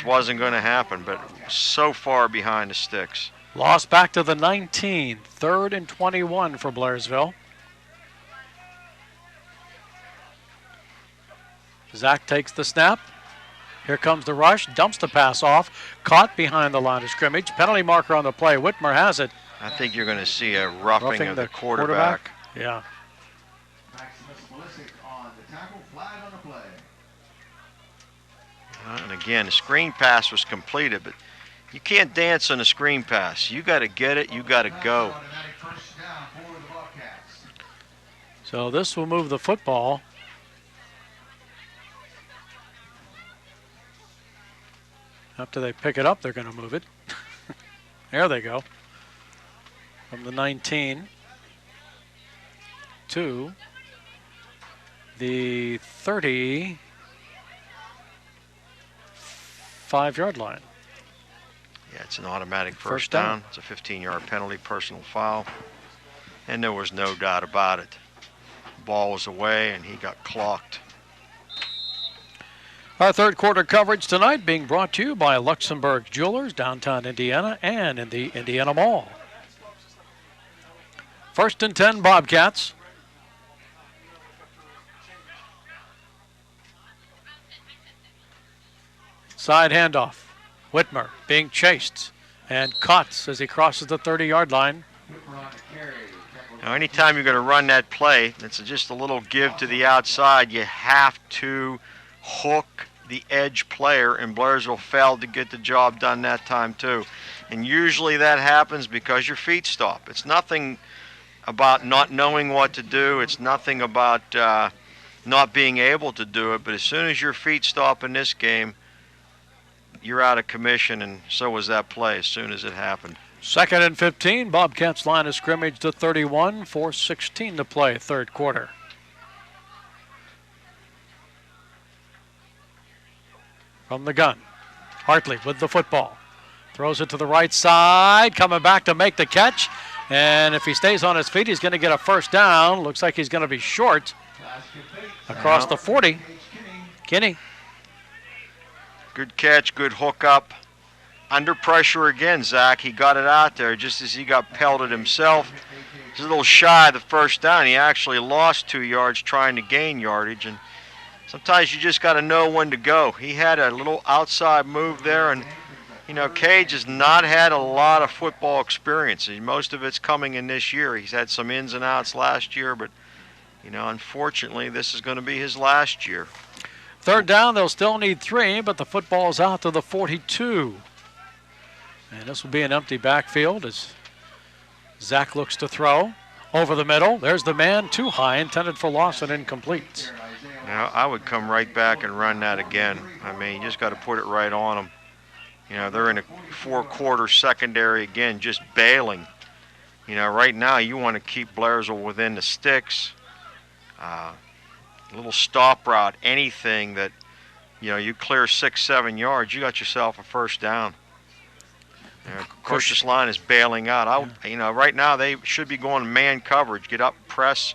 wasn't going to happen, but so far behind the sticks. Lost back to the 19, 3rd and 21 for Blairsville. Zach takes the snap. Here comes the rush, dumps the pass off, caught behind the line of scrimmage. Penalty marker on the play. Whitmer has it. I think you're going to see a roughing of the quarterback. Yeah. And again, the screen pass was completed, but you can't dance on a screen pass. You got to get it. You got to go. So this will move the football. After they pick it up, they're going to move it. There they go. From the 19 to the 35-yard line. Yeah, it's an automatic first down. It's a 15-yard penalty, personal foul. And there was no doubt about it. Ball was away, and he got clocked. Our 3rd quarter coverage tonight being brought to you by Luxembourg Jewelers, downtown Indiana, and in the Indiana Mall. 1st and 10 Bobcats. Side handoff. Whitmer being chased and caught as he crosses the 30-yard line. Now, anytime you're going to run that play, it's just a little give to the outside. You have to hook the edge player, and Blairsville failed to get the job done that time too. And usually that happens because your feet stop. It's nothing about not knowing what to do. It's nothing about not being able to do it, but as soon as your feet stop in this game, you're out of commission, and so was that play as soon as it happened. 2nd and 15, Bobcats line of scrimmage to 31, 4:16 to play, third quarter. From the gun, Hartley with the football. Throws it to the right side, coming back to make the catch. And if he stays on his feet, he's going to get a first down. Looks like he's going to be short across the 40. Kinney. Good catch, good hook up. Under pressure again, Zach. He got it out there just as he got pelted himself. He's a little shy of the first down. He actually lost 2 yards trying to gain yardage. And sometimes you just got to know when to go. He had a little outside move there, and you know, Cage has not had a lot of football experience. Most of it's coming in this year. He's had some ins and outs last year, but, you know, unfortunately, this is going to be his last year. Third down, they'll still need 3, but the football's out to the 42. And this will be an empty backfield as Zach looks to throw. Over the middle, there's the man, too high, intended for loss and incomplete. Now, I would come right back and run that again. I mean, you just got to put it right on them. You know, they're in a 4-quarter secondary again, just bailing. You know, right now you want to keep Blairsville within the sticks. A little stop route, anything that, you know, you clear 6-7 yards, you got yourself a first down. Of course, this line is bailing out. You know, right now they should be going man coverage, get up, press,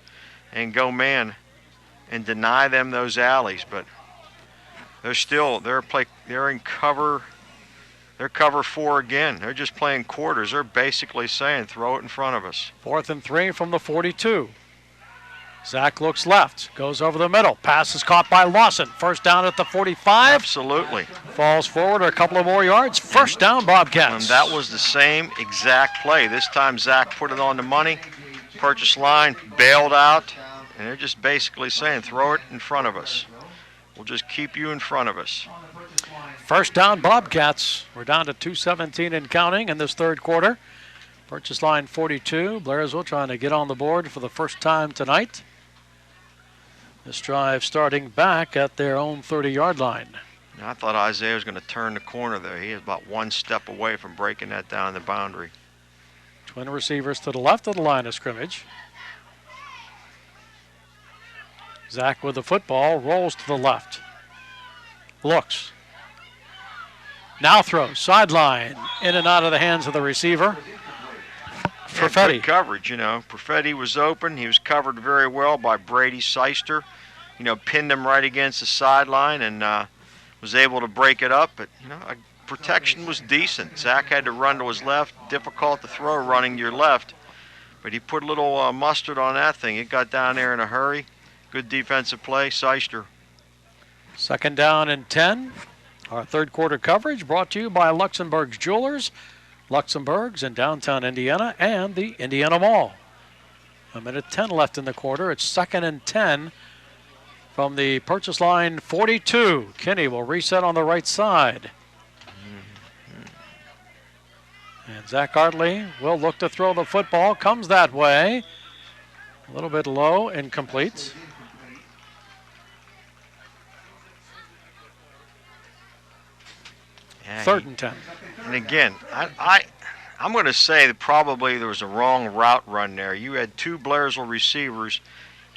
and go man, and deny them those alleys. But they're in cover. They're cover 4 again. They're just playing quarters. They're basically saying, throw it in front of us. 4th and 3 from the 42. Zach looks left, goes over the middle. Pass is caught by Lawson. First down at the 45. Absolutely. Falls forward a couple of more yards. First down, Bobcats. And that was the same exact play. This time Zach put it on the money. Purchase line bailed out. And they're just basically saying, throw it in front of us. We'll just keep you in front of us. First down, Bobcats. We're down to 2:17 and counting in this third quarter. Purchase line 42. Blairsville trying to get on the board for the first time tonight. This drive starting back at their own 30-yard line. Now, I thought Isaiah was going to turn the corner there. He is about 1 step away from breaking that down the boundary. Twin receivers to the left of the line of scrimmage. Zach with the football, rolls to the left. Looks. Now throws, sideline, in and out of the hands of the receiver. Perfetti. Good coverage, you know. Perfetti was open. He was covered very well by Brady Seister. You know, pinned him right against the sideline and was able to break it up. But, you know, protection was decent. Zach had to run to his left. Difficult to throw running to your left. But he put a little mustard on that thing. It got down there in a hurry. Good defensive play, Seister. Second down and 10. Our third quarter coverage brought to you by Luxembourg's Jewelers, Luxembourg's in downtown Indiana, and the Indiana Mall. 1:10 left in the quarter. It's 2nd and 10 from the purchase line 42. Kinney will reset on the right side. And Zach Hartley will look to throw the football. Comes that way. A little bit low, incomplete. Yeah, 3rd and 10. And again, I'm going to say that probably there was a wrong route run there. You had 2 Blairsville receivers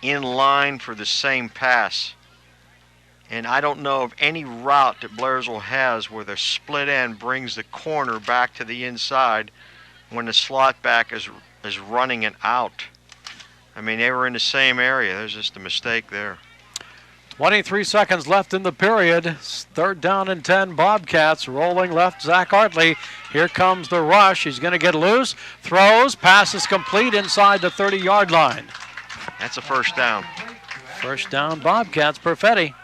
in line for the same pass. And I don't know of any route that Blairsville has where the split end brings the corner back to the inside when the slot back is running it out. I mean, they were in the same area. There's just a mistake there. 23 seconds left in the period. 3rd down and 10. Bobcats rolling left. Zach Hartley. Here comes the rush. He's going to get loose. Throws. Passes complete inside the 30-yard line. That's a first down. First down, Bobcats. Perfetti.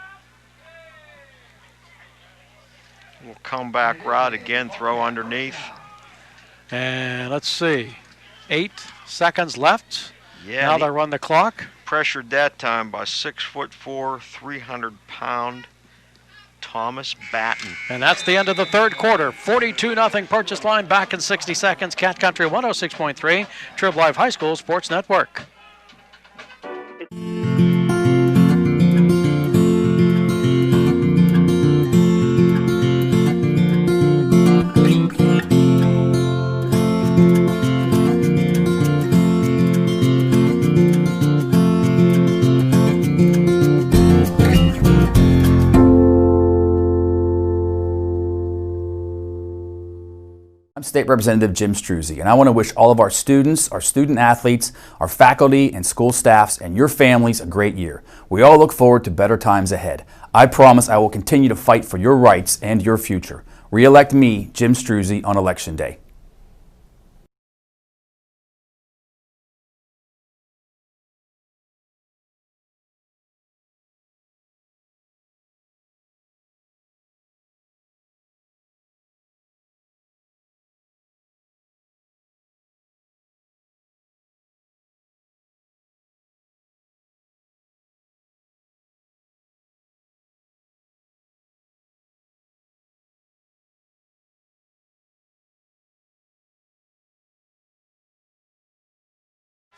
We'll come back route again. Throw underneath. And let's see. 8 seconds left. Yeah. Now they run the clock. Pressured that time by 6'4", 300-pound Thomas Batten. And that's the end of the third quarter. 42-0 purchase line back in 60 seconds. Cat Country 106.3, Trib Live High School Sports Network. State Representative Jim Struzzi, and I want to wish all of our students, our student athletes, our faculty and school staffs, and your families a great year. We all look forward to better times ahead. I promise I will continue to fight for your rights and your future. Re-elect me, Jim Struzzi, on Election Day.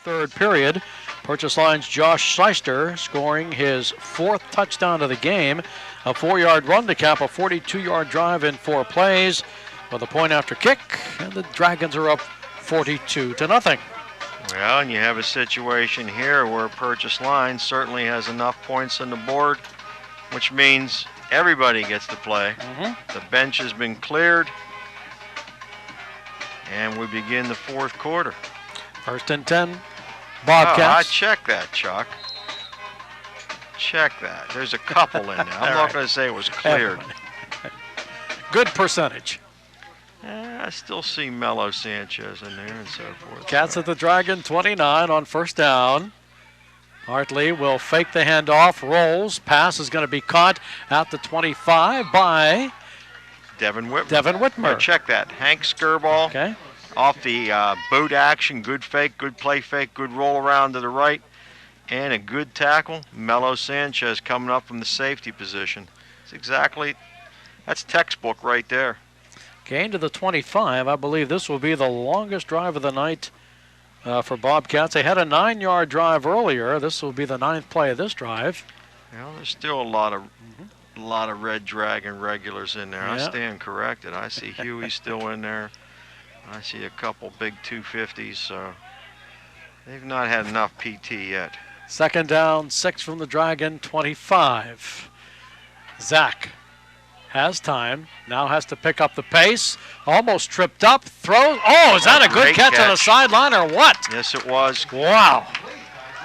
Third period, Purchase Line's Josh Seister scoring his 4th touchdown of the game. A 4-yard run to cap a 42-yard drive in 4 plays with a point after kick, and the Dragons are up 42-0. Well, and you have a situation here where Purchase Line certainly has enough points on the board, which means everybody gets to play. The bench has been cleared, and we begin the 4th quarter. 1st and 10, Bobcats. Oh, I check that, Chuck. Check that. There's a couple in there. I'm not going to say it was cleared. Good percentage. I still see Melo Sanchez in there and so forth. Cats at the Dragon, 29 on 1st down. Hartley will fake the handoff, rolls. Pass is going to be caught at the 25 by Devin Whitmer. Devin Whitmer. Now check that. Hank Skirball. Okay. Off the boot action, good fake, good play fake, good roll around to the right, and a good tackle. Melo Sanchez coming up from the safety position. That's textbook right there. Gain to the 25. I believe this will be the longest drive of the night for Bobcats. They had a 9-yard drive earlier. This will be the 9th play of this drive. Well, there's still a lot of Red Dragon regulars in there. Yeah. I stand corrected. I see Huey still in there. I see a couple big 250s, so they've not had enough PT yet. 2nd down, 6 from the Dragon, 25. Zach has time, now has to pick up the pace, almost tripped up, throws. Oh, is that a good catch on the sideline or what? Yes, it was. Wow.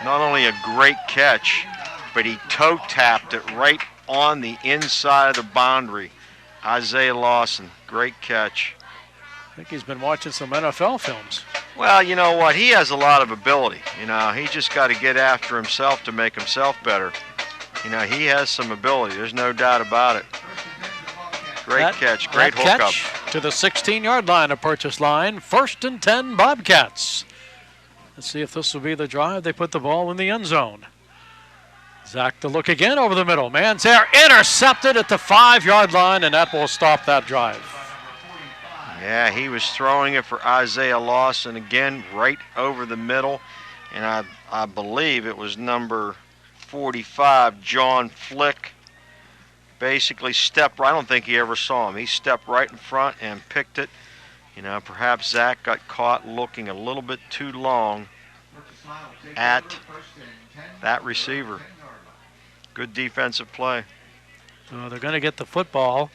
Not only a great catch, but he toe tapped it right on the inside of the boundary. Isaiah Lawson, great catch. I think he's been watching some NFL films. Well, you know what? He has a lot of ability. You know, he just got to get after himself to make himself better. You know, he has some ability. There's no doubt about it. Great catch, great hookup. To the 16-yard line of Purchase Line. 1st and 10, Bobcats. Let's see if this will be the drive. They put the ball in the end zone. Zach to look again over the middle. Man's there, intercepted at the 5-yard line, and that will stop that drive. Yeah, he was throwing it for Isaiah Lawson again, right over the middle. And I believe it was number 45, John Flick. Basically stepped right. I don't think he ever saw him. He stepped right in front and picked it. You know, perhaps Zach got caught looking a little bit too long at that receiver. Good defensive play. So they're going to get the football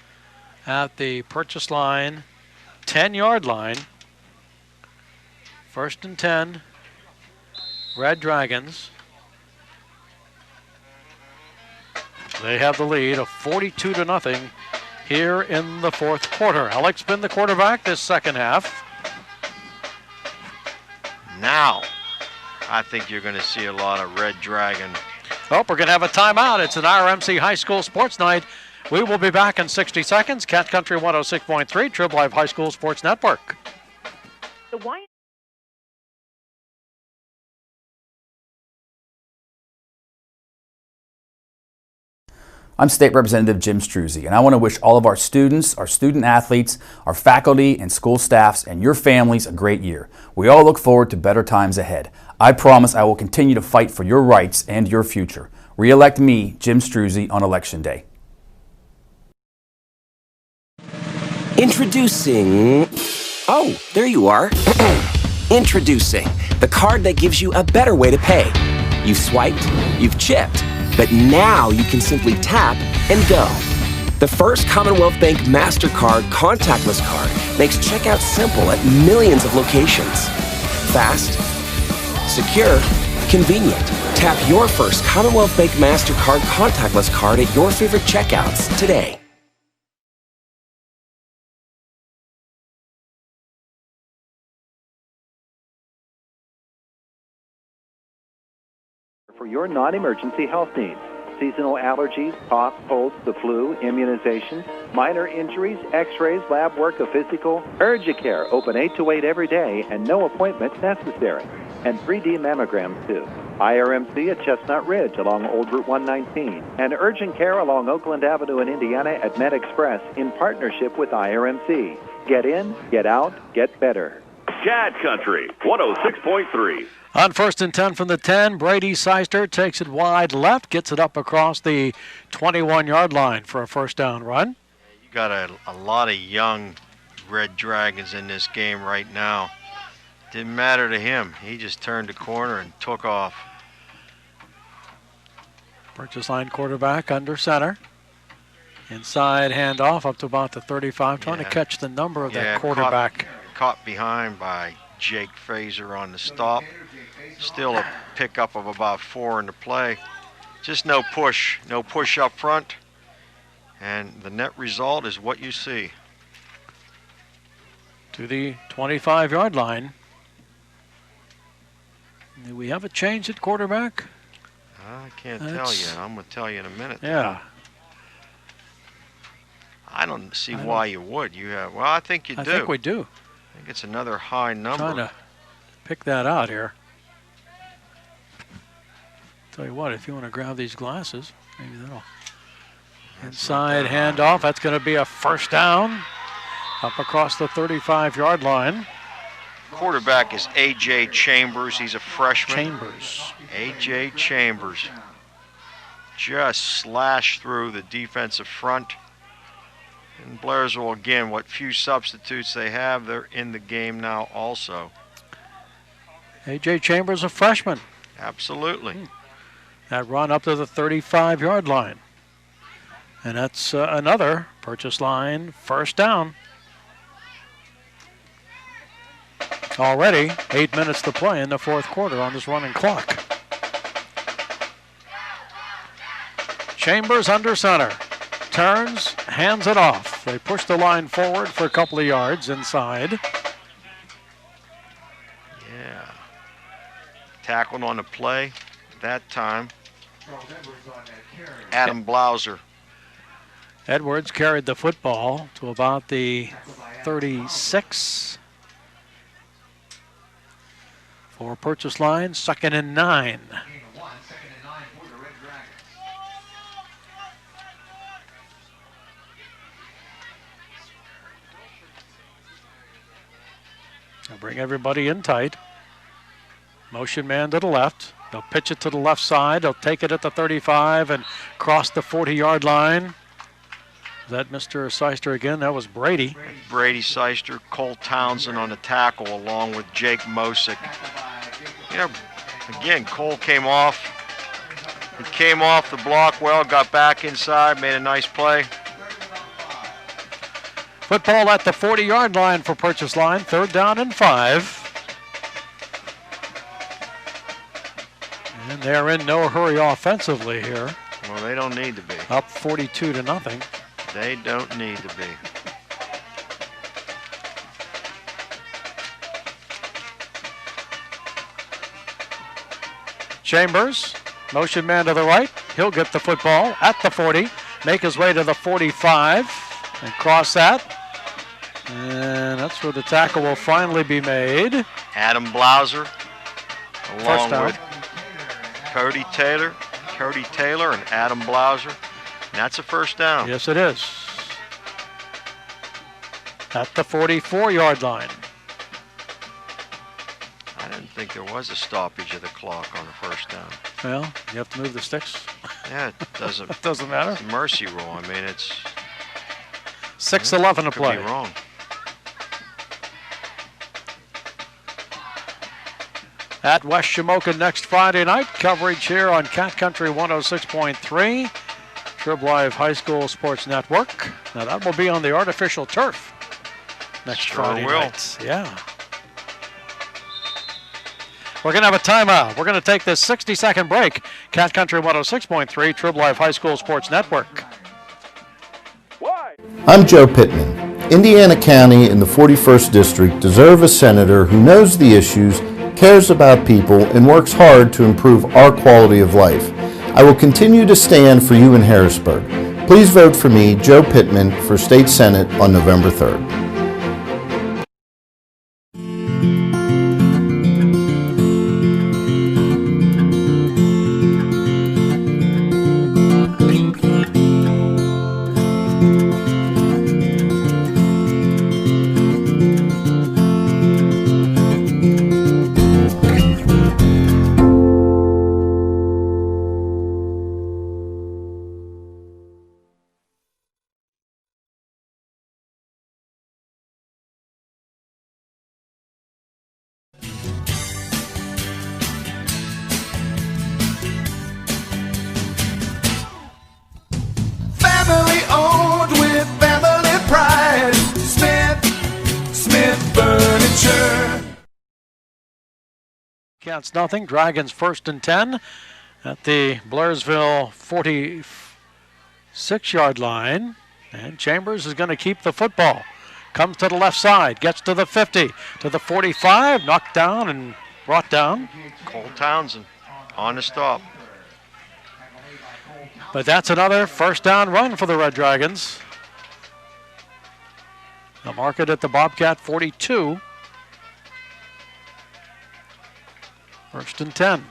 at the Purchase Line 10-yard line. 1st and 10. Red Dragons. They have the lead of 42-0 here in the 4th quarter. Alex been the quarterback this second half. Now, I think you're going to see a lot of Red Dragon. Oh, we're going to have a timeout. It's an RMC High School Sports Night. We will be back in 60 seconds. Cat Country 106.3, Trib Live High School Sports Network. I'm State Representative Jim Struzzi, and I want to wish all of our students, our student athletes, our faculty and school staffs, and your families a great year. We all look forward to better times ahead. I promise I will continue to fight for your rights and your future. Re-elect me, Jim Struzzi, on Election Day. Introducing... Oh, there you are. Introducing the card that gives you a better way to pay. You've swiped, you've chipped, but now you can simply tap and go. The first Commonwealth Bank MasterCard contactless card makes checkout simple at millions of locations. Fast, secure, convenient. Tap your first Commonwealth Bank MasterCard contactless card at your favorite checkouts today. For your non-emergency health needs. Seasonal allergies, cough, colds, the flu, immunizations, minor injuries, x-rays, lab work, a physical. Urgicare, open 8 to 8 every day and no appointment necessary. And 3D mammograms too. IRMC at Chestnut Ridge along Old Route 119. And Urgent Care along Oakland Avenue in Indiana at Med Express in partnership with IRMC. Get in, get out, get better. Cat Country 106.3. On 1st and 10 from the 10, Brady Seister takes it wide left, gets it up across the 21-yard line for a first down run. You got a lot of young Red Dragons in this game right now. Didn't matter to him. He just turned the corner and took off. Purchase line quarterback under center. Inside handoff up to about the 35, trying to catch the number of that quarterback. Caught behind by Jake Fraser on the stop. Still a pickup of about 4 in the play. Just no push up front. And the net result is what you see. To the 25-yard line. Do we have a change at quarterback? I can't tell you. I'm going to tell you in a minute. Yeah. I don't see why you would. Well, I think you do. I think we do. I think it's another high number. Trying to pick that out here. Tell you what, if you want to grab these glasses, maybe that'll. Inside handoff. That's going to be a first down. Up across the 35-yard line. Quarterback is A.J. Chambers. He's a freshman. Chambers. A.J. Chambers. Just slashed through the defensive front. And Blairsville, again, what few substitutes they have, they're in the game now also. A.J. Chambers, a freshman. Absolutely. That run up to the 35-yard line. And that's another purchase line first down. Already 8 minutes to play in the fourth quarter on this running clock. Chambers under center. Turns, hands it off. They push the line forward for a couple of yards inside. Yeah. Tackled on the play that time. Adam Blauser. Edwards carried the football to about the 36. For purchase line, 2nd and 9. They'll bring everybody in tight. Motion man to the left. They'll pitch it to the left side. They'll take it at the 35 and cross the 40-yard line. Is that Mr. Seister again? That was Brady. Brady Seister, Cole Townsend on the tackle along with Jake Mosick. You know, again, Cole came off. He came off the block well, got back inside, made a nice play. Football at the 40-yard line for purchase line. 3rd down and 5. And they're in no hurry offensively here. Well, they don't need to be. Up 42-0. They don't need to be. Chambers, motion man to the right. He'll get the football at the 40, make his way to the 45, and cross that. And that's where the tackle will finally be made. Adam Blauser, along with Cody Taylor and Adam Blauser. And that's a first down. Yes, it is. At the 44-yard line. I didn't think there was a stoppage of the clock on the first down. Well, you have to move the sticks. Yeah, it doesn't. It doesn't matter. It's a mercy rule. I mean, it's 6:11 to play. Could be wrong. At West Shamokin next Friday night. Coverage here on Cat Country 106.3. Trib Live High School Sports Network. Now that will be on the artificial turf next Friday night. Yeah. We're going to have a timeout. We're going to take this 60-second break. Cat Country 106.3, Trib Live High School Sports Network. I'm Joe Pittman. Indiana County and the 41st District deserve a senator who knows the issues, cares about people, and works hard to improve our quality of life. I will continue to stand for you in Harrisburg. Please vote for me, Joe Pittman, for State Senate on November 3rd. Family owned with family pride. Smith Furniture. Counts nothing. Dragons 1st and 10 at the Blairsville 46-yard line. And Chambers is going to keep the football. Comes to the left side, gets to the 50, to the 45, knocked down and brought down. Cole Townsend on the stop. But that's another first down run for the Red Dragons. They'll mark it at the Bobcat 42. 1st and 10.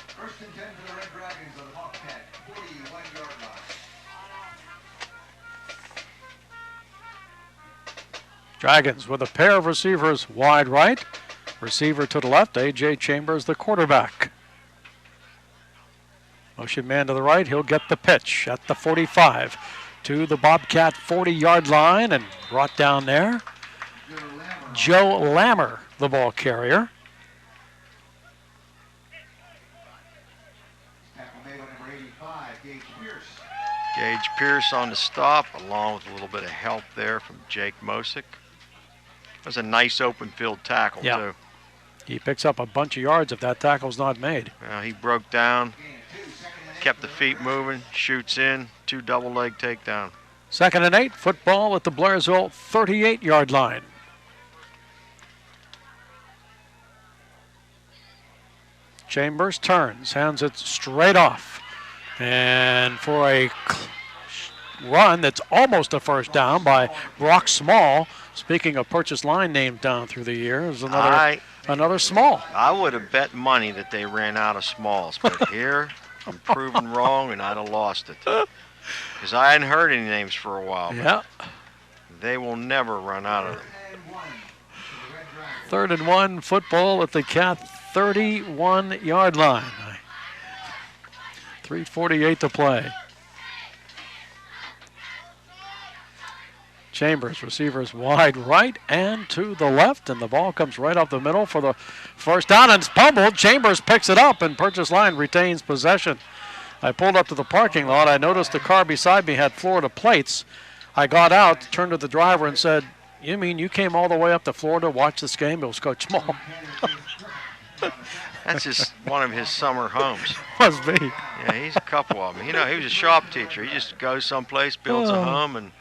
First and 10 for the Red Dragons on the Bobcat, 41-yard line. Dragons with a pair of receivers wide right. Receiver to the left, A.J. Chambers, the quarterback. Motion man to the right, he'll get the pitch at the 45 to the Bobcat 40-yard line and brought down there. Joe Lammer, the ball carrier. Gage Pierce on the stop, along with a little bit of help there from Jake Mosick. That was a nice open field tackle, too. He picks up a bunch of yards if that tackle's not made. Well, he broke down, kept the feet moving, shoots in, 2 double leg takedown. 2nd and 8, football at the Blairsville 38-yard line. Chambers turns, hands it straight off. And for a run that's almost a first down by Brock Small. Speaking of purchase line names down through the years, another Small. I would have bet money that they ran out of Smalls, but here I'm proven wrong and I'd have lost it. Because I hadn't heard any names for a while. Yeah. They will never run out of them. 3rd and 1, football at the Cat 31-yard line. 3:48 to play. Chambers, receivers wide right and to the left, and the ball comes right up the middle for the first down, and it's pummeled. Chambers picks it up, and purchase line retains possession. I pulled up to the parking lot. I noticed the car beside me had Florida plates. I got out, turned to the driver, and said, "You mean you came all the way up to Florida to watch this game?" It was Coach Small. That's just one of his summer homes. Must be. Yeah, he's a couple of them. You know, he was a shop teacher. He just goes someplace, builds a home, and...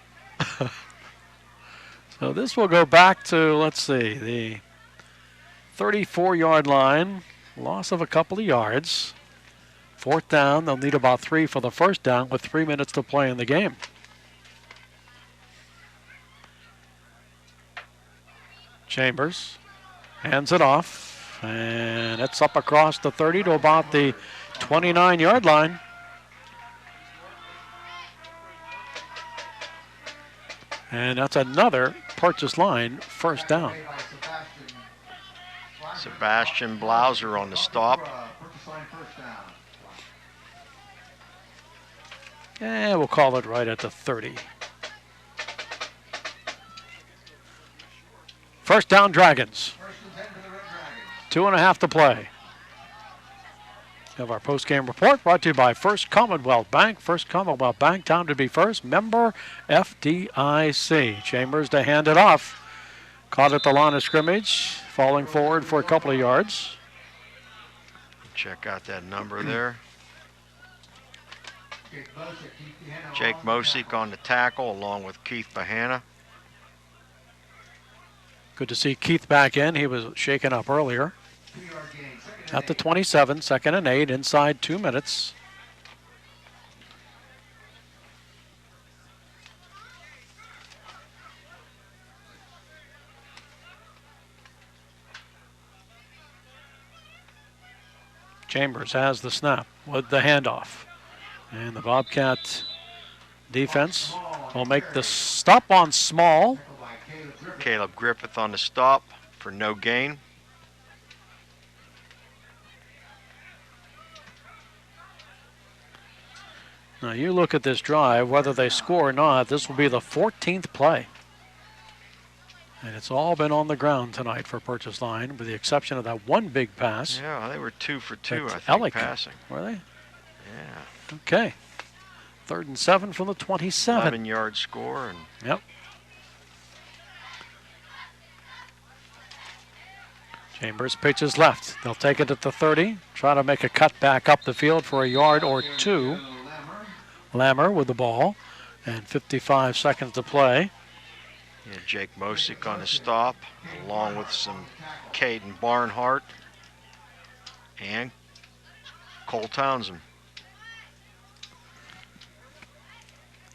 So this will go back to, let's see, the 34-yard line. Loss of a couple of yards. 4th down. They'll need about 3 for the first down with 3 minutes to play in the game. Chambers hands it off. And it's up across the 30 to about the 29-yard line. And that's another purchase line first down. Sebastian Blauser on the stop. And we'll call it right at the 30. First down, Dragons. 2.5 to play. Have our post-game report brought to you by First Commonwealth Bank. First Commonwealth Bank, time to be first. Member FDIC. Chambers to hand it off. Caught at the line of scrimmage, falling forward for a couple of yards. Check out that number there. Jake Mosick on the tackle along with Keith Bahana. Good to see Keith back in. He was shaken up earlier. At the 27, 2nd and 8, inside 2 minutes. Chambers has the snap with the handoff. And the Bobcat defense will make the stop on Small. Caleb Griffith on the stop for no gain. Now you look at this drive, whether they score or not, this will be the 14th play. And it's all been on the ground tonight for Purchase Line, with the exception of that one big pass. Yeah, they were 2 for 2, That's I think, Ellick. passing. Were they? Yeah. Okay. 3rd and 7 from the 27. 11-yard score. And yep. Chambers pitches left. They'll take it at the 30. Try to make a cut back up the field for a yard or two. Lammer with the ball. And 55 seconds to play. yeah, Jake Mosick on the stop, along with some Caden Barnhart and Cole Townsend.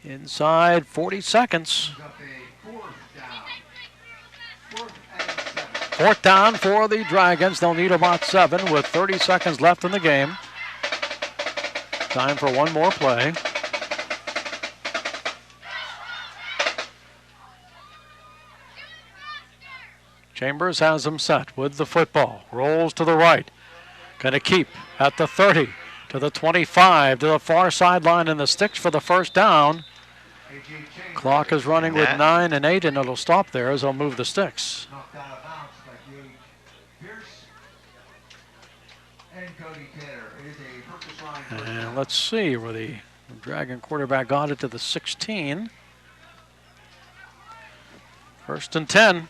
Inside 40 seconds. 4th down for the Dragons. They'll need about 7 with 30 seconds left in the game. Time for one more play. Chambers has them set with the football. Rolls to the right. Going to keep at the 30 to the 25 to the far sideline, and the sticks for the first down. Clock is running with 9 and 8, and it'll stop there as they'll move the sticks. And let's see where the Dragon quarterback got it to the 16. 1st and 10.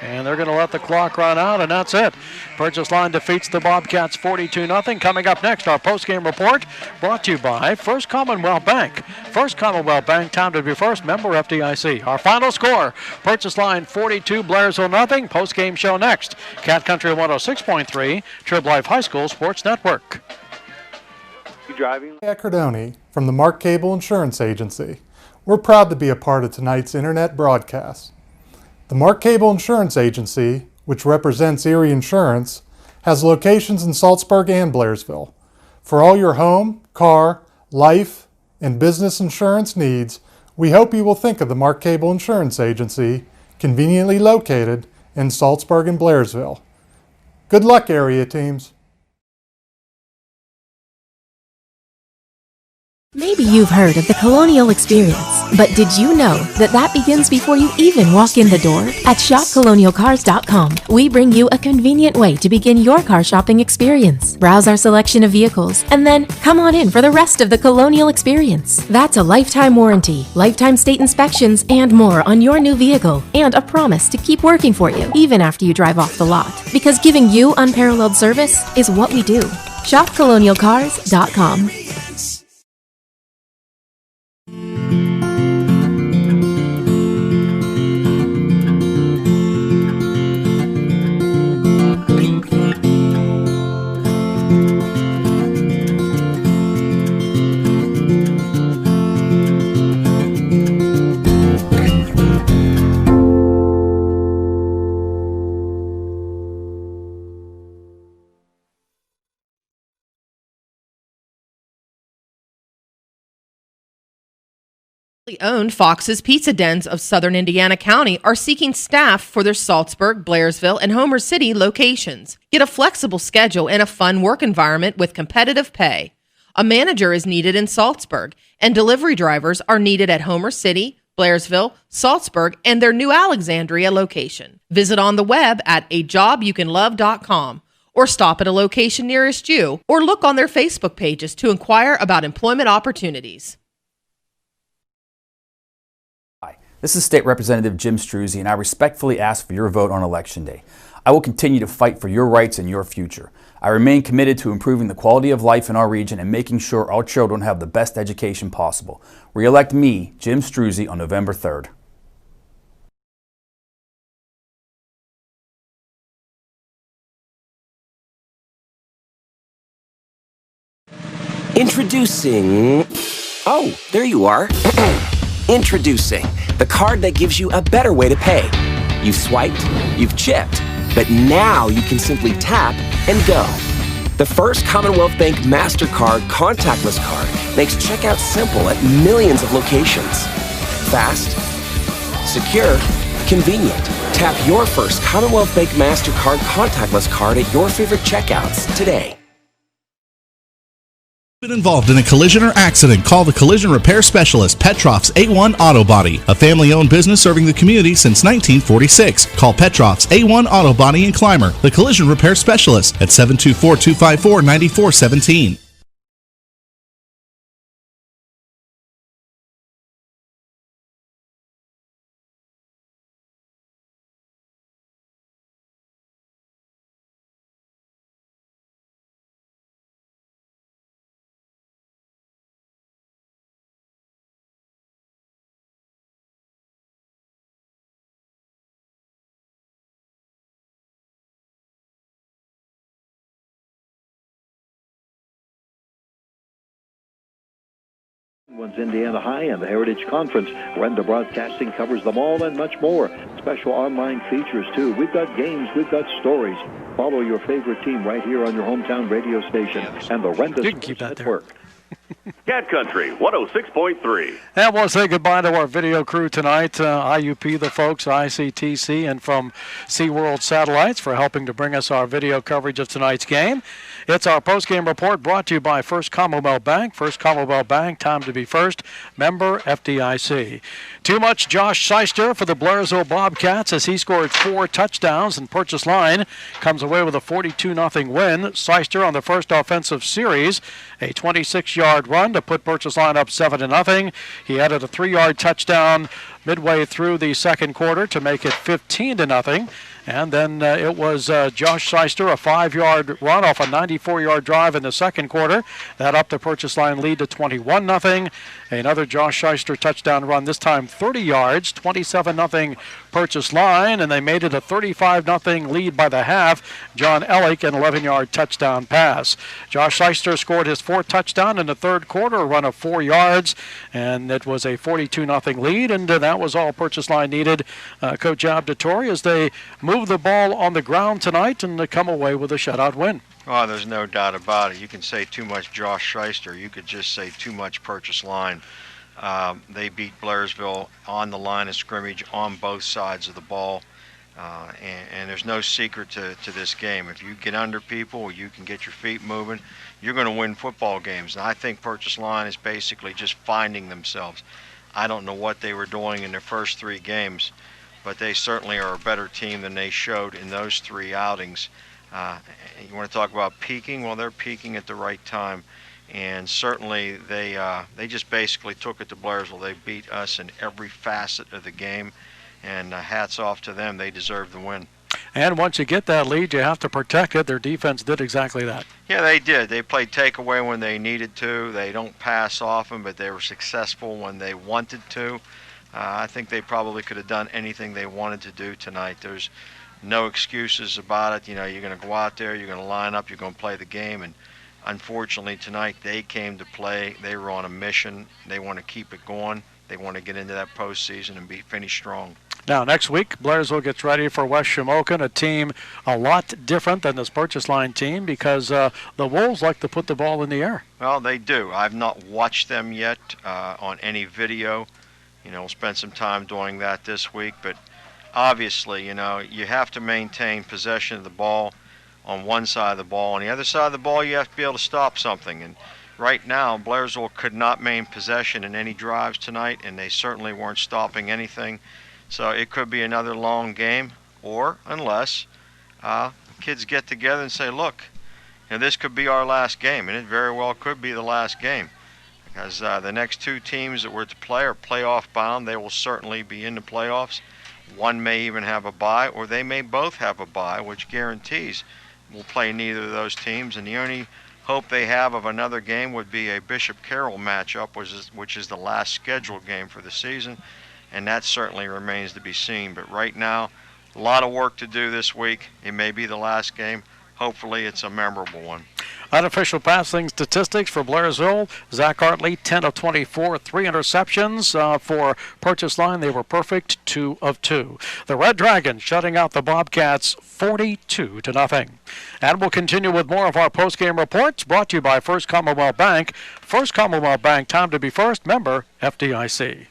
And they're going to let the clock run out, and that's it. Purchase Line defeats the Bobcats 42-0. Coming up next, our postgame report brought to you by First Commonwealth Bank. First Commonwealth Bank, time to be first. Member FDIC. Our final score, Purchase Line 42, Blairsville 0. Postgame show next. Cat Country 106.3, Trib Life High School Sports Network. You driving? Cardoni from the Mark Cable Insurance Agency. We're proud to be a part of tonight's internet broadcast. The Mark Cable Insurance Agency, which represents Erie Insurance, has locations in Saltsburg and Blairsville. For all your home, car, life, and business insurance needs, we hope you will think of the Mark Cable Insurance Agency, conveniently located in Saltsburg and Blairsville. Good luck, area teams. Maybe you've heard of the Colonial Experience, but did you know that that begins before you even walk in the door? At shopcolonialcars.com, we bring you a convenient way to begin your car shopping experience. Browse our selection of vehicles, and then come on in for the rest of the Colonial Experience. That's a lifetime warranty, lifetime state inspections, and more on your new vehicle, and a promise to keep working for you, even after you drive off the lot. Because giving you unparalleled service is what we do. shopcolonialcars.com. Owned Fox's Pizza Dens of Southern Indiana County are seeking staff for their Saltsburg, Blairsville, and Homer City locations. Get a flexible schedule and a fun work environment with competitive pay. A manager is needed in Saltsburg, and delivery drivers are needed at Homer City, Blairsville, Saltsburg, and their new Alexandria location. Visit on the web at ajobYouCanLove.com or stop at a location nearest you, or look on their Facebook pages to inquire about employment opportunities. Hi, this is State Representative Jim Struzzi, and I respectfully ask for your vote on Election Day. I will continue to fight for your rights and your future. I remain committed to improving the quality of life in our region and making sure our children have the best education possible. Re-elect me, Jim Struzzi, on November 3rd. Introducing... Oh, there you are. Introducing the card that gives you a better way to pay. You've swiped, you've chipped, but now you can simply tap and go. The first Commonwealth Bank MasterCard contactless card makes checkout simple at millions of locations. Fast, secure, convenient. Tap your first Commonwealth Bank MasterCard contactless card at your favorite checkouts today. Been involved in a collision or accident? Call the collision repair specialist Petroff's A1 Auto Body, a family-owned business serving the community since 1946. Call Petroff's A1 Auto Body in Clymer, the collision repair specialist at 724-254-9417. Indiana High and the Heritage Conference. Renda Broadcasting covers them all and much more. Special online features, too. We've got games. We've got stories. Follow your favorite team right here on your hometown radio station and the Renda Sports Network. Cat Country 106.3. And we'll say goodbye to our video crew tonight. IUP, the folks, ICTC, and from SeaWorld Satellites for helping to bring us our video coverage of tonight's game. It's our post-game report brought to you by First Commonwealth Bank. First Commonwealth Bank, time to be first. Member FDIC. Too much Josh Seister for the Blairsville Bobcats as he scored 4 touchdowns, and Purchase Line comes away with a 42-0 win. Seister on the first offensive series, a 26-yard run to put Purchase Line up 7-0. He added a 3-yard touchdown midway through the second quarter to make it 15-0. And then it was Josh Seister, a 5-yard run off a 94-yard drive in the second quarter. That upped the Purchase Line lead to 21-0. Another Josh Seister touchdown run, this time 30 yards, 27-0 Purchase Line, and they made it a 35-0 lead by the half. John Ellick, an 11-yard touchdown pass. Josh Seister scored his 4th touchdown in the third quarter, a run of 4 yards, and it was a 42-0 lead, and that was all Purchase Line needed. Coach Abdatori, as they move the ball on the ground tonight and come away with a shutout win. Oh, there's no doubt about it. You can say too much Josh Seister. You could just say too much Purchase Line. They beat Blairsville on the line of scrimmage on both sides of the ball. And there's no secret to this game. If you get under people, you can get your feet moving, you're going to win football games. And I think Purchase Line is basically just finding themselves. I don't know what they were doing in their first 3 games, but they certainly are a better team than they showed in those 3 outings. You want to talk about peaking? Well, they're peaking at the right time. And certainly they just basically took it to Blairsville. They beat us in every facet of the game. And hats off to them. They deserve the win. And once you get that lead, you have to protect it. Their defense did exactly that. Yeah, they did. They played takeaway when they needed to. They don't pass often, but they were successful when they wanted to. I think they probably could have done anything they wanted to do tonight. There's no excuses about it. You know, you're going to go out there, you're going to line up, you're going to play the game. And unfortunately tonight they came to play. They were on a mission. They want to keep it going. They want to get into that postseason and finish strong. Now, next week, Blairsville gets ready for West Shamokin, a team a lot different than this Purchase Line team because the Wolves like to put the ball in the air. Well, they do. I've not watched them yet on any video. You know, we'll spend some time doing that this week. But obviously, you know, you have to maintain possession of the ball on one side of the ball. On the other side of the ball, you have to be able to stop something. And right now, Blairsville could not maintain possession in any drives tonight, and they certainly weren't stopping anything. So it could be another long game, or unless kids get together and say, look, this could be our last game, and it very well could be the last game. Because the next 2 teams that we're to play are playoff bound. They will certainly be in the playoffs. One may even have a bye, or they may both have a bye, which guarantees we'll play neither of those teams. And the only hope they have of another game would be a Bishop Carroll matchup, which is the last scheduled game for the season. And that certainly remains to be seen. But right now, a lot of work to do this week. It may be the last game. Hopefully it's a memorable one. Unofficial passing statistics for Blairsville. Zach Hartley, 10 of 24, 3 interceptions. For Purchase Line, they were perfect, 2 of 2. The Red Dragons shutting out the Bobcats 42-0. And we'll continue with more of our post-game reports brought to you by First Commonwealth Bank. First Commonwealth Bank, time to be first. Member FDIC.